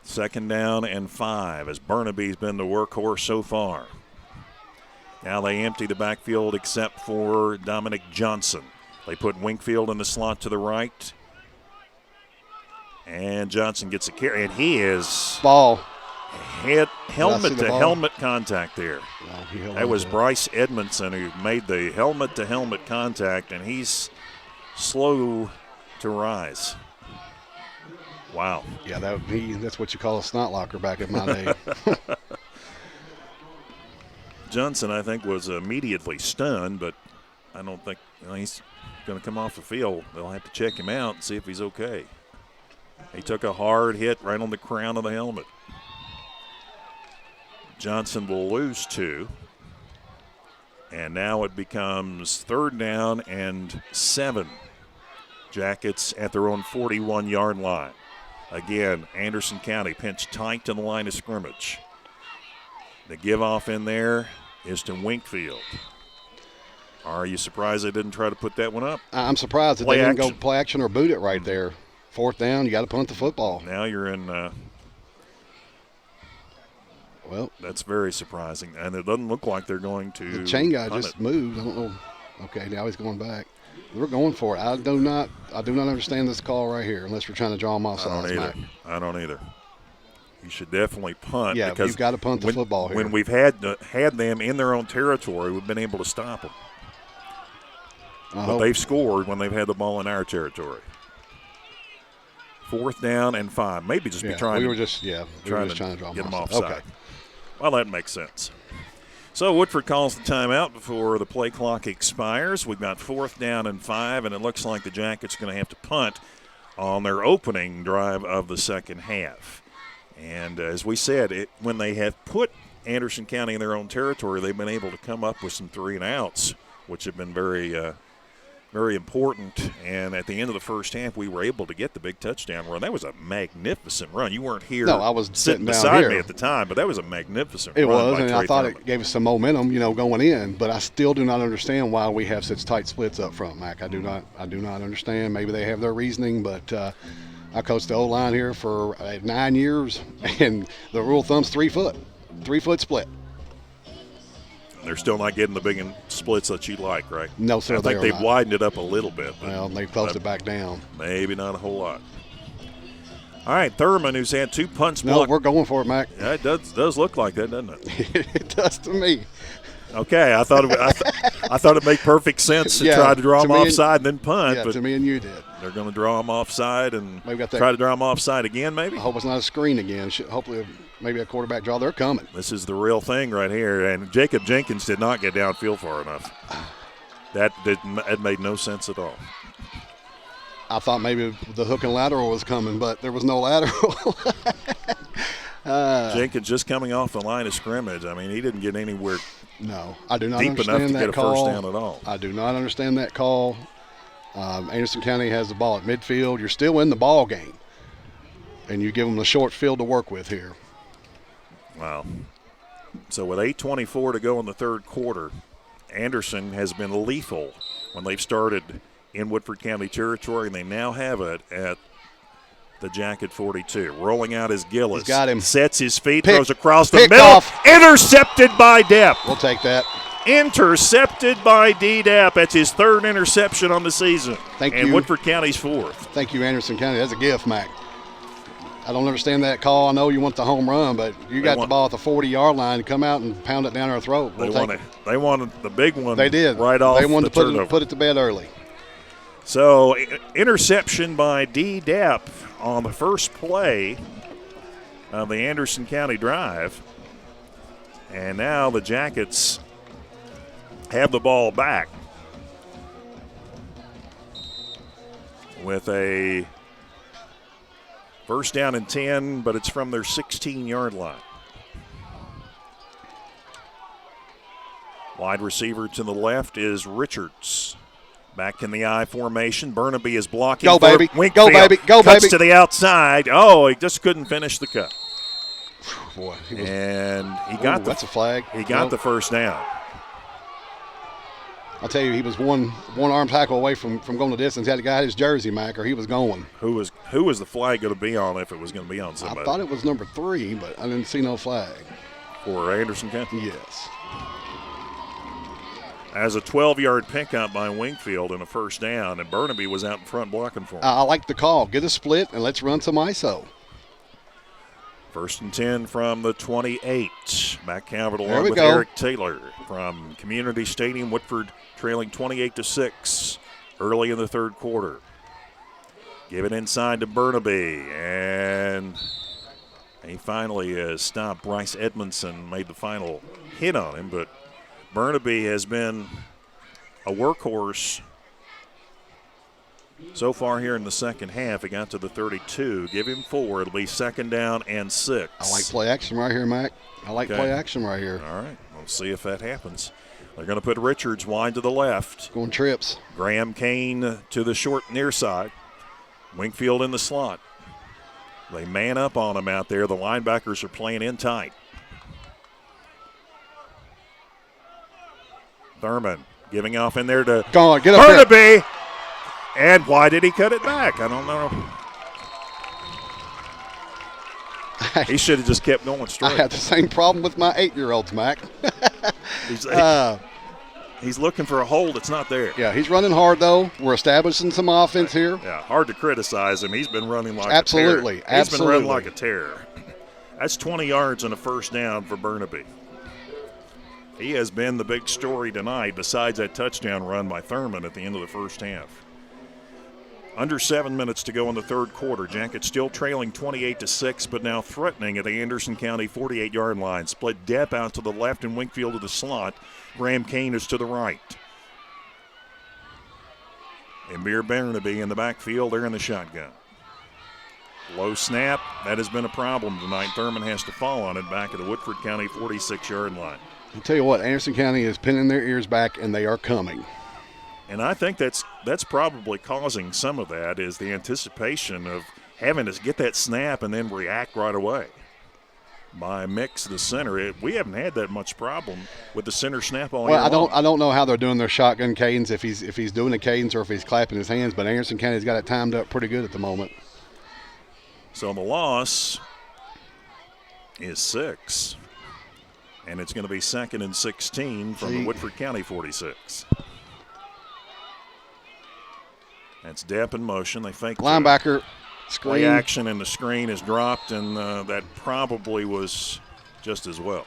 Second down and 5 as Burnaby's been the workhorse so far. Now they empty the backfield except for Dominic Johnson. They put Wingfield in the slot to the right. And Johnson gets a carry, and he is ball helmet to helmet contact there. That was Bryce Edmondson who made the helmet to helmet contact, and he's slow to rise. Wow. Yeah, that's what you call a snot locker back in my day. Johnson, I think, was immediately stunned, but I don't think he's going to come off the field. They'll have to check him out and see if he's okay. He took a hard hit right on the crown of the helmet. Johnson will lose 2. And now it becomes 3rd down and 7. Jackets at their own 41-yard line. Again, Anderson County pinched tight to the line of scrimmage. The give off in there is to Winkfield. Are you surprised they didn't try to put that one up? I'm surprised that they didn't go play action or boot it right there. 4th down, you got to punt the football. Now you're in. Well, that's very surprising, and it doesn't look like they're going to. The chain guy just moved. I don't know. Okay, now he's going back. We're going for it. I do not understand this call right here unless we're trying to draw them off sides. I don't either. You should definitely punt. Yeah, because you've got to punt the football here. When we've had them in their own territory, we've been able to stop them. But they've scored when they've had the ball in our territory. 4th down and 5. Maybe just be trying. We were just trying to draw get them off. offside. Okay. Well, that makes sense. So Woodford calls the timeout before the play clock expires. We've got 4th down and 5, and it looks like the Jackets are going to have to punt on their opening drive of the second half. And as we said, when they have put Anderson County in their own territory, they've been able to come up with some 3-and-outs, which have been very important. And at the end of the first half, we were able to get the big touchdown run. That was a magnificent run. You weren't here. No, I was sitting down beside here me at the time, but that was a magnificent It run. was, by and Trey I thought Thurman. it gave us some momentum, going in. But I still do not understand why we have such tight splits up front, Mac. I do not understand. Maybe they have their reasoning, but I coached the O-line here for 9 years, and the rule of thumb's 3 foot. 3 foot split. They're still not getting the big splits that you'd like, right? No, sir. I think they've widened it up a little bit. Well, they've closed it back down. Maybe not a whole lot. All right, Thurman, who's had 2 punts blocked. No, we're going for it, Mac. Yeah, it does look like that, doesn't it? It does to me. Okay, I thought it'd make perfect sense to try to draw them offside and then punt. Yeah, but to me and you did. They're going to draw them offside and maybe try to draw them offside again, maybe? I hope it's not a screen again. Hopefully maybe a quarterback draw. They're coming. This is the real thing right here. And Jacob Jenkins did not get downfield far enough. It made no sense at all. I thought maybe the hook and lateral was coming, but there was no lateral. Jenkins just coming off the line of scrimmage. I mean, he didn't get anywhere. No, I do not deep understand enough to that get a call. first down at all. I do not understand that call. Anderson County has the ball at midfield. You're still in the ball game, and you give them a short field to work with here. Wow. So with 8:24 to go in the third quarter, Anderson has been lethal when they've started in Woodford County territory, and they now have it at the Jacket 42. Rolling out is Gillis. He's got him. Sets his feet, throws across the middle. Off. Intercepted by Depp. We'll take that. Intercepted by D. Depp. That's his 3rd interception on the season. Thank you. And Woodford County's 4th. Thank you, Anderson County. That's a gift, Mac. I don't understand that call. I know you want the home run, but you got the ball at the 40-yard line to come out and pound it down our throat. They wanted the big one. They did. Right off. They wanted to put it to bed early. So interception by D. Depp on the first play of the Anderson County drive. And now the Jackets have the ball back with a first down and 10, but it's from their 16-yard line. Wide receiver to the left is Richards. Back in the I formation. Burnaby is blocking. Go, baby. Winkfield. Go, baby. Go, Cuts baby. to the outside. Oh, he just couldn't finish the cut. Boy, he got that's a flag. He got the first down. I'll tell you, he was one arm tackle away from going the distance. He had a guy in his jersey, Mac, or he was going. Who was the flag going to be on if it was going to be on somebody? I thought it was number 3, but I didn't see no flag. For Anderson County? Yes. As a 12-yard pickup by Winkfield and a first down, and Burnaby was out in front blocking for him. I like the call. Get a split, and let's run some ISO. First and 10 from the 28. Matt Calvert There along we with go. Eric Taylor from Community Stadium. Woodford trailing 28-6 early in the third quarter. Give it inside to Burnaby, and he finally stopped. Bryce Edmondson made the final hit on him, but Burnaby has been a workhorse so far here in the second half. He got to the 32. Give him 4. It'll be second down and 6. I like play action right here, Mac. I like play action right here. All right. We'll see if that happens. They're going to put Richards wide to the left. Going trips. Graham Kane to the short near side. Wingfield in the slot. They man up on him out there. The linebackers are playing in tight. Thurman giving off in there to Gone. Get up Burnaby. there. And why did he cut it back? I don't know. He should have just kept going straight. I had the same problem with my 8-year-olds, Mac. He's looking for a hold. It's not there. Yeah, he's running hard, though. We're establishing some offense here. Yeah, hard to criticize him. He's been running like Absolutely. a terror. He's been running like a terror. That's 20 yards and a first down for Burnaby. He has been the big story tonight besides that touchdown run by Thurman at the end of the first half. Under 7 minutes to go in the third quarter. Jackets still trailing 28-6, but now threatening at the Anderson County 48-yard line. Split Depp out to the left and Wingfield to the slot. Graham Kane is to the right. Amir Burnaby in the backfield. They're in the shotgun. Low snap. That has been a problem tonight. Thurman has to fall on it back at the Woodford County 46-yard line. I'll tell you what, Anderson County is pinning their ears back, and they are coming. And I think that's probably causing some of that is the anticipation of having to get that snap and then react right away. By Mix, the center, we haven't had that much problem with the center snap all year long. I don't know how they're doing their shotgun cadence, if he's doing a cadence or if he's clapping his hands, but Anderson County's got it timed up pretty good at the moment. So the loss is 6. And it's going to be 2nd and 16 from the Woodford County 46. That's Depp in motion. They fake linebacker screen. Play action, and the screen is dropped, and that probably was just as well.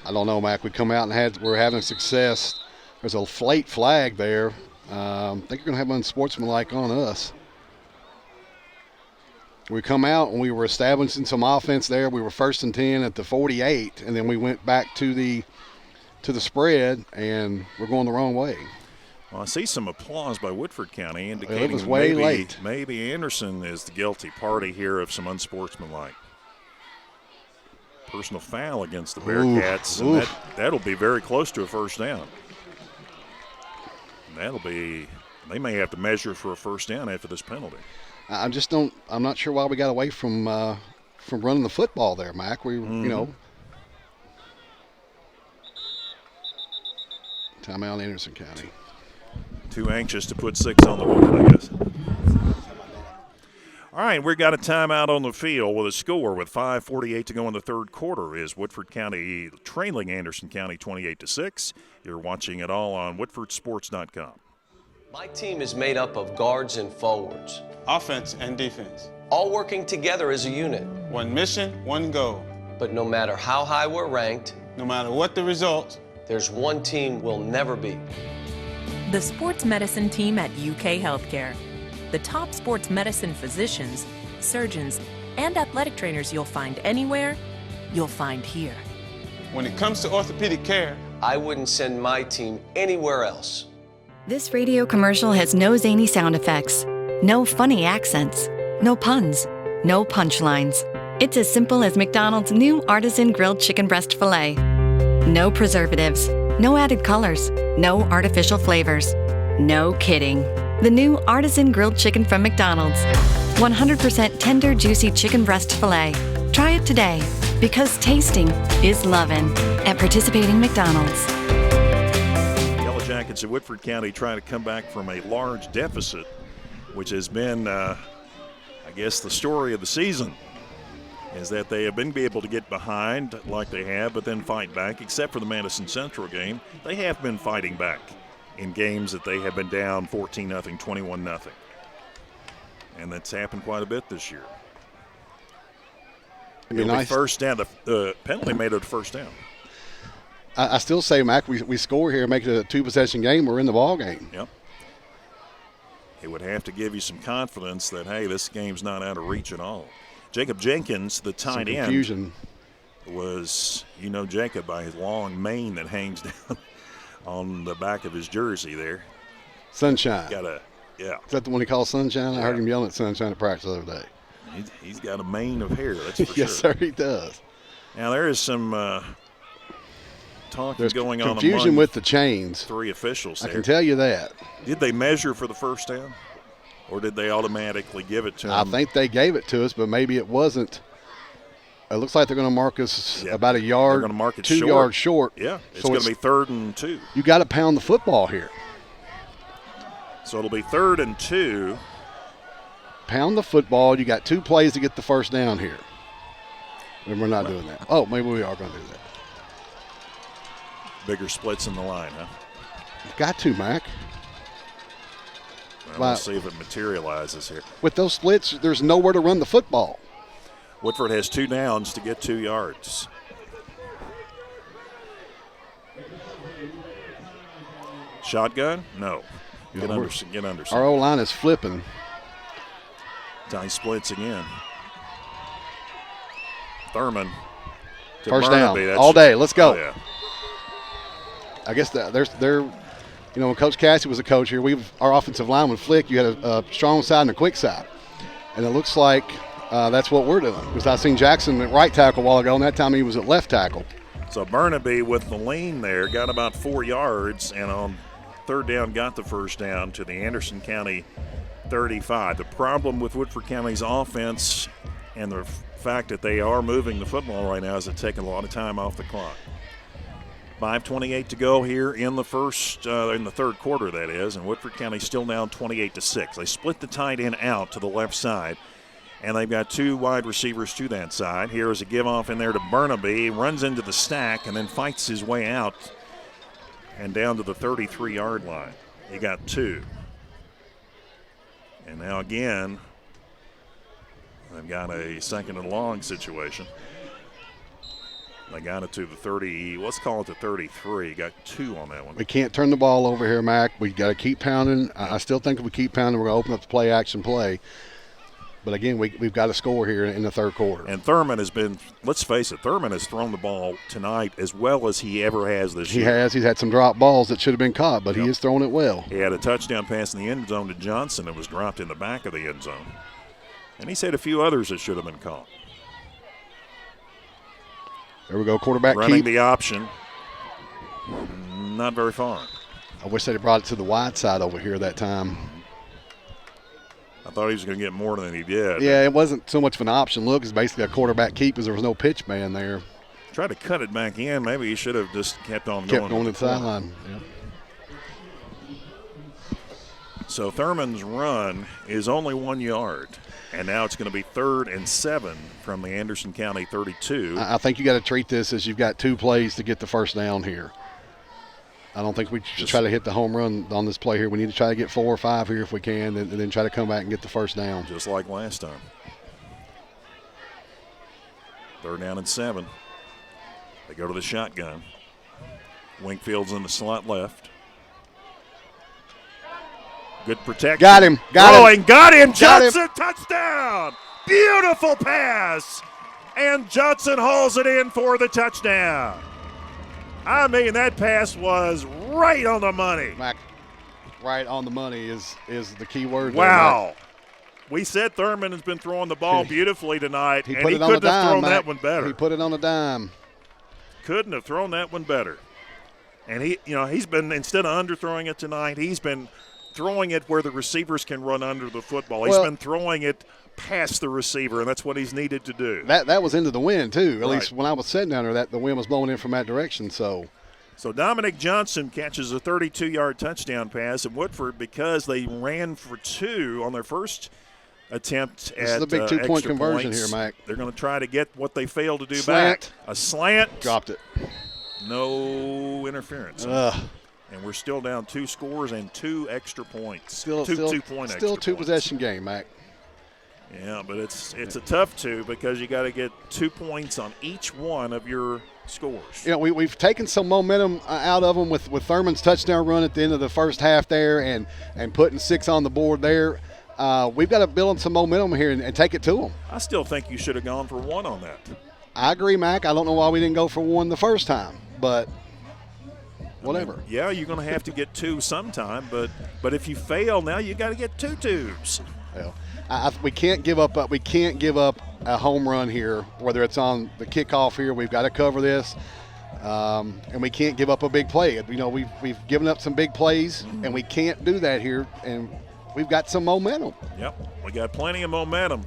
I don't know, Mac. We come out and we're having success. There's a late flag there. I think you're going to have unsportsmanlike on us. We come out and we were establishing some offense there. We were 1st and 10 at the 48, and then we went back to the spread, and we're going the wrong way. Well, I see some applause by Woodford County indicating it was way late. Maybe Anderson is the guilty party here of some unsportsmanlike. Personal foul against the Bearcats, and that'll be very close to a first down. They may have to measure for a first down after this penalty. I'm not sure why we got away from running the football there, Mac. Timeout Anderson County. Too anxious to put 6 on the board, I guess. All right, we've got a timeout on the field with a score with 5:48 to go in the third quarter. Is Woodford County trailing Anderson County 28-6. You're watching it all on WoodfordSports.com. My team is made up of guards and forwards. Offense and defense. All working together as a unit. One mission, one goal. But no matter how high we're ranked, no matter what the result, there's one team we'll never beat. The sports medicine team at UK Healthcare. The top sports medicine physicians, surgeons, and athletic trainers you'll find anywhere, you'll find here. When it comes to orthopedic care, I wouldn't send my team anywhere else. This radio commercial has no zany sound effects, no funny accents, no puns, no punchlines. It's as simple as McDonald's new artisan grilled chicken breast filet. No preservatives, no added colors, no artificial flavors. No kidding. The new artisan grilled chicken from McDonald's. 100% tender, juicy chicken breast filet. Try it today, because tasting is lovin' at participating McDonald's. Yellow Jackets of Woodford County trying to come back from a large deficit, which has been, I guess, the story of the season, is that they have been able to get behind like they have, but then fight back. Except for the Madison Central game, they have been fighting back in games that they have been down 14-0, 21-0. And that's happened quite a bit this year. It'll be first down. The penalty made it a first down. I still say, Mac, we score here, make it a 2-possession game, we're in the ball game. Yep. It would have to give you some confidence that, hey, this game's not out of reach at all. Jacob Jenkins, the tight end, was, Jacob by his long mane that hangs down on the back of his jersey there. Sunshine. Yeah. Is that the one he calls Sunshine? I heard him yelling at Sunshine at practice the other day. He's got a mane of hair, that's for sure. Yes, sir, he does. Now, there is some talking There's going on confusion among with the chains. 3 officials I there. can tell you that. Did they measure for the first down, or did they automatically give it to them? I think they gave it to us, but maybe it wasn't. It looks like they're going to mark us about a yard, They're going to mark it 2 yards short. Yeah, it's So going to be 3rd and 2. You got to pound the football here. So it'll be 3rd and 2. Pound the football. You got 2 plays to get the first down here. And we're not doing that. Oh, maybe we are going to do that. Bigger splits in the line, huh? Got to, Mac. Well, we'll see if it materializes here. With those splits, there's nowhere to run the football. Woodford has 2 downs to get 2 yards. Shotgun? No. Get under. Our O-line is flipping. Tie splits again. Thurman. First Burnaby. down. All day. Let's go. Oh, yeah. I guess when Coach Cassie was a coach here, our offensive line would flick. You had a strong side and a quick side. And it looks like that's what we're doing. Because I seen Jackson at right tackle a while ago, and that time he was at left tackle. So Burnaby with the lean there got about 4 yards, and on 3rd down got the first down to the Anderson County 35. The problem with Woodford County's offense and the fact that they are moving the football right now is it's taking a lot of time off the clock. 5:28 to go here in the third quarter, that is, and Woodford County still down 28-6. They split the tight end out to the left side, and they've got 2 wide receivers to that side. Here is a give off in there to Burnaby. He runs into the stack and then fights his way out and down to the 33-yard line. He got 2. And now again, they've got a 2nd and long situation. They got it to the 30, let's call it the 33. Got 2 on that one. We can't turn the ball over here, Mac. We got to keep pounding. I still think if we keep pounding, we're going to open up the play action play. But again, we've got to score here in the third quarter. And Thurman has been, let's face it, Thurman has thrown the ball tonight as well as he ever has this year. He has. He's had some drop balls that should have been caught, but he has thrown it well. He had a touchdown pass in the end zone to Johnson that was dropped in the back of the end zone. And he's had a few others that should have been caught. There we go, quarterback running keep. The option. Not very far. I wish they'd brought it to the wide side over here that time. I thought he was going to get more than he did. Yeah, it wasn't so much of an option look. It's basically a quarterback keep because there was no pitch man there. Tried to cut it back in. Maybe he should have just kept on going to the sideline. Yeah. So Thurman's run is only 1 yard. And now it's going to be 3rd and 7 from the Anderson County 32. I think you got to treat this as you've got 2 plays to get the first down here. I don't think we should try to hit the home run on this play here. We need to try to get 4 or 5 here if we can, and then try to come back and get the first down. Just like last time. 3rd down and 7. They go to the shotgun. Winkfield's in the slot left. Good protection. Got him. Got him. Johnson, touchdown. Beautiful pass. And Johnson hauls it in for the touchdown. I mean, that pass was right on the money. Mac, right on the money is the key word. Wow. We said Thurman has been throwing the ball beautifully tonight, and he couldn't have thrown that one better. He put it on a dime. Couldn't have thrown that one better. And he's been, instead of underthrowing it tonight, he's been throwing it where the receivers can run under the football. He's been throwing it past the receiver, and that's what he's needed to do. That was into the wind, too. At least when I was sitting down there, the wind was blowing in from that direction. So Dominic Johnson catches a 32-yard touchdown pass, and Woodford, because they ran for 2 on their first attempt this is a big 2-point conversion points, here, Mike. They're going to try to get what they failed to do back. A slant. Dropped it. No interference. And we're still down 2 scores and 2 extra points. Still 2 possession game, Mac. Yeah, but it's a tough 2 because you got to get 2 points on each one of your scores. We've taken some momentum out of them with Thurman's touchdown run at the end of the first half there and putting 6 on the board there. We've got to build some momentum here and take it to them. I still think you should have gone for 1 on that. I agree, Mac. I don't know why we didn't go for 1 the first time, but whatever. Yeah, you're going to have to get 2 sometime, but if you fail now, you got to get 2 2s. Well, we can't give up. We can't give up a home run here. Whether it's on the kickoff here, we've got to cover this. and we can't give up a big play. You know, we've given up some big plays, and we can't do that here, and we've got some momentum. Yep, we got plenty of momentum.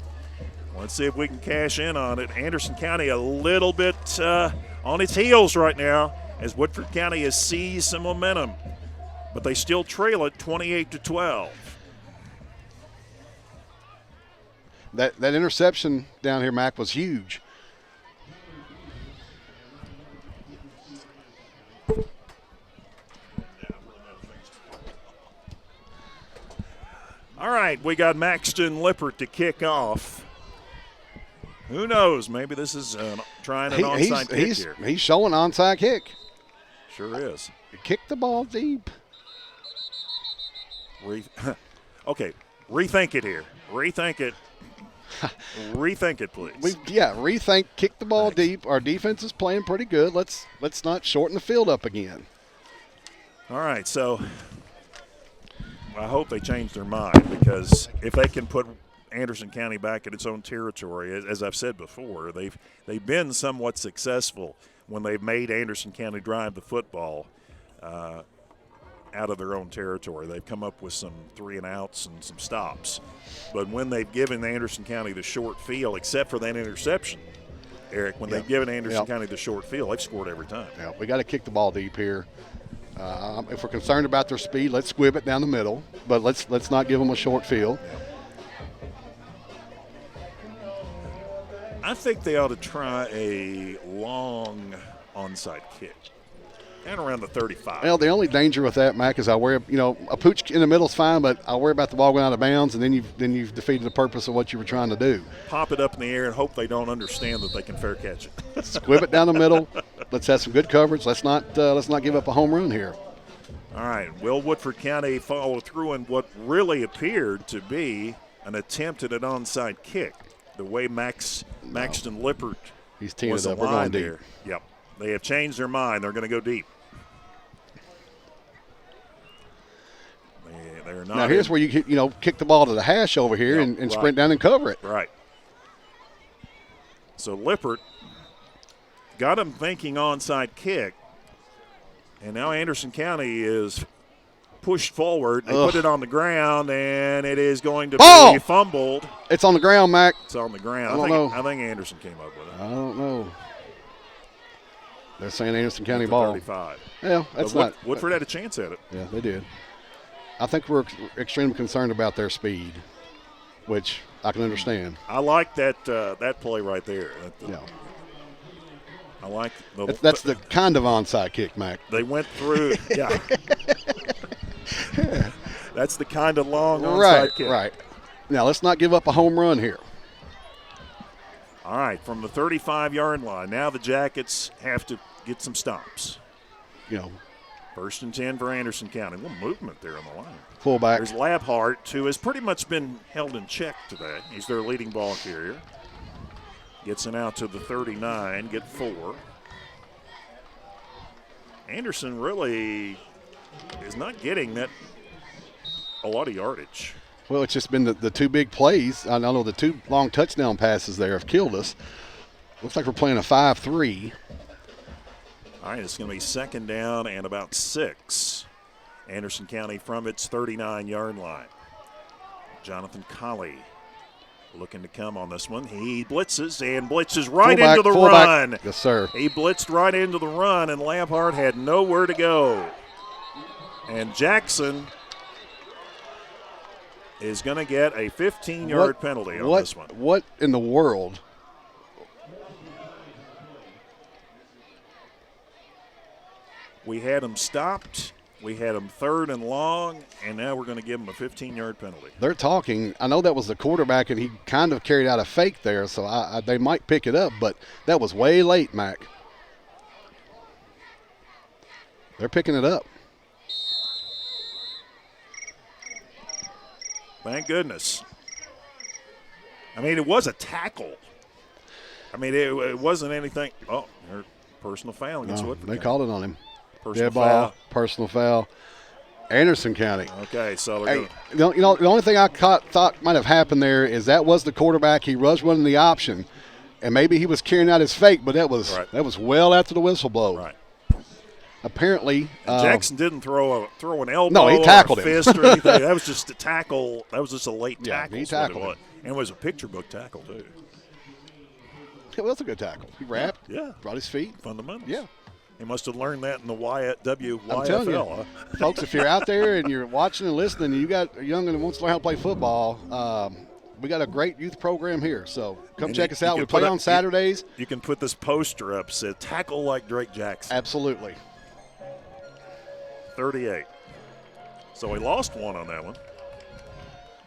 Let's see if we can cash in on it. Anderson County a little bit on its heels right now as Woodford County has seized some momentum, but they still trail it 28-12. That interception down here, Mac, was huge. All right, we got Maxton Lippert to kick off. Who knows? Maybe this is trying an onside kick here. He's showing onside kick. Sure is. Kick the ball deep. Okay, rethink it here. Rethink it. Rethink it, please. Rethink. Kick the ball deep. Our defense is playing pretty good. Let's not shorten the field up again. All right, so I hope they change their mind, because if they can put Anderson County back in its own territory, as I've said before, they've been somewhat successful when they've made Anderson County drive the football out of their own territory. They've come up with some 3-and-outs and some stops. But when they've given Anderson County the short field, except for that interception, Eric, when they've given Anderson County the short field, they've scored every time. Yeah, we got to kick the ball deep here. If we're concerned about their speed, let's squib it down the middle, but let's not give them a short field. I think they ought to try a long onside kick, and around the 35. Well, the only danger with that, Mac, is a pooch in the middle is fine, but I worry about the ball going out of bounds, and then you've defeated the purpose of what you were trying to do. Pop it up in the air and hope they don't understand that they can fair catch it. Squib it down the middle. Let's have some good coverage. Let's not give up a home run here. All right, will Woodford County follow through in what really appeared to be an attempt at an onside kick? The way Maxton Lippert He's teeing was it up. We're going deep. there. Yep, they have changed their mind. They're going to go deep. They're not. Now here's where you kick the ball to the hash over here and sprint down and cover it. Right. So Lippert got him thinking onside kick, and now Anderson County is pushed forward. They put it on the ground, and it is going to be fumbled. It's on the ground, Mac. It's on the ground. I think Anderson came up with it. I don't know. They're saying Anderson County ball. 35. Yeah, that's not. Woodford had a chance at it. Yeah, they did. I think we're extremely concerned about their speed, which I can understand. I like that play right there. I like that's the kind of onside kick, Mac. They went through. Yeah. That's the kind of long onside kick. Right. Now let's not give up a home run here. All right, from the 35-yard line. Now the Jackets have to get some stops. First and 10 for Anderson County. A little movement there on the line. Fullback. There's Labhart, who has pretty much been held in check today. He's their leading ball carrier. Gets it out to the 39, get 4. Anderson really is not getting that a lot of yardage. Well, it's just been the two big plays. I know the two long touchdown passes there have killed us. Looks like we're playing a 5-3. All right, it's going to be second down and about 6. Anderson County from its 39-yard line. Jonathan Colley looking to come on this one. He blitzes right into the run. Yes, sir. He blitzed right into the run, and Labhart had nowhere to go. And Jackson is going to get a 15-yard penalty on this one. What in the world? We had him stopped. We had him 3rd and long, and now we're going to give him a 15-yard penalty. They're talking. I know that was the quarterback, and he kind of carried out a fake there, so they might pick it up, but that was way late, Mac. They're picking it up. Thank goodness. I mean, it was a tackle. I mean, it wasn't anything. Oh, personal foul against Woodford. They called it on him. Personal ball, foul. Personal foul. Anderson County. Okay, so the only thing I thought might have happened there is that was the quarterback. He was running the option, and maybe he was carrying out his fake, but that was well after the whistle blow. Right. apparently Jackson didn't throw an elbow no, he tackled or a fist or anything. That was just a tackle. That was just a late tackle. Yeah, he tackled him. And it was a picture book tackle, too. It was a good tackle. He wrapped, brought his feet. Fundamentals. Yeah. He must have learned that in the WYFL. I'm telling you, folks, if you're out there and you're watching and listening and you got a young and wants to learn how to play football, we got a great youth program here. So come check us out. We play on Saturdays. You can put this poster up, said tackle like Drake Jackson. Absolutely. 38. So he lost one on that one.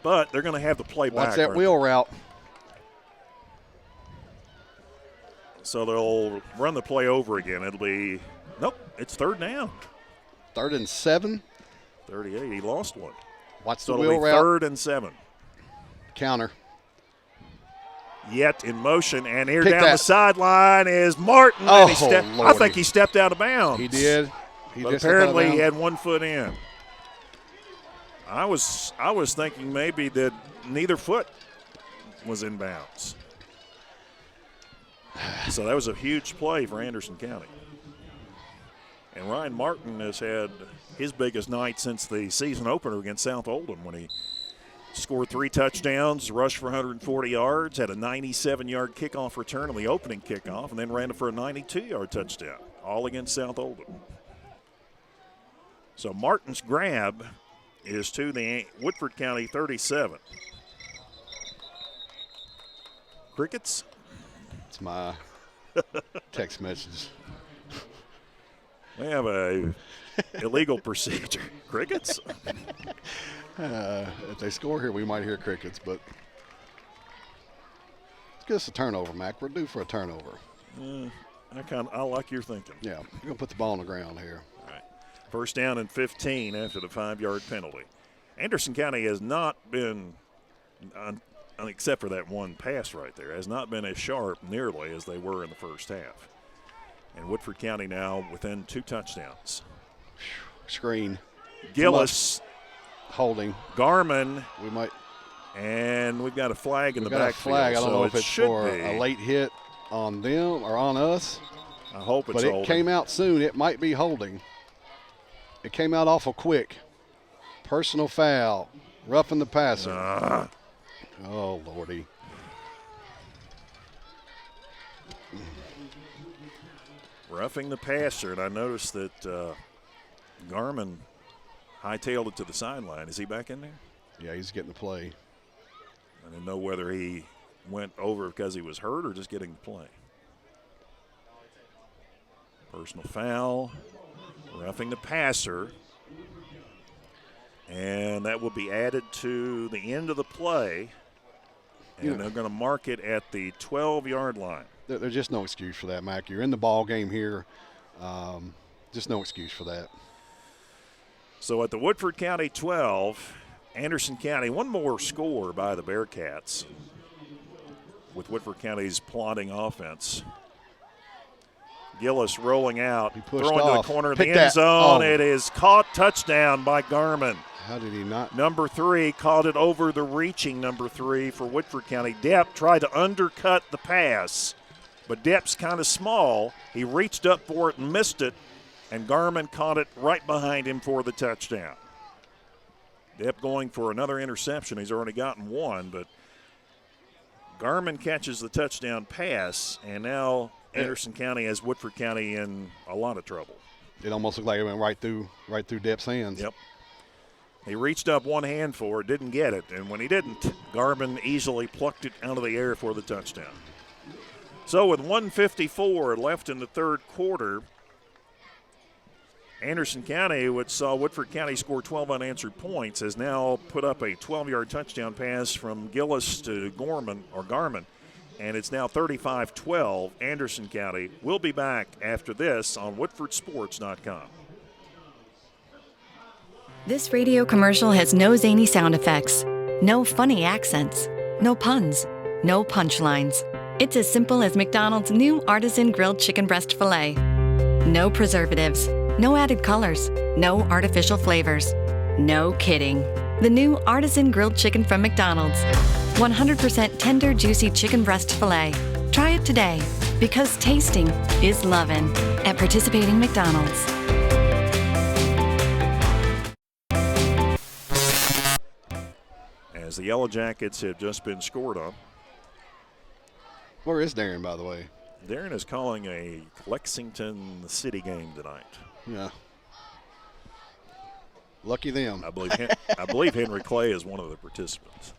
But they're going to have the play back. Watch that wheel route. So they'll run the play over again. It'll be, nope, it's third down. 3rd and 7. 38. He lost one. Watch so the wheel it'll be route. 3rd and 7. Counter. Yet in motion, and here Pick down that. the sideline is Martin. Oh, and I think he stepped out of bounds. He did. But apparently he had 1 foot in. I was thinking maybe that neither foot was in bounds. So that was a huge play for Anderson County. And Ryan Martin has had his biggest night since the season opener against South Oldham when he scored 3 touchdowns, rushed for 140 yards, had a 97-yard kickoff return on the opening kickoff, and then ran for a 92-yard touchdown, all against South Oldham. So Martin's grab is to the Woodford County 37. Crickets? It's my text message. We have a illegal procedure. Crickets? If they score here, we might hear crickets, but let's get us a turnover, Mac. We're due for a turnover. I like your thinking. Yeah, you're going to put the ball on the ground here. All right. First down and 15 after the 5-yard penalty. Anderson County has not been, except for that one pass right there, has not been as sharp nearly as they were in the first half. And Woodford County now within 2 touchdowns. Screen. Gillis. Holding. Garmin. We might. And we've got a flag in the backfield. Flag. I don't know if it it's for a late hit on them or on us. I hope it's holding. But it came out soon. It might be holding. It came out awful quick. Personal foul. Roughing the passer. Oh, Lordy. Roughing the passer, and I noticed that Garmin hightailed it to the sideline. Is he back in there? Yeah, he's getting the play. I didn't know whether he went over because he was hurt or just getting the play. Personal foul, roughing the passer. And that will be added to the end of the play. And they're going to mark it at the 12-yard line. There's just no excuse for that, Mac. You're in the ball game here. Just no excuse for that. So at the Woodford County 12, Anderson County, one more score by the Bearcats with Woodford County's plodding offense. Gillis rolling out, throwing to the corner of the end zone. It is caught, touchdown by Garmin. How did he not? Number 3 caught it over the reaching number 3 for Woodford County. Depp tried to undercut the pass, but Depp's kind of small. He reached up for it and missed it, and Garmin caught it right behind him for the touchdown. Depp going for another interception. He's already gotten one, but Garmin catches the touchdown pass, and now Anderson County has Woodford County in a lot of trouble. It almost looked like it went right through Depp's hands. Yep. He reached up one hand for it, didn't get it, and when he didn't, Garmin easily plucked it out of the air for the touchdown. So with 1:54 left in the third quarter, Anderson County, which saw Woodford County score 12 unanswered points, has now put up a 12-yard touchdown pass from Gillis to Garmin, and it's now 35-12. Anderson County will be back after this on WoodfordSports.com. This radio commercial has no zany sound effects, no funny accents, no puns, no punchlines. It's as simple as McDonald's new artisan grilled chicken breast filet. No preservatives, no added colors, no artificial flavors. No kidding. The new artisan grilled chicken from McDonald's. 100% tender, juicy chicken breast filet. Try it today, because tasting is lovin' at participating McDonald's. the Yellow Jackets have just been scored on. Where is Darren, by the way? Darren is calling a Lexington City game tonight. Yeah. Lucky them. I believe Henry Clay is one of the participants.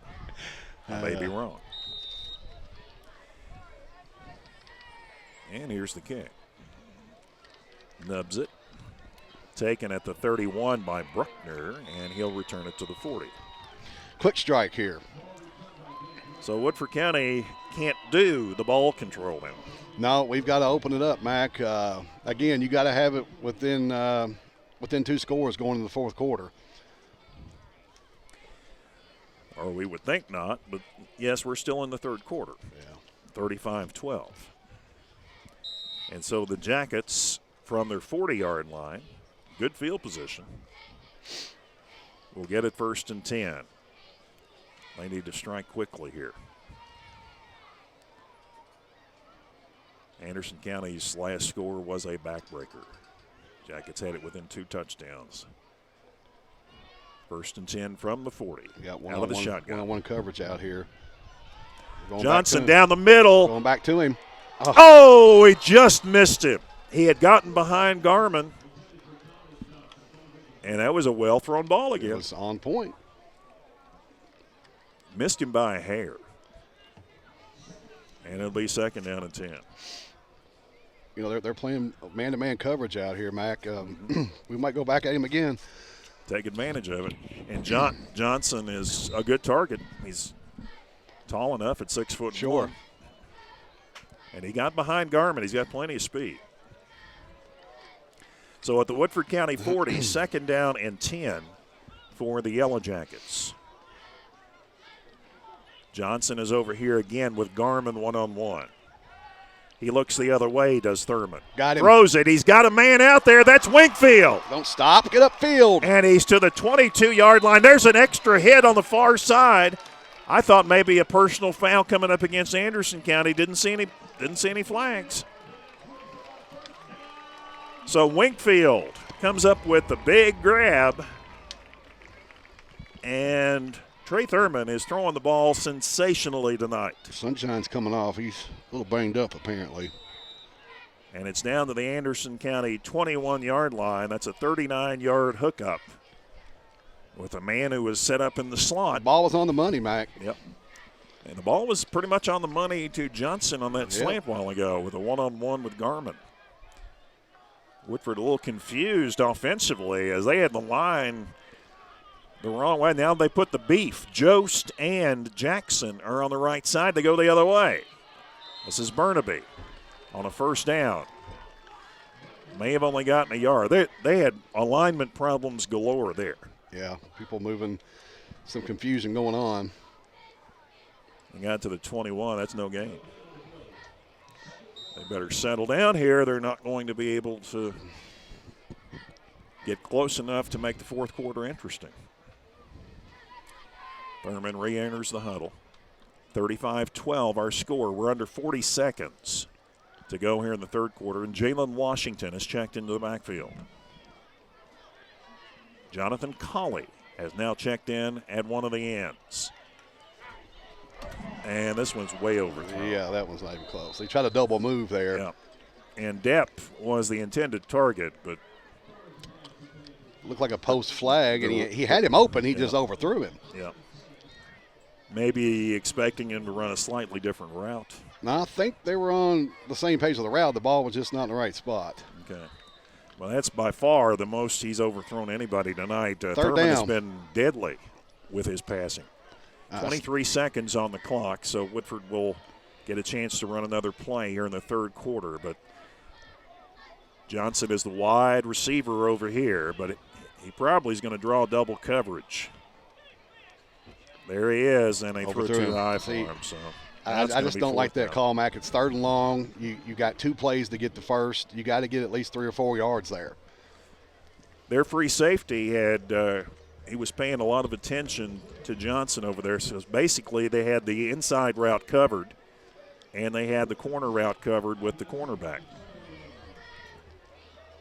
I may be wrong. And here's the kick. Nubs it. Taken at the 31 by Bruckner, and he'll return it to the 40. Quick strike here. So Woodford County can't do the ball control now. No, we've got to open it up, Mac. Again, you got to have it within 2 scores going into the fourth quarter. Or we would think not, but yes, we're still in the third quarter. Yeah. 35-12. And so the Jackets from their 40-yard line, good field position, will get it 1st and 10. They need to strike quickly here. Anderson County's last score was a backbreaker. Jackets had it within 2 touchdowns. 1st and 10 from the 40. Got out of the shotgun. One-on-one coverage out here. Johnson down the middle. Going back to him. Oh, he just missed him. He had gotten behind Garmin. And that was a well-thrown ball again. It was on point. Missed him by a hair. And it'll be 2nd down and 10. You know, they're playing man-to-man coverage out here, Mac. We might go back at him again. Take advantage of it. And Johnson is a good target. He's tall enough at 6 foot. Sure. And he got behind Garmin. He's got plenty of speed. So at the Woodford County 40, 2nd down and 10 for the Yellow Jackets. Johnson is over here again with Garmin one-on-one. He looks the other way, does Thurman. Got him. Throws it. He's got a man out there. That's Winkfield. Don't stop. Get upfield. And he's to the 22-yard line. There's an extra hit on the far side. I thought maybe a personal foul coming up against Anderson County. Didn't see any flags. So Winkfield comes up with the big grab. And Trey Thurman is throwing the ball sensationally tonight. Sunshine's coming off. He's a little banged up, apparently. And it's down to the Anderson County 21-yard line. That's a 39-yard hookup with a man who was set up in the slot. The ball was on the money, Mac. Yep. And the ball was pretty much on the money to Johnson on that slant a while ago with a one-on-one with Garmin. Woodford a little confused offensively as they had the line the wrong way. Now they put the beef. Jost and Jackson are on the right side. They go the other way. This is Burnaby on a 1st down. May have only gotten a yard. They had alignment problems galore there. Yeah, people moving, some confusion going on. They got to the 21. That's no gain. They better settle down here. They're not going to be able to get close enough to make the fourth quarter interesting. Thurman re-enters the huddle. 35-12 our score. We're under 40 seconds to go here in the third quarter, and Jalen Washington is checked into the backfield. Jonathan Colley has now checked in at one of the ends. And this one's way over. Yeah, that one's not even close. They tried a double move there. Yeah. And Depp was the intended target, but looked like a post flag, and he had him open. He just overthrew him. Yeah. Maybe expecting him to run a slightly different route. No, I think they were on the same page of the route. The ball was just not in the right spot. Okay. Well, that's by far the most he's overthrown anybody tonight. Thurman down. has been deadly with his passing. 23 seconds on the clock, so Woodford will get a chance to run another play here in the third quarter. But Johnson is the wide receiver over here, but he probably is going to draw double coverage. There he is, and they threw too high for him. So I just don't like that call, Mac. It's 3rd and long. You got 2 plays to get the first. You got to get at least 3 or 4 yards there. Their free safety had he was paying a lot of attention to Johnson over there. So basically they had the inside route covered, and they had the corner route covered with the cornerback.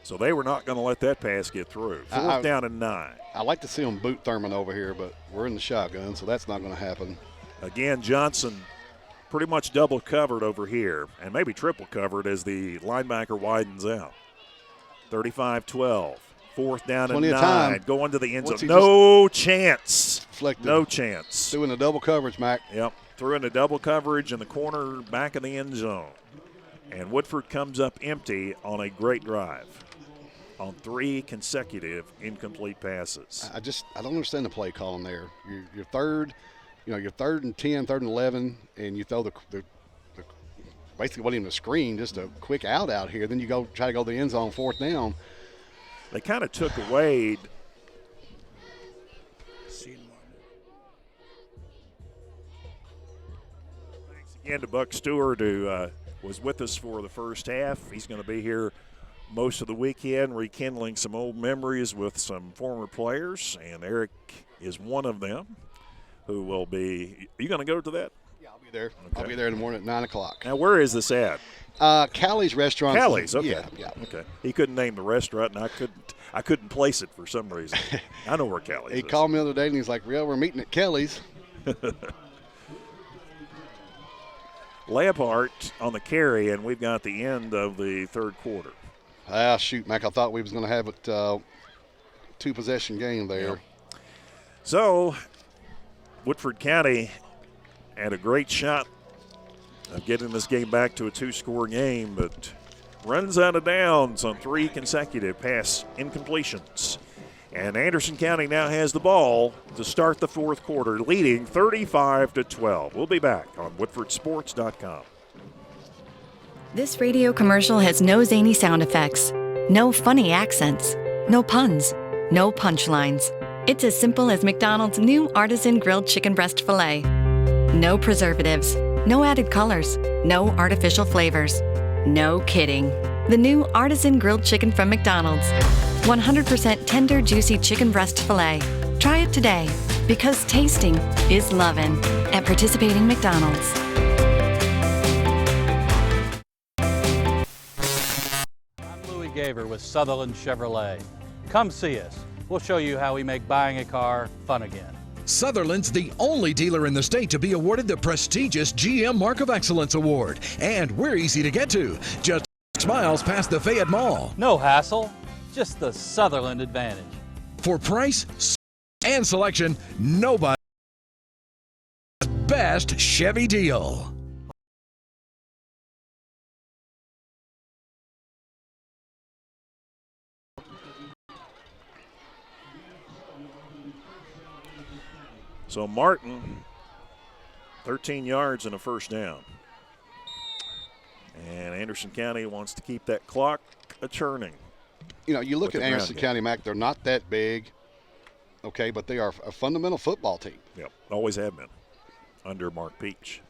So they were not going to let that pass get through. Fourth down and 9. I like to see them boot Thurman over here, but we're in the shotgun, so that's not going to happen. Again, Johnson pretty much double covered over here, and maybe triple covered as the linebacker widens out. 35-12. Fourth down and 9. Going to the end zone. No chance. Deflected. No chance. Doing the double coverage, Mac. Yep. Threw in the double coverage in the corner back of the end zone. And Woodford comes up empty on a great drive on 3 consecutive incomplete passes. I don't understand the play calling there. You're third, you're 3rd and 10, 3rd and 11, and you throw the basically wasn't even a screen, just a quick out here. Then you go try to go to the end zone, 4th down. They kind of took away. Thanks again to Buck Stewart, who was with us for the first half. He's going to be here most of the weekend, rekindling some old memories with some former players, and Eric is one of them who will be. Are you going to go to that? Yeah, I'll be there. Okay. I'll be there in the morning at 9 o'clock. Now, where is this at? Callie's Restaurant. Callie's, okay. Yeah. Okay. He couldn't name the restaurant, and I couldn't place it for some reason. I know where Callie's is. He called me the other day, and he's like, "Real, we're meeting at Kelly's." Lampart on the carry, and we've got the end of the third quarter. Shoot, Mac, I thought we was going to have it 2-possession game there. Yep. So, Woodford County had a great shot of getting this game back to a 2-score game, but runs out of downs on 3 consecutive pass incompletions. And Anderson County now has the ball to start the fourth quarter, leading 35-12. We'll be back on WoodfordSports.com. This radio commercial has no zany sound effects, no funny accents, no puns, no punchlines. It's as simple as McDonald's new artisan grilled chicken breast filet. No preservatives, no added colors, no artificial flavors. No kidding. The new artisan grilled chicken from McDonald's. 100% tender, juicy chicken breast filet. Try it today, because tasting is lovin' at participating McDonald's. I'm Louis Gaver with Sutherland Chevrolet. Come see us. We'll show you how we make buying a car fun again. Sutherland's the only dealer in the state to be awarded the prestigious GM Mark of Excellence Award. And we're easy to get to. Just 6 miles past the Fayette Mall. No hassle, just the Sutherland advantage. For price and selection, nobody's best Chevy deal. So Martin, 13 yards and a first down. And Anderson County wants to keep that clock a-churning. You look at Anderson County, Mac, they're not that big, okay, but they are a fundamental football team. Yep, always have been, under Mark Peach.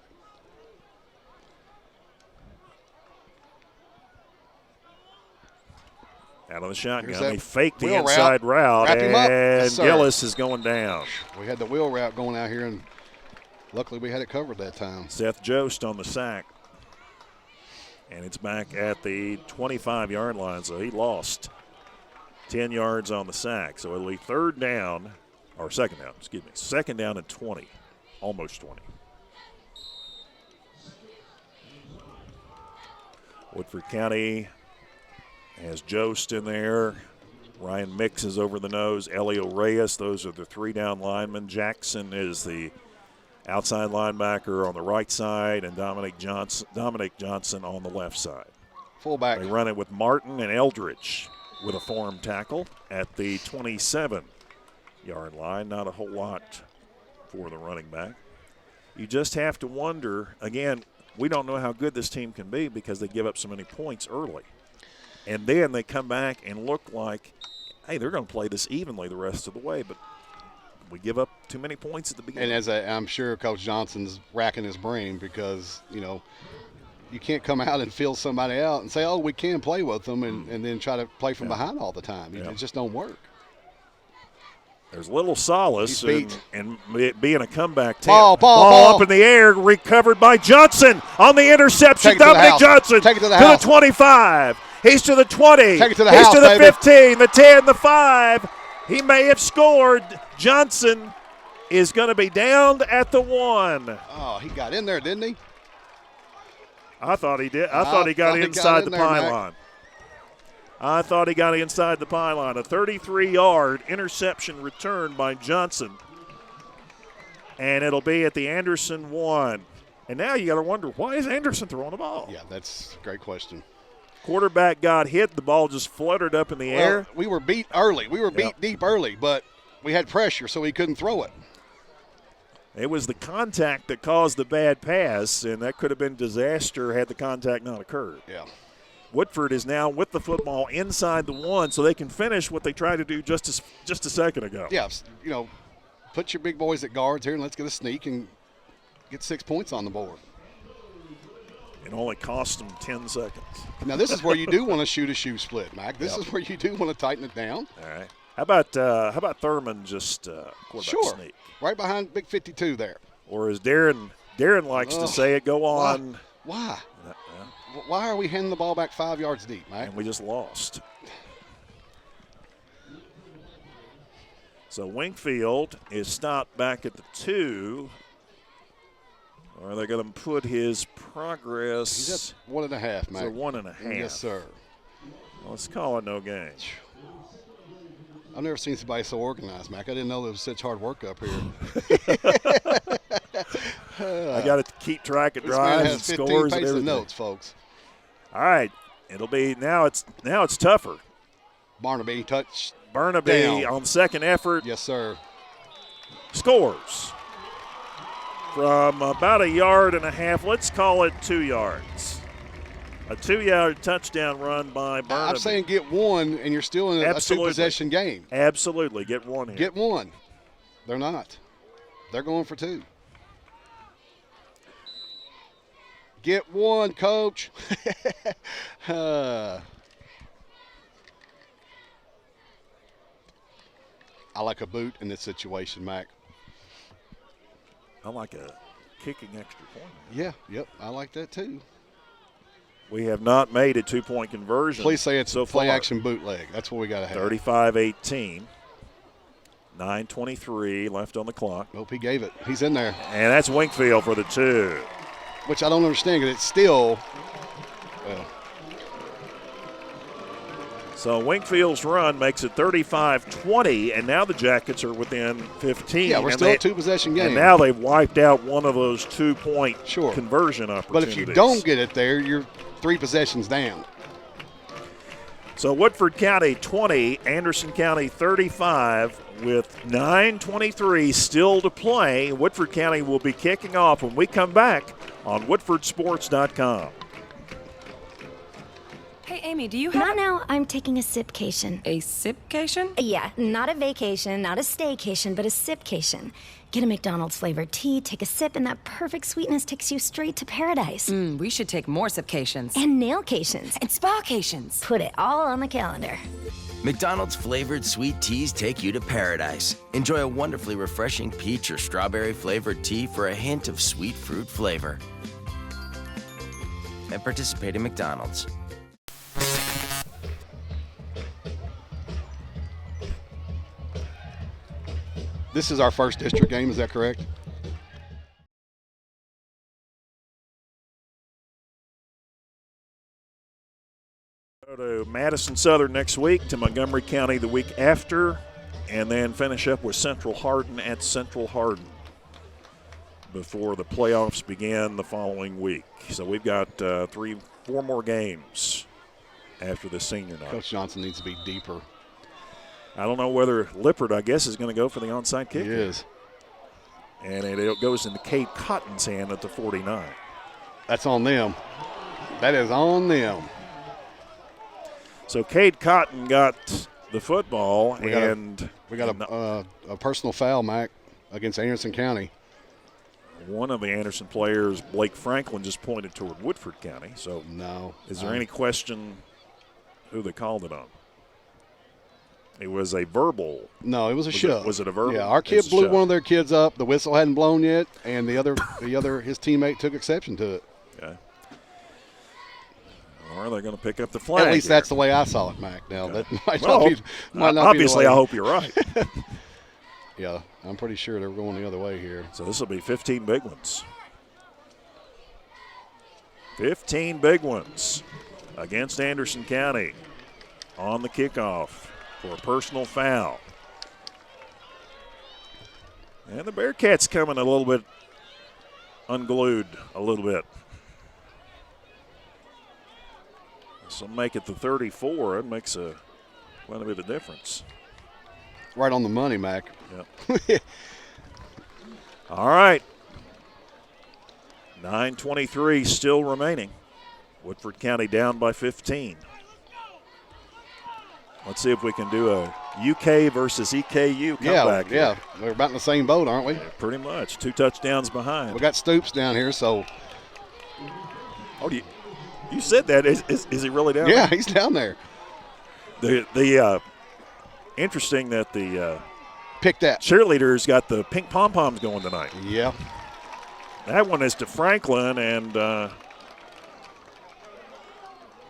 Out of the shotgun, they faked the inside route, and yes, Gillis is going down. We had the wheel route going out here, and luckily we had it covered that time. Seth Jost on the sack. And it's back at the 25-yard line, so he lost 10 yards on the sack. So it'll be second down and 20, almost 20. Woodford County has Jost in there. Ryan Mix is over the nose. Elio Reyes, those are the 3-down linemen. Jackson is the outside linebacker on the right side, and Dominic Johnson on the left side. Fullback. They run it with Martin and Eldridge with a form tackle at the 27-yard line. Not a whole lot for the running back. You just have to wonder, again, we don't know how good this team can be because they give up so many points early. And then they come back and look like, hey, they're going to play this evenly the rest of the way, but we give up too many points at the beginning. And I'm sure Coach Johnson's racking his brain because, you can't come out and feel somebody out and say, oh, we can play with them and then try to play from behind all the time. It just don't work. There's little solace in it being a comeback team. Ball up in the air, recovered by Johnson on the interception. Dominic Johnson Take it to the house. 25. He's to the 20. Take it to the He's house, to the baby. 15, the 10, the 5. He may have scored. Johnson is going to be down at the 1. Oh, he got in there, didn't he? I thought he did. I thought he got inside the pylon. I thought he got inside the pylon. A 33-yard interception return by Johnson. And it'll be at the Anderson 1. And now you got to wonder, why is Anderson throwing the ball? Yeah, that's a great question. Quarterback got hit. The ball just fluttered up in the air. We were beat early. We were beat deep early, but we had pressure, so he couldn't throw it. It was the contact that caused the bad pass, and that could have been disaster had the contact not occurred. Yeah. Woodford is now with the football inside the 1, so they can finish what they tried to do just a second ago. Yeah, put your big boys at guards here, and let's get a sneak and get 6 points on the board. It only cost them 10 seconds. Now, this is where you do want to shoot a shoe split, Mac. This is where you do want to tighten it down. All right. How about Thurman just quarterback sneak? Right behind Big 52 there. Or as Darren likes to say it, go on. Why? Why are we handing the ball back 5 yards deep, Mac? And we just lost. So Wingfield is stopped back at the 2. Or they're going to put his progress. He's at 1.5, Mac. So 1.5. Yes, sir. Let's call it no gain. I've never seen somebody so organized, Mac. I didn't know there was such hard work up here. I got to keep track of drives and scores and pages everything. of notes, folks. All right, it'll be now. It's tougher. Barnaby touch. Burnaby down. on second effort. Yes, sir. Scores from about 1.5 yards. Let's call it 2 yards. A 2-yard touchdown run by Burnaby. I'm saying get one, and you're still in a 2-possession game. Absolutely, get one here. Get one. They're not. They're going for 2. Get one, coach. I like a boot in this situation, Mac. I like a kicking extra point. Yeah, yep, I like that too. We have not made a 2-point conversion. Please say it's so a play far. action bootleg. That's what we got to have. 35-18. 9:23 left on the clock. Nope, he gave it. He's in there. And that's Wingfield for the 2. Which I don't understand because it's still. So Wingfield's run makes it 35-20, and now the Jackets are within 15. Yeah, we're still a 2-possession game. And now they've wiped out one of those 2-point conversion opportunities. But if you don't get it there, you're 3 possessions down. So Woodford County 20, Anderson County 35 with 9:23 still to play. Woodford County will be kicking off when we come back on WoodfordSports.com. Hey, Amy, do you have... Not now. I'm taking a sipcation. A sipcation? Yeah, not a vacation, not a staycation, but a sipcation. Get a McDonald's flavored tea, take a sip, and that perfect sweetness takes you straight to paradise. We should take more sipcations. And nailcations. And spacations. Put it all on the calendar. McDonald's flavored sweet teas take you to paradise. Enjoy a wonderfully refreshing peach or strawberry flavored tea for a hint of sweet fruit flavor. And participate in McDonald's. This is our first district game, is that correct? Go to Madison Southern next week, to Montgomery County the week after, and then finish up with Central Hardin at Central Hardin before the playoffs begin the following week. So we've got 4 more games after the senior night. Coach Johnson needs to be deeper. I don't know whether Lippert, I guess, is going to go for the onside kick. He is. And it goes into Cade Cotton's hand at the 49. That's on them. That is on them. So Cade Cotton got the football, We got a personal foul, Mac, against Anderson County. One of the Anderson players, Blake Franklin, just pointed toward Woodford County. So no. Is there any question who they called it on? It was a verbal. No, it was a shove. Was it a verbal? Yeah, our kid blew one of their kids up. The whistle hadn't blown yet, and his teammate took exception to it. Okay. Or they're going to pick up the flag. At least here. That's the way I saw it, Mac. Now, that might Well, not be obviously, the way. I hope you're right. Yeah, I'm pretty sure they're going the other way here. So this will be 15 big ones. 15 big ones against Anderson County on the kickoff for a personal foul. And the Bearcats coming a little bit unglued a little bit. So make it the 34. It makes quite a bit of difference. Right on the money, Mac. Yep. All right. 9:23 still remaining. Woodford County down by 15. Let's see if we can do a UK versus EKU comeback. Yeah, we're about in the same boat, aren't we? Yeah, pretty much. 2 touchdowns behind. We got Stoops down here, so. Oh, you said that. Is he really down Yeah, there? he's down there. The interesting that the pick that cheerleaders got the pink pom-poms going tonight. Yeah. That one is to Franklin, and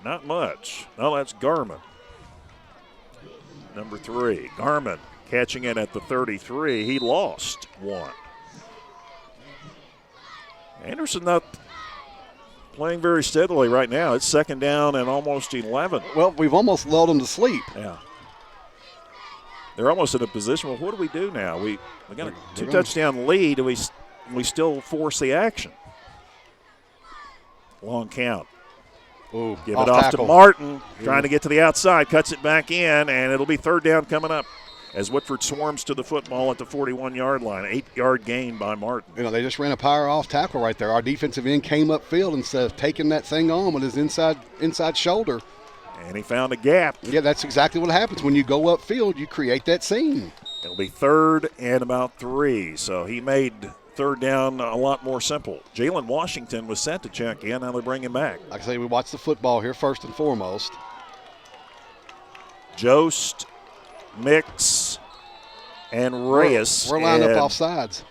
not much. No, that's Garmin. Number 3, Garmin catching it at the 33. He lost 1. Anderson not playing very steadily right now. It's second down and almost 11. Well, we've almost lulled them to sleep. Yeah. They're almost in a position, well, what do we do now? We got a 2-touchdown lead, and we still force the action. Long count. Ooh, Give it off to Martin, trying to get to the outside, cuts it back in, and it'll be third down coming up as Woodford swarms to the football at the 41-yard line. 8-yard gain by Martin. You know, they just ran a power off tackle right there. Our defensive end came upfield instead of taking that thing on with his inside shoulder. And he found a gap. Yeah, that's exactly what happens. When you go upfield, you create that seam. It'll be third and about 3. So he made third down a lot more simple. Jalen Washington was set to check in. Now they bring him back. Like I say, we watch the football here first and foremost. Jost, Mix, and Reyes. We're lined up off sides.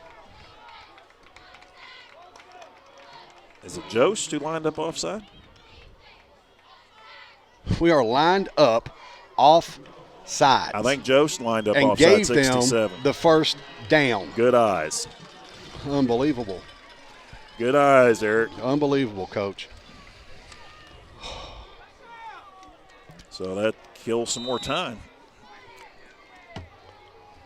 Is it Jost who lined up offside? We are lined up off sides. I think Jost lined up and offside, gave 67. them the first down. Good eyes. Unbelievable. Good eyes, Eric. Unbelievable, Coach. So that kills some more time.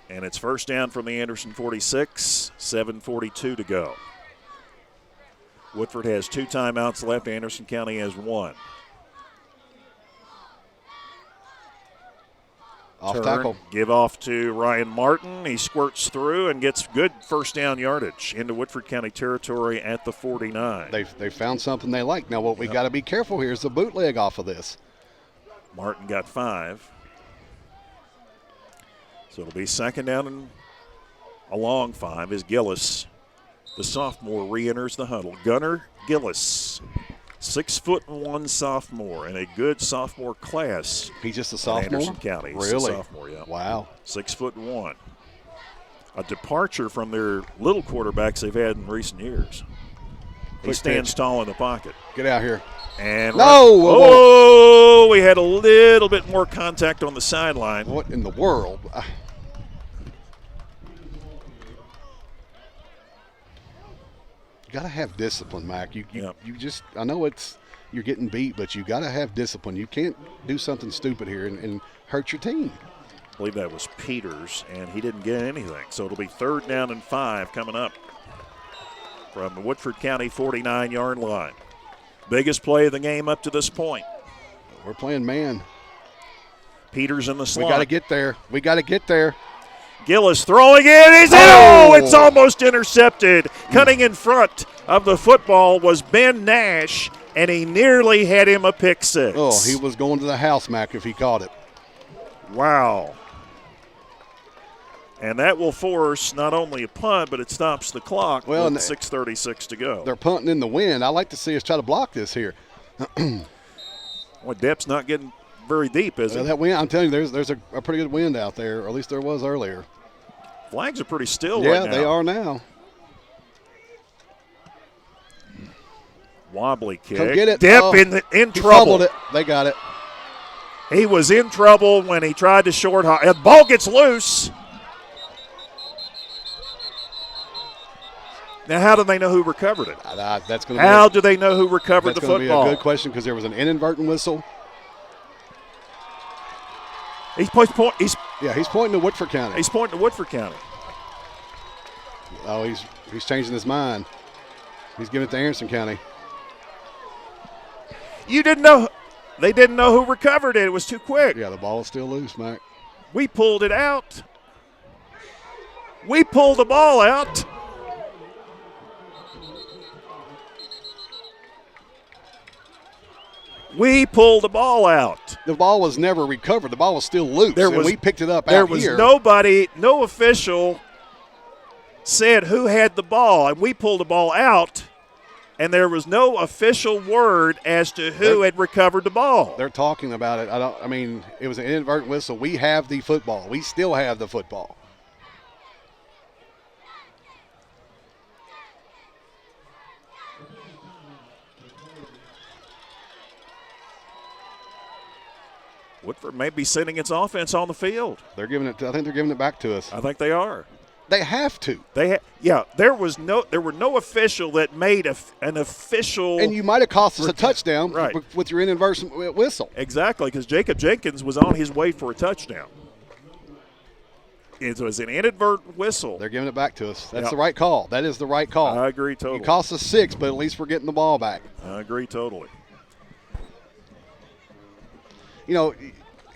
And it's first down from the Anderson 46, 7:42 to go. Woodford has 2 timeouts left. Anderson County has 1. Off tackle. Give off to Ryan Martin. He squirts through and gets good first down yardage into Woodford County territory at the 49. They found something they like. Now what we got to be careful here is the bootleg off of this. Martin got 5. So it'll be second down and a long 5 as Gillis, the sophomore, re-enters the huddle. Gunnar Gillis, 6'1" sophomore, and a good sophomore class. He's just a sophomore? Anderson County. He's Really? a sophomore, yeah. Wow. 6'1". A departure from their little quarterbacks they've had in recent years. He Quick stands pitch. tall in the pocket. Get out here. And No! Oh, we had a little bit more contact on the sideline. What in the world? You got to have discipline, Mac. You just, I know you're getting beat, but you got to have discipline. You can't do something stupid here and hurt your team. I believe that was Peters, and he didn't get anything. So it'll be third down and 5 coming up from the Woodford County 49-yard line. Biggest play of the game up to this point. We're playing man. Peters in the slot. We got to get there. We got to get there. Gillis throwing it. He's it's almost intercepted. Cutting in front of the football was Ben Nash, and he nearly had him a pick 6. Oh, he was going to the house, Mac, if he caught it. Wow. And that will force not only a punt, but it stops the clock with 6:36 to go. They're punting in the wind. I like to see us try to block this here. Well, depth's not getting very deep, is it? That wind, I'm telling you, there's a pretty good wind out there, or at least there was earlier. Flags are pretty still right now. Yeah, they are now. Wobbly kick. Come get it. Dip Oh, in he trouble. fumbled it. They got it. He was in trouble when he tried to short hop. The ball gets loose. Now, how do they know who recovered it? That's going to How do they know who recovered the football? That's going to be a good question because there was an inadvertent whistle. He's pointing to Woodford County. He's pointing to Woodford County. Oh, he's changing his mind. He's giving it to Anderson County. You didn't know. They didn't know who recovered it. It was too quick. Yeah, the ball is still loose, Mac. We pulled it out. We pulled the ball out. We pulled the ball out. The ball was never recovered. The ball was still loose, and we picked it up out here. There was no official said who had the ball, and we pulled the ball out, and there was no official word as to who had recovered the ball. They're talking about it. I mean, it was an inadvertent whistle. We have the football. We still have the football. Woodford may be sending its offense on the field. I think they're giving it back to us. I think they are. They have to. There were no official that made an official. And you might have cost us a touchdown with your inadvertent whistle. Exactly, because Jacob Jenkins was on his way for a touchdown. It was an inadvertent whistle. They're giving it back to us. That's the right call. That is the right call. I agree totally. You cost us 6, but at least we're getting the ball back. I agree totally. You know,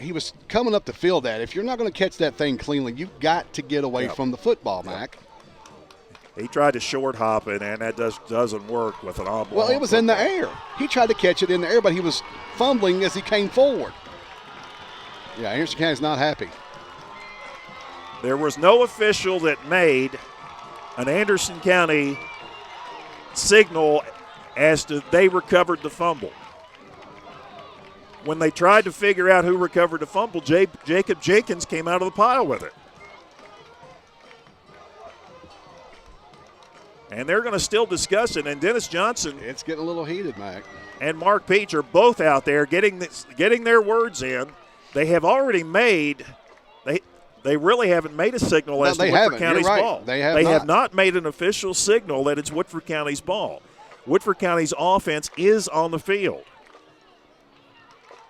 he was coming up the field that. If you're not going to catch that thing cleanly, you've got to get away from the football, Mac. He tried to short hop it, and that doesn't work with an oblong. Well, it was in the air. He tried to catch it in the air, but he was fumbling as he came forward. Yeah, Anderson County's not happy. There was no official that made an Anderson County signal as to they recovered the fumble. When they tried to figure out who recovered the fumble, Jacob Jenkins came out of the pile with it. And they're going to still discuss it. And Dennis Johnson. It's getting a little heated, Mac. And Mark Peach are both out there getting their words in. They have already made. They really haven't made a signal as to Woodford County's ball. They have not made an official signal that it's Woodford County's ball. Woodford County's offense is on the field.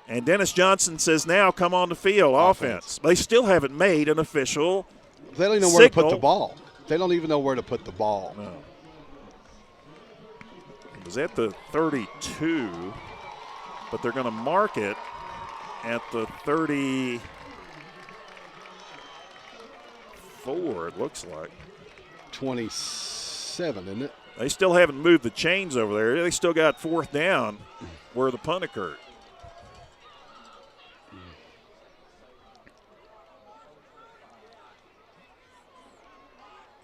And Dennis Johnson says now come on the field, offense. They still haven't made an official They don't even know where to put the ball. They don't even know where to put the ball. No. It was at the 32, but they're going to mark it at the 34, it looks like. 27, isn't it? They still haven't moved the chains over there. They still got fourth down where the punt occurred.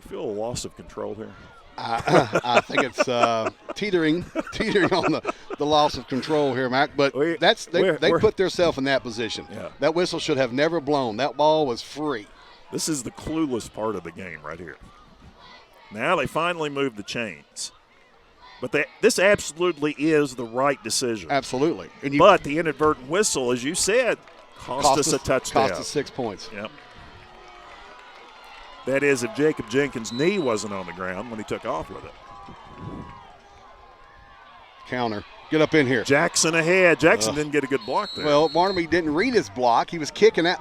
Feel a loss of control here? I think it's teetering on the loss of control here, Mac. But they put themselves in that position. Yeah. That whistle should have never blown. That ball was free. This is the clueless part of the game right here. Now they finally moved the chains. But this absolutely is the right decision. Absolutely. But the inadvertent whistle, as you said, cost us a touchdown. Cost us 6 points. Yep. That is, if Jacob Jenkins' knee wasn't on the ground when he took off with it. Counter. Get up in here. Jackson ahead. Jackson didn't get a good block there. Well, Barnaby didn't read his block. He was kicking out.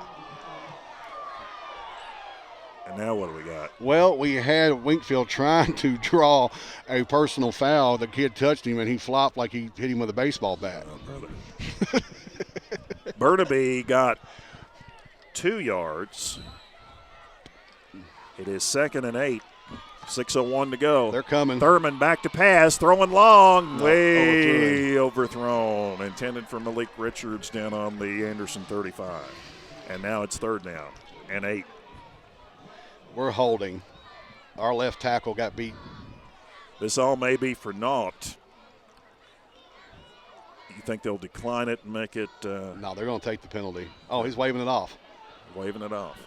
And now what do we got? Well, we had Winkfield trying to draw a personal foul. The kid touched him, and he flopped like he hit him with a baseball bat. Oh, brother. Burnaby got 2 yards. It is 2nd and 8. 6:01 to go. They're coming. Thurman back to pass, throwing long, way overthrown. Intended for Malik Richards down on the Anderson 35. And now it's 3rd down and 8. We're holding. Our left tackle got beat. This all may be for naught. You think they'll decline it and make it? No, they're going to take the penalty. Oh, he's waving it off. Waving it off.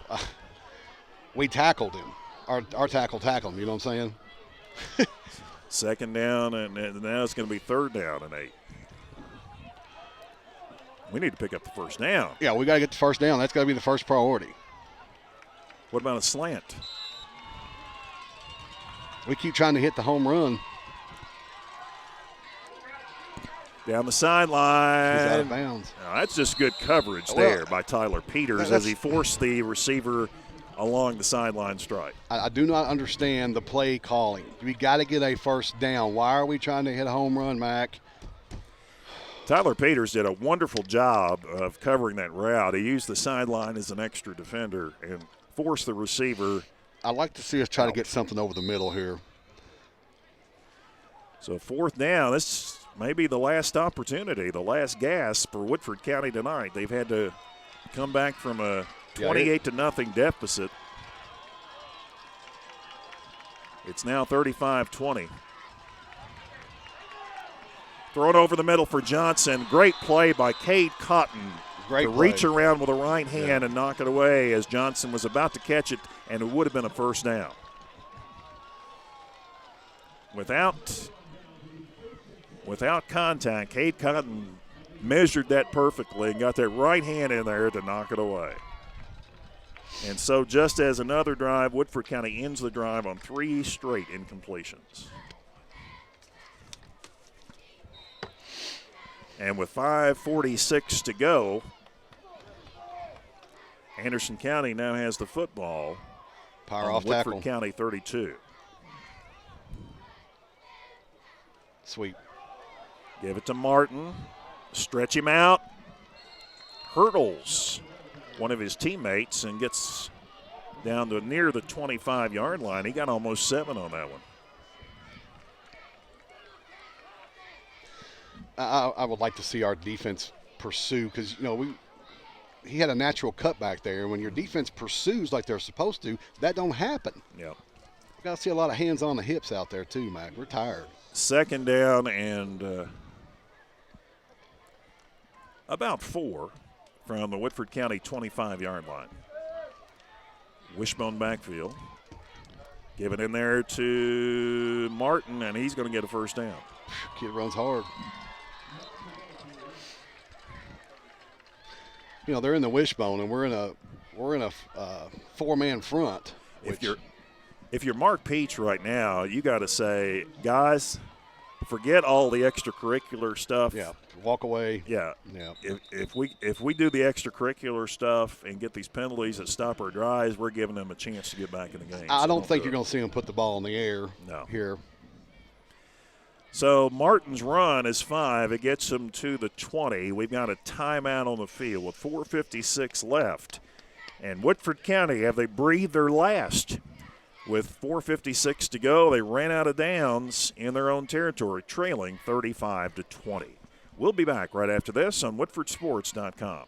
We tackled him. Our tackle tackled him, you know what I'm saying? Second down, and now it's going to be third down and 8. We need to pick up the first down. Yeah, we got to get the first down. That's got to be the first priority. What about a slant? We keep trying to hit the home run. Down the sideline. He's out of bounds. Now, that's just good coverage there by Tyler Peters as he forced the receiver along the sideline stripe. I do not understand the play calling. We got to get a first down. Why are we trying to hit a home run, Mac? Tyler Peters did a wonderful job of covering that route. He used the sideline as an extra defender and forced the receiver. I'd like to see us try to get something over the middle here. So fourth down, this may be the last opportunity, the last gasp for Woodford County tonight. They've had to come back from a 28-0 deficit. It's now 35-20. Thrown over the middle for Johnson. Great play by Cade Cotton. Great to play. Reach around with a right hand and knock it away as Johnson was about to catch it, and it would have been a first down. Without contact, Cade Cotton measured that perfectly and got that right hand in there to knock it away. And so just as another drive, Woodford County ends the drive on 3 straight incompletions. And with 5:46 to go, Anderson County now has the football. Power on off Woodford tackle. County 32. Sweet. Give it to Martin. Stretch him out. Hurdles one of his teammates and gets down to near the 25-yard line. He got almost 7 on that one. I would like to see our defense pursue because, he had a natural cutback there. And when your defense pursues like they're supposed to, that don't happen. Yeah. We got to see a lot of hands on the hips out there too, Mac. We're tired. Second down and about 4 from the Woodford County 25-yard line. Wishbone backfield. Give it in there to Martin, and he's going to get a first down. Kid runs hard. They're in the wishbone, and we're in a 4-man front. If you're Mark Peach right now, you got to say, guys, forget all the extracurricular stuff. Yeah, walk away. Yeah. Yeah. If we do the extracurricular stuff and get these penalties that stop our drives, we're giving them a chance to get back in the game. I don't think you're going to see them put the ball in the air here. So Martin's run is 5. It gets him to the 20. We've got a timeout on the field with 4:56 left. And Woodford County, have they breathed their last? With 4:56 to go, they ran out of downs in their own territory, trailing 35-20. We'll be back right after this on WoodfordSports.com.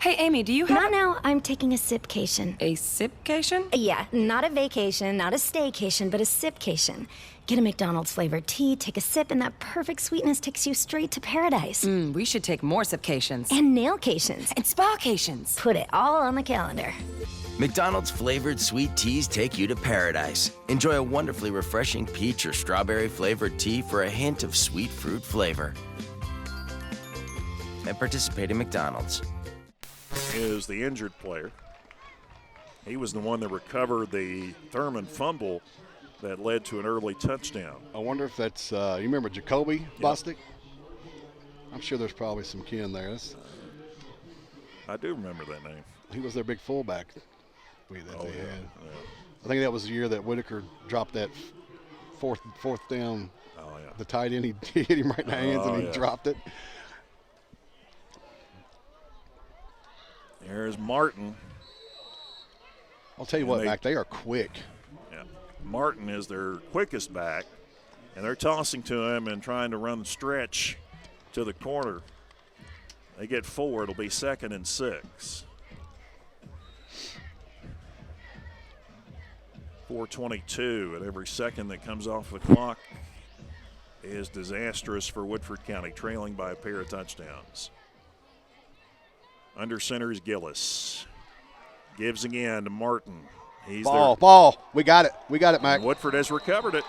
Hey, Amy, do you have... Not now. I'm taking a sipcation. A sipcation? Yeah, not a vacation, not a staycation, but a sipcation. Get a McDonald's flavored tea, take a sip, and that perfect sweetness takes you straight to paradise. We should take more sipcations. And nailcations. And spacations. Put it all on the calendar. McDonald's flavored sweet teas take you to paradise. Enjoy a wonderfully refreshing peach or strawberry flavored tea for a hint of sweet fruit flavor. At participating McDonald's. Is the injured player. He was the one that recovered the Thurman fumble that led to an early touchdown. I wonder if that's, you remember Jacoby Bostic? I'm sure there's probably some kin there. I do remember that name. He was their big fullback they had. Yeah. I think that was the year that Whitaker dropped that fourth down. Oh, yeah. The tight end, he hit him right in the hands and he dropped it. There's Martin. I'll tell you what, Mac, they are quick. Yeah. Martin is their quickest back, and they're tossing to him and trying to run the stretch to the corner. They get 4. It'll be 2nd and 6. 4:22, and every second that comes off the clock is disastrous for Woodford County, trailing by a pair of touchdowns. Under center is Gillis. Gives again to Martin. Ball. We got it. We got it, Mac. And Woodford has recovered it.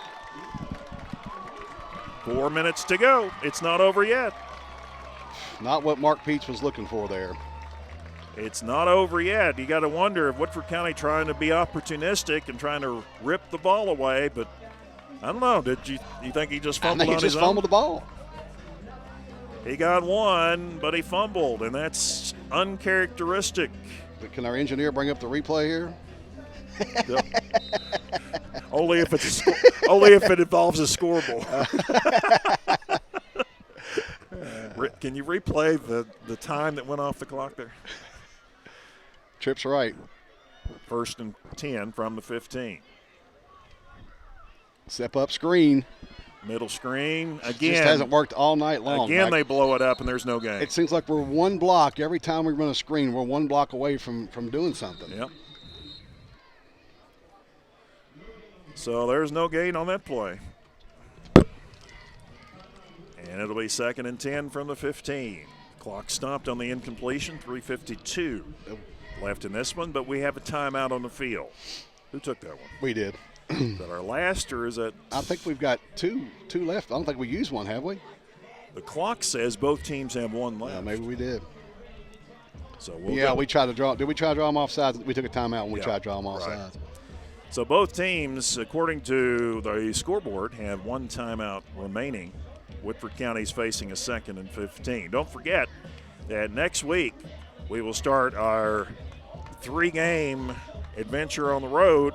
4 minutes to go. It's not over yet. Not what Mark Peach was looking for there. It's not over yet. You got to wonder if Woodford County trying to be opportunistic and trying to rip the ball away, but I don't know. Did you think he just fumbled on his own? I think he just fumbled the ball. He got one, but he fumbled, and that's uncharacteristic. But can our engineer bring up the replay here? Only if it involves a scoreboard. Can you replay the time that went off the clock there? Tripp's right. 1st and 10 from the 15. Step up screen. Middle screen. Again. Just hasn't worked all night long. Again, they blow it up and there's no game. It seems like we're one block. Every time we run a screen, we're one block away from doing something. Yep. So there's no gain on that play. And it'll be 2nd and 10 from the 15. Clock stopped on the incompletion, 3:52 left in this one, but we have a timeout on the field. Who took that one? We did. Is that our last, or is it? I think we've got two left. I don't think we used one, have we? The clock says both teams have one left. Yeah, maybe we did. So we tried to draw. Did we try to draw them off sides? We took a timeout and we tried to draw them off sides. So both teams, according to the scoreboard, have one timeout remaining. Woodford County's facing a 2nd and 15. Don't forget that next week we will start our 3-game adventure on the road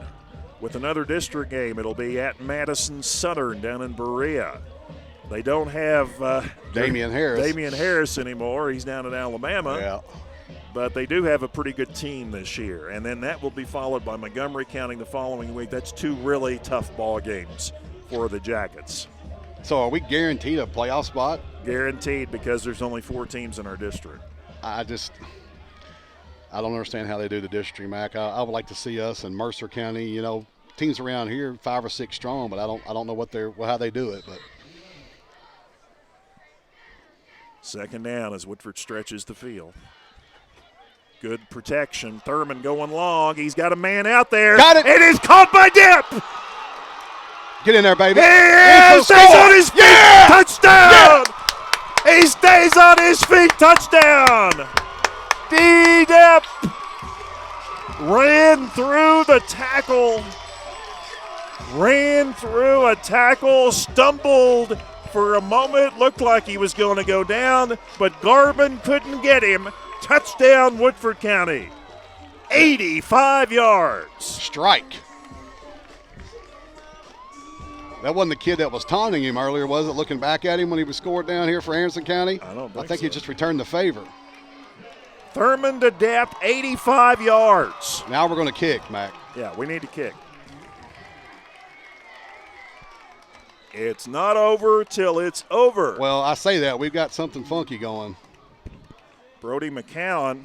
with another district game. It'll be at Madison Southern down in Berea. They don't have Damian Harris anymore. He's down in Alabama. Yeah. But they do have a pretty good team this year. And then that will be followed by Montgomery County the following week. That's 2 really tough ball games for the Jackets. So are we guaranteed a playoff spot? Guaranteed, because there's only 4 teams in our district. I don't understand how they do the district, Mac. I would like to see us in Mercer County, teams around here 5 or 6 strong, but I don't know how they do it. But 2nd down as Woodford stretches the field. Good protection. Thurman going long. He's got a man out there. Got it. It is caught by Dip. Get in there, baby. He stays on his feet. Yeah. Touchdown. Yeah. He stays on his feet. Touchdown. D-Dep ran through a tackle, stumbled for a moment, looked like he was going to go down, but Garvin couldn't get him. Touchdown, Woodford County. 85 yards. Strike. That wasn't the kid that was taunting him earlier, was it? Looking back at him when he was scored down here for Anderson County? I think so. He just returned the favor. Thurman to Depp, 85 yards. Now we're going to kick, Mac. Yeah, we need to kick. It's not over till it's over. Well, I say that. We've got something funky going. Brody McCowan.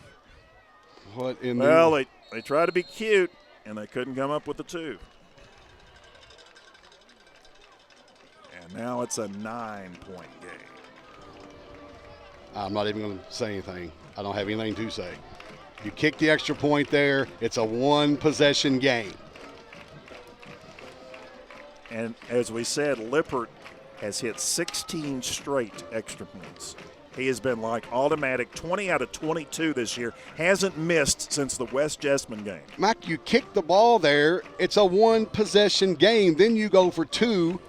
What in they tried to be cute, and they couldn't come up with the 2. And now it's a 9-point game. I'm not even going to say anything. I don't have anything to say. You kick the extra point there, it's a 1-possession game. And as we said, Lippert has hit 16 straight extra points. He has been like automatic, 20 out of 22 this year. Hasn't missed since the West Jessamine game. Mac, you kick the ball there, it's a 1-possession game. Then you go for 2.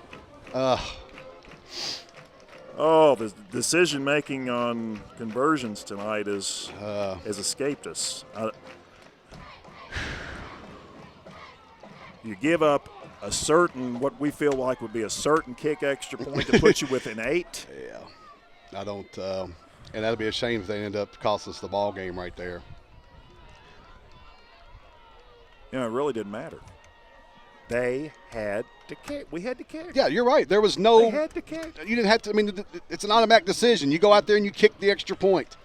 The decision-making on conversions tonight has escaped us. You give up a certain, what we feel like would be a certain kick extra point to put you within 8. Yeah. I don't, and that'd be a shame if they end up costing us the ball game right there. It really didn't matter. They had to kick. We had to kick. Yeah, you're right. There was no. They had to kick. You didn't have to. I mean, it's an automatic decision. You go out there and you kick the extra point.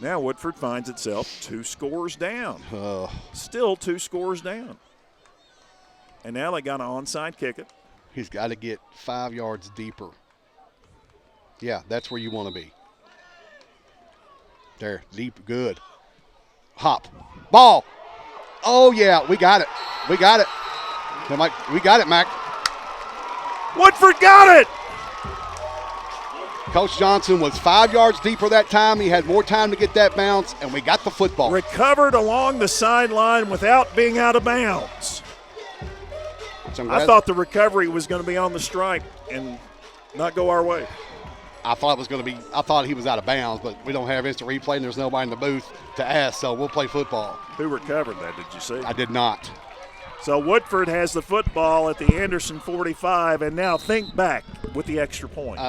Now Woodford finds itself 2 scores down. Still 2 scores down. And now they got an onside kick it. He's got to get 5 yards deeper. Yeah, that's where you want to be. There, deep, good. Hop. Ball. Oh, yeah, we got it. We got it. We got it, Mac. Woodford got it. Coach Johnson was 5 yards deeper that time. He had more time to get that bounce, and we got the football. Recovered along the sideline without being out of bounds. I thought the recovery was going to be on the stripe and not go our way. I thought he was out of bounds, but we don't have instant replay, and there's nobody in the booth to ask, so we'll play football. Who recovered that, did you see? I did not. So Woodford has the football at the Anderson 45, and now think back with the extra point.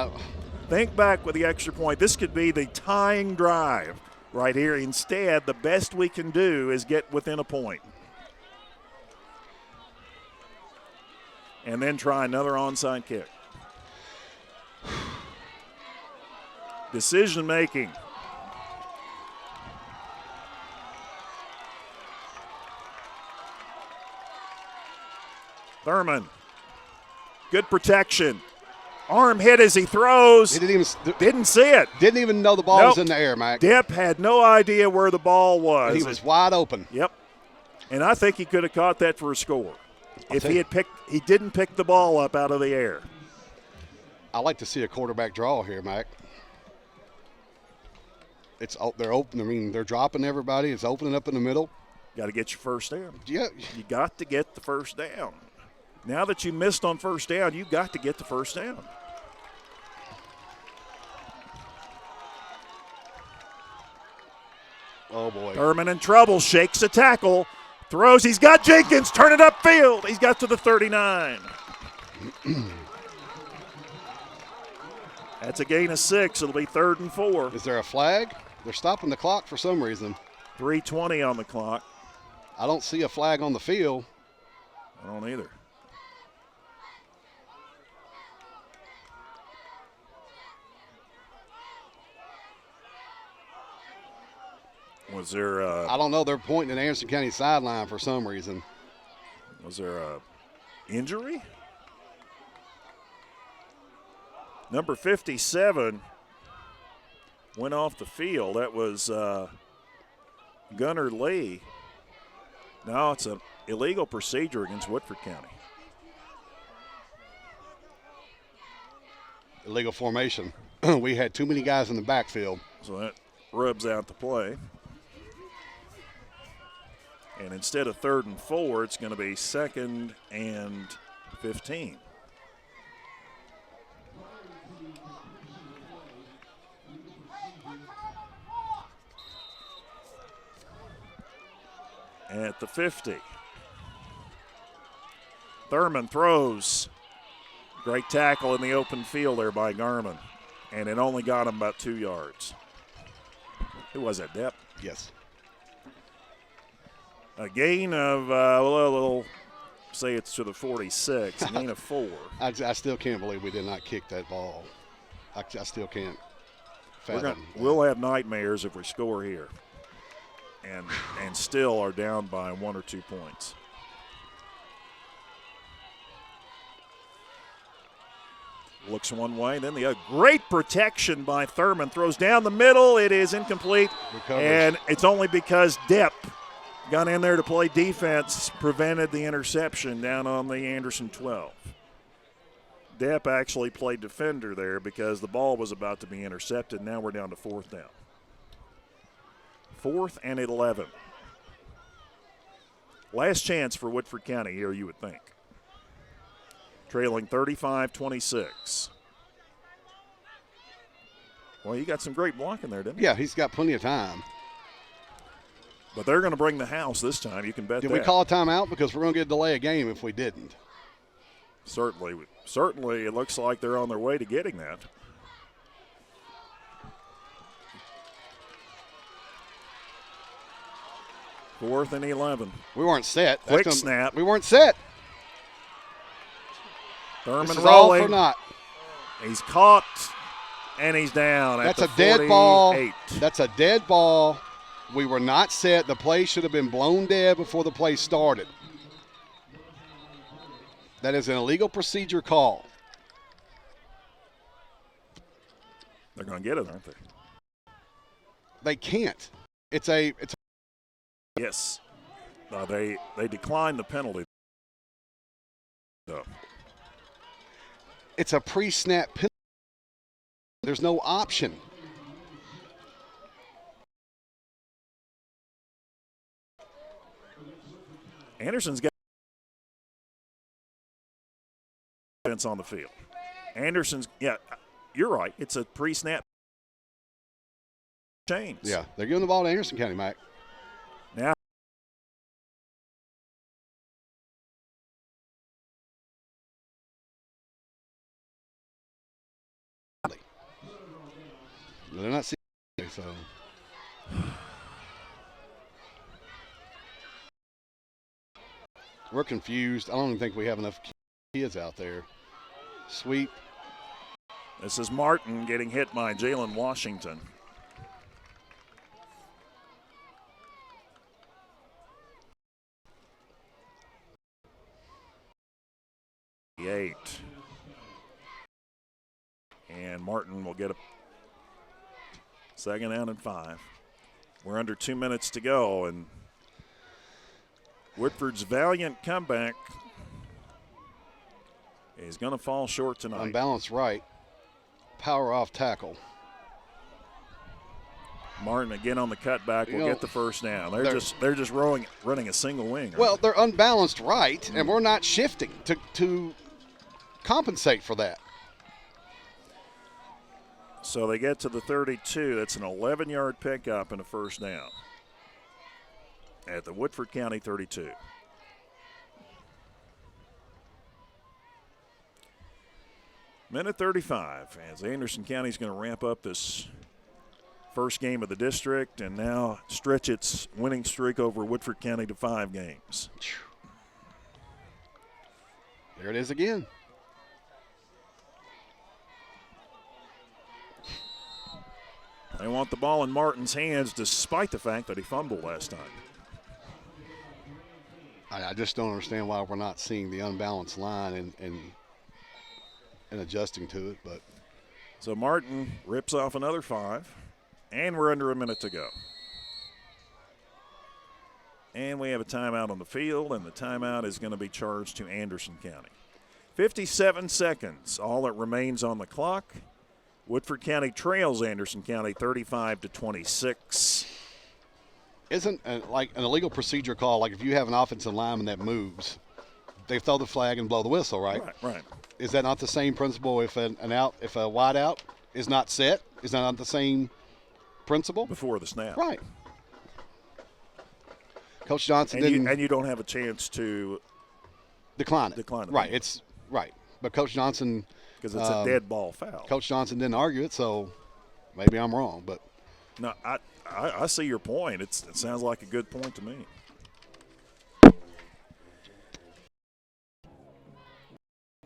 Think back with the extra point. This could be the tying drive right here. Instead, the best we can do is get within a point. And then try another onside kick. Decision making. Thurman. Good protection. Arm hit as he throws. He didn't see it. Didn't even know the ball was in the air, Mike. Depp had no idea where the ball was. And he was wide open. Yep. And I think he could have caught that for a score. If he didn't pick the ball up out of the air. I like to see a quarterback draw here, Mac. They're open. I mean, they're dropping everybody. It's opening up in the middle. Got to get your first down. Yeah. You got to get the first down. Now that you missed on first down, you got to get the first down. Oh, boy. Thurman in trouble, shakes a tackle, throws. He's got Jenkins, turn it upfield. He's got to the 39. That's a gain of 6. It'll be 3rd and 4. Is there a flag? They're stopping the clock for some reason. 3:20 on the clock. I don't see a flag on the field. I don't either. Was there I don't know. They're pointing at Anderson County sideline for some reason. Was there a injury? Number 57 went off the field. That was Gunnar Lee. Now it's an illegal procedure against Woodford County. Illegal formation. We had too many guys in the backfield. So that rubs out the play. And instead of 3rd and 4, it's going to be 2nd and 15. At the 50. Thurman throws. Great tackle in the open field there by Garman. And it only got him about 2 yards. Who was that, Depp? Yes. A gain of, we'll say it's to the 46, a gain of 4. I still can't believe we did not kick that ball. I still can't fathom. We'll have nightmares if we score here and still are down by 1 or 2 points. Looks one way, then the other. Great protection by Thurman. Throws down the middle. It is incomplete. Recovers. And it's only because Depp got in there to play defense, prevented the interception down on the Anderson 12. Depp actually played defender there because the ball was about to be intercepted. Now we're down to 4th down. 4th and 11. Last chance for Woodford County here, you would think. Trailing 35-26. Well, you got some great blocking there, didn't you? Yeah, he's got plenty of time. But they're going to bring the house this time. You can bet that. Did we call a timeout? Because we're going to get a delay a game if we didn't. Certainly, it looks like they're on their way to getting that. Fourth and 11. We weren't set. Quick snap. We weren't set. Thurman this is rolling. All for naught. He's caught, and he's down. That's at the a 48. dead ball. That's a dead ball. We were not set. The play should have been blown dead before the play started. That is an illegal procedure call. They're going to get it, aren't they? They can't. It's a Yes. They declined the penalty. It's a pre-snap penalty. There's no option. Anderson's got defense on the field. Anderson's, yeah, you're right. It's a pre-snap change. Yeah, they're giving the ball to Anderson County, Mike. Now, they're not seeing, so. We're confused. I don't even think we have enough kids out there. Sweep. This is Martin getting hit by Jalen Washington. And Martin will get a second down and 5. We're under 2 minutes to go, and Woodford's valiant comeback is going to fall short tonight. Unbalanced right. Power off tackle. Martin again on the cutback will get the first down. They're just running a single wing. Well, they're unbalanced right, and we're not shifting to compensate for that. So they get to the 32. That's an 11-yard pickup and a first down at the Woodford County 32. Minute 35 as Anderson County is going to ramp up this first game of the district and now stretch its winning streak over Woodford County to 5 games. There it is again. They want the ball in Martin's hands despite the fact that he fumbled last time. I just don't understand why we're not seeing the unbalanced line and adjusting to it. But so Martin rips off another 5, and we're under a minute to go. And we have a timeout on the field, and the timeout is going to be charged to Anderson County. 57 seconds, all that remains on the clock. Woodford County trails Anderson County 35-26. Isn't like an illegal procedure call, like if you have an offensive lineman that moves, they throw the flag and blow the whistle, right? Right. Is that not the same principle if if a wide out is not set? Is that not the same principle? Before the snap. Right. Coach Johnson and you don't have a chance to decline it. Right. It's right. But Coach Johnson, because it's a dead ball foul. Coach Johnson didn't argue it, so maybe I'm wrong. But no, I see your point. It sounds like a good point to me.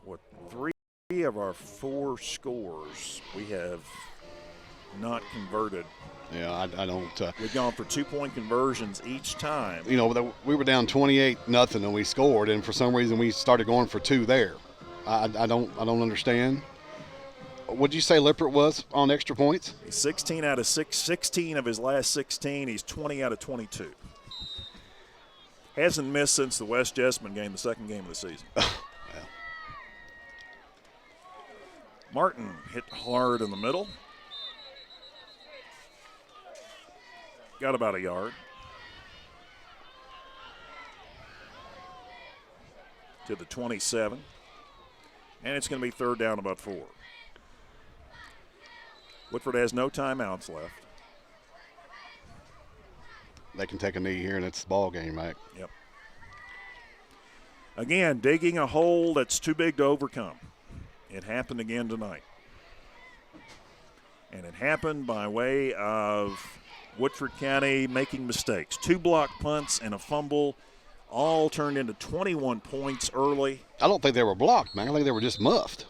What 3 of our 4 scores we have not converted. Yeah, I don't. We've gone for 2-point conversions each time. You know, we were down 28-0 and we scored, and for some reason we started going for 2 there. I don't understand. What'd you say Lippert was on extra points? 16 out of 16 of his last 16. He's 20 out of 22. Hasn't missed since the West Jessamine game, the second game of the season. Martin hit hard in the middle. Got about a yard. To the 27. And it's going to be 3rd down about 4. Woodford has no timeouts left. They can take a knee here, and it's the ball game, Mike. Yep. Again, digging a hole that's too big to overcome. It happened again tonight. And it happened by way of Woodford County making mistakes. 2 block punts and a fumble, all turned into 21 points early. I don't think they were blocked, man. I think they were just muffed.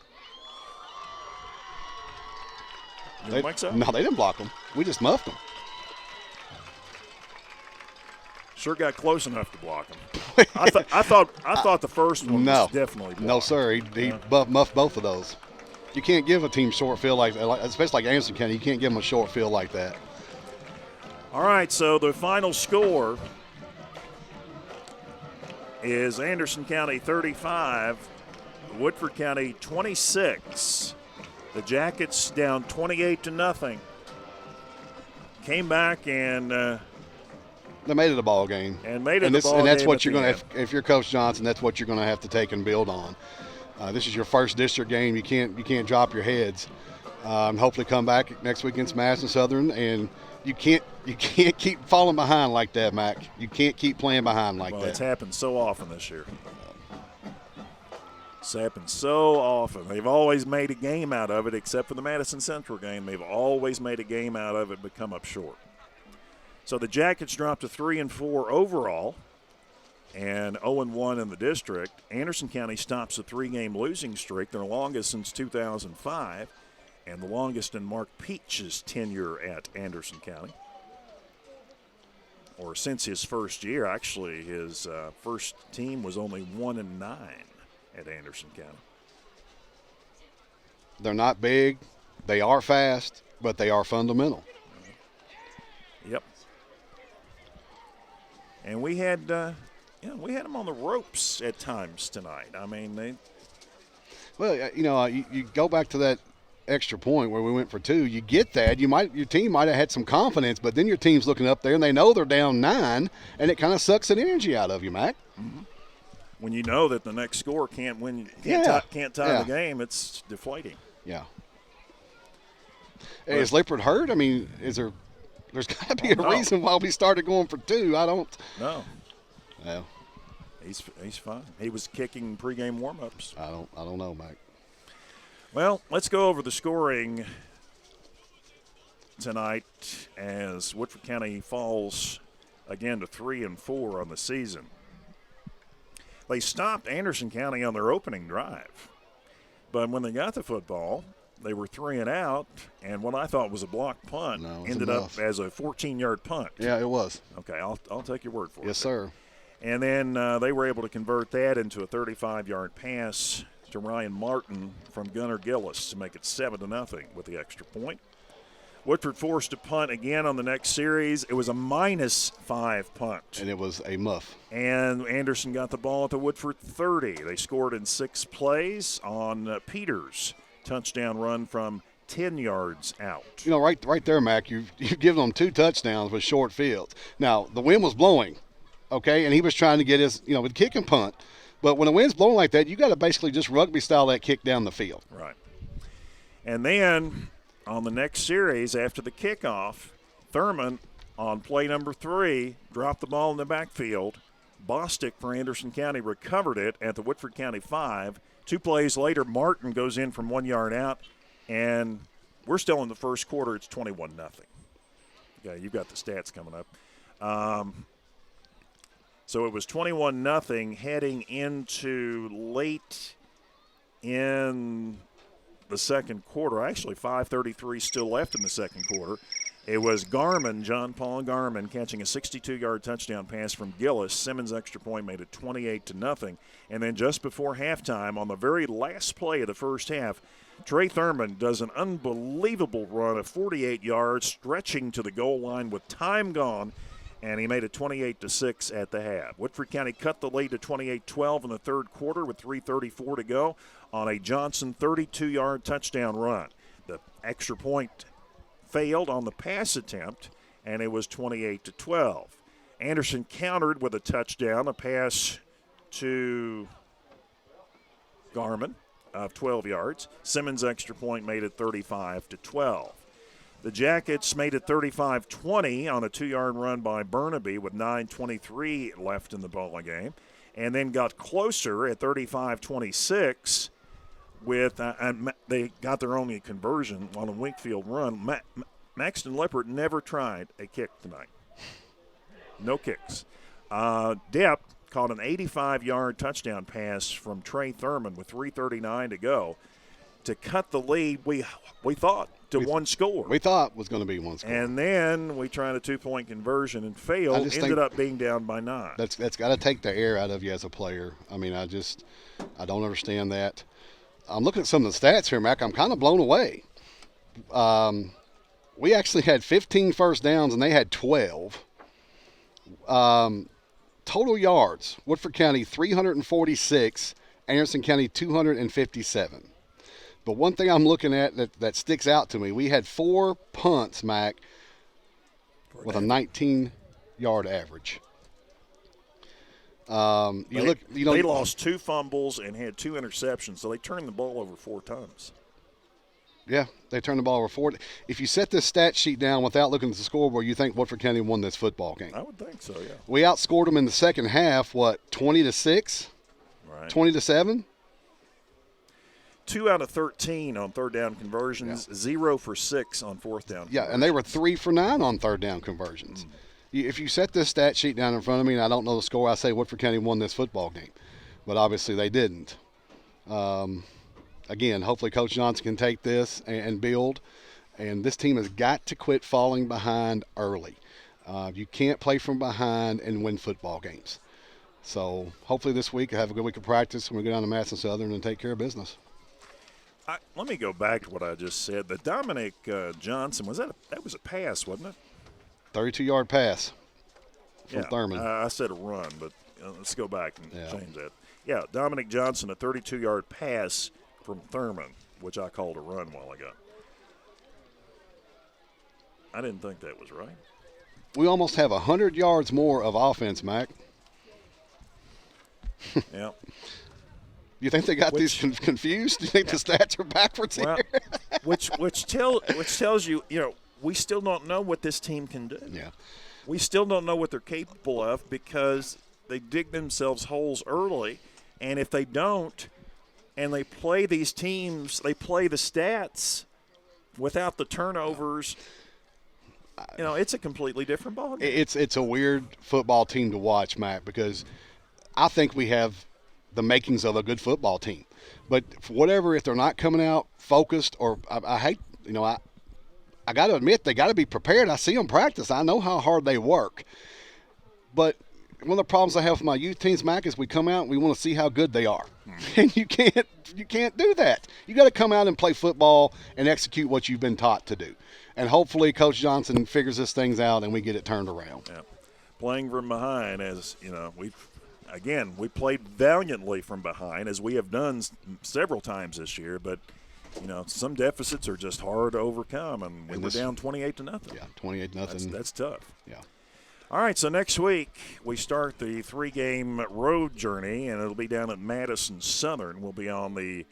You don't think so? No, they didn't block them. We just muffed them. Sure got close enough to block them. I thought the first one was definitely blocked. No, sir. He muffed both of those. You can't give a team short field like that, especially like Anderson County. You can't give them a short field like that. All right, so the final score is Anderson County 35, Woodford County 26. The Jackets down 28-0. Came back and they made it a ball game. And made it and a ball game. And that's what you're going to, if you're Coach Johnson, that's what you're going to have to take and build on. This is your first district game. You can't drop your heads. Hopefully come back next week against Madison Southern, and you can't keep falling behind like that, Mac. You can't keep playing behind like that. It's happened so often this year. It's happened so often. They've always made a game out of it, except for the Madison Central game. They've always made a game out of it but come up short. So the Jackets dropped to 3-4 overall and 0-1 in the district. Anderson County stops a 3-game losing streak, their longest since 2005, and the longest in Mark Peach's tenure at Anderson County. Or since his first year, actually, his first team was only 1-9 at Anderson County. They're not big, they are fast, but they are fundamental. Yep. And we had them on the ropes at times tonight. I mean, you go back to that extra point where we went for 2. You get that. Your team might have had some confidence, but then your team's looking up there and they know they're down 9, and it kind of sucks the energy out of you, Mac. Mm-hmm. When you know that the next score can't tie the game, it's deflating. Yeah. Hey, is Lippert hurt? I mean, there's got to be a reason why we started going for 2. I don't. No. No. He's fine. He was kicking pregame warm-ups. I don't know, Mike. Well, let's go over the scoring tonight as Woodford County falls again to 3-4 on the season. They stopped Anderson County on their opening drive, but when they got the football, they were 3 and out, and what I thought was a blocked punt ended up as a 14-yard punt. Yeah, it was. Okay, I'll take your word for it. Yes, sir. And then they were able to convert that into a 35-yard pass to Ryan Martin from Gunnar Gillis to make it 7-0 with the extra point. Woodford forced a punt again on the next series. It was a -5 punt. And it was a muff. And Anderson got the ball at the Woodford 30. They scored in 6 plays on Peters' touchdown run from 10 yards out. Right there, Mac, you've given them 2 touchdowns with short fields. Now, the wind was blowing, okay, and he was trying to get his, with kick and punt. But when the wind's blowing like that, you got to basically just rugby style that kick down the field. Right. And then on the next series after the kickoff, Thurman on play number 3 dropped the ball in the backfield. Bostic for Anderson County recovered it at the Woodford County 5. 2 plays later, Martin goes in from 1 yard out, and we're still in the first quarter. It's 21-0. Okay, you've got the stats coming up. So it was 21-0 heading into late in the second quarter. Actually, 5:33 still left in the second quarter. It was John Paul Garman, catching a 62-yard touchdown pass from Gillis. Simmons' extra point made it 28-0. And then just before halftime, on the very last play of the first half, Trey Thurman does an unbelievable run of 48 yards, stretching to the goal line with time gone, and he made it 28-6 at the half. Woodford County cut the lead to 28-12 in the third quarter with 3:34 to go on a Johnson 32-yard touchdown run. The extra point failed on the pass attempt, and it was 28-12. Anderson countered with a touchdown, a pass to Garman of 12 yards. Simmons' extra point made it 35-12. The Jackets made it 35-20 on a 2-yard run by Burnaby with 9:23 left in the ball game, and then got closer at 35-26 with they got their only conversion on a Winkfield run. Maxton Lippert never tried a kick tonight. No kicks. Depp caught an 85-yard touchdown pass from Trey Thurman with 3:39 to go to cut the lead. We thought to one score. We thought was going to be one score. And then we tried a 2-point conversion and failed. Ended up being down by 9. That's got to take the air out of you as a player. I mean, I don't understand that. I'm looking at some of the stats here, Mac. I'm kind of blown away. We actually had 15 first downs, and they had 12. Total yards, Woodford County 346, Anderson County 257. But one thing I'm looking at that sticks out to me, we had 4 punts, Mac, with a 19-yard average. They lost 2 fumbles and had 2 interceptions, so they turned the ball over 4 times. Yeah, they turned the ball over 4. If you set this stat sheet down without looking at the scoreboard, you think Woodford County won this football game. I would think so, yeah. We outscored them in the second half, 20-6? Right. 20-7? 2 out of 13 on third down conversions, 0 for 6 on fourth down. Yeah, and they were 3 for 9 on third down conversions. If you set this stat sheet down in front of me, and I don't know the score, I say Woodford County won this football game. But obviously they didn't. Again, hopefully Coach Johnson can take this and build. And this team has got to quit falling behind early. You can't play from behind and win football games. So hopefully this week I have a good week of practice when we go down to Madison Southern and take care of business. Let me go back to what I just said. The Dominic Johnson, that was a pass, wasn't it? 32-yard pass from Thurman. I said a run, but let's go back and change that. Yeah, Dominic Johnson, a 32-yard pass from Thurman, which I called a run while ago. I didn't think that was right. We almost have 100 yards more of offense, Mac. Yeah. You think they got these confused? Do you think the stats are backwards here? which tells you, we still don't know what this team can do. Yeah. We still don't know what they're capable of because they dig themselves holes early, and if they don't, and they play these teams, they play the stats without the turnovers. It's a completely different ballgame. It's a weird football team to watch, Matt, because I think we have the makings of a good football team. But for whatever, if they're not coming out focused, or I hate, I got to admit, they got to be prepared. I see them practice. I know how hard they work. But one of the problems I have with my youth teams, Mac, is we come out and we want to see how good they are. And you can't do that. You got to come out and play football and execute what you've been taught to do. And hopefully Coach Johnson figures this things out and we get it turned around. Yeah. Playing from behind, as we played valiantly from behind, as we have done several times this year, but some deficits are just hard to overcome, and we were down 28-0. Yeah, 28-0. That's tough. Yeah. All right, so next week we start the 3-game road journey, and it'll be down at Madison Southern. We'll be on the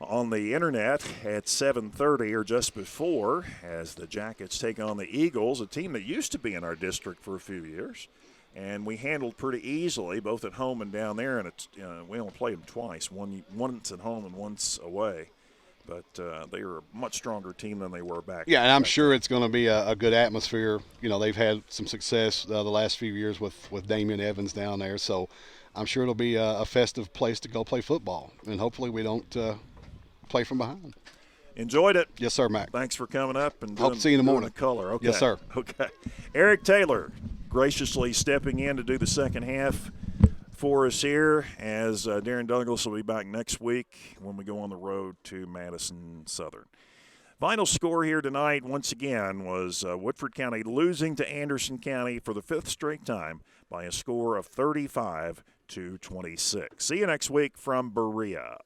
internet at 7:30 or just before, as the Jackets take on the Eagles, a team that used to be in our district for a few years, and we handled pretty easily, both at home and down there. And we only played them twice, once at home and once away. But they are a much stronger team than they were back. Yeah, and I'm sure it's going to be a good atmosphere. They've had some success the last few years with Damian Evans down there, so I'm sure it'll be a festive place to go play football. And hopefully we don't play from behind. Enjoyed it. Yes, sir, Mac. Thanks for coming up. And hope to see you in the morning. The color. Okay. Yes, sir. Okay. Eric Taylor graciously stepping in to do the second half for us here, as Darren Douglas will be back next week when we go on the road to Madison Southern. Final score here tonight, once again, was Woodford County losing to Anderson County for the 5th straight time by a score of 35-26. See you next week from Berea.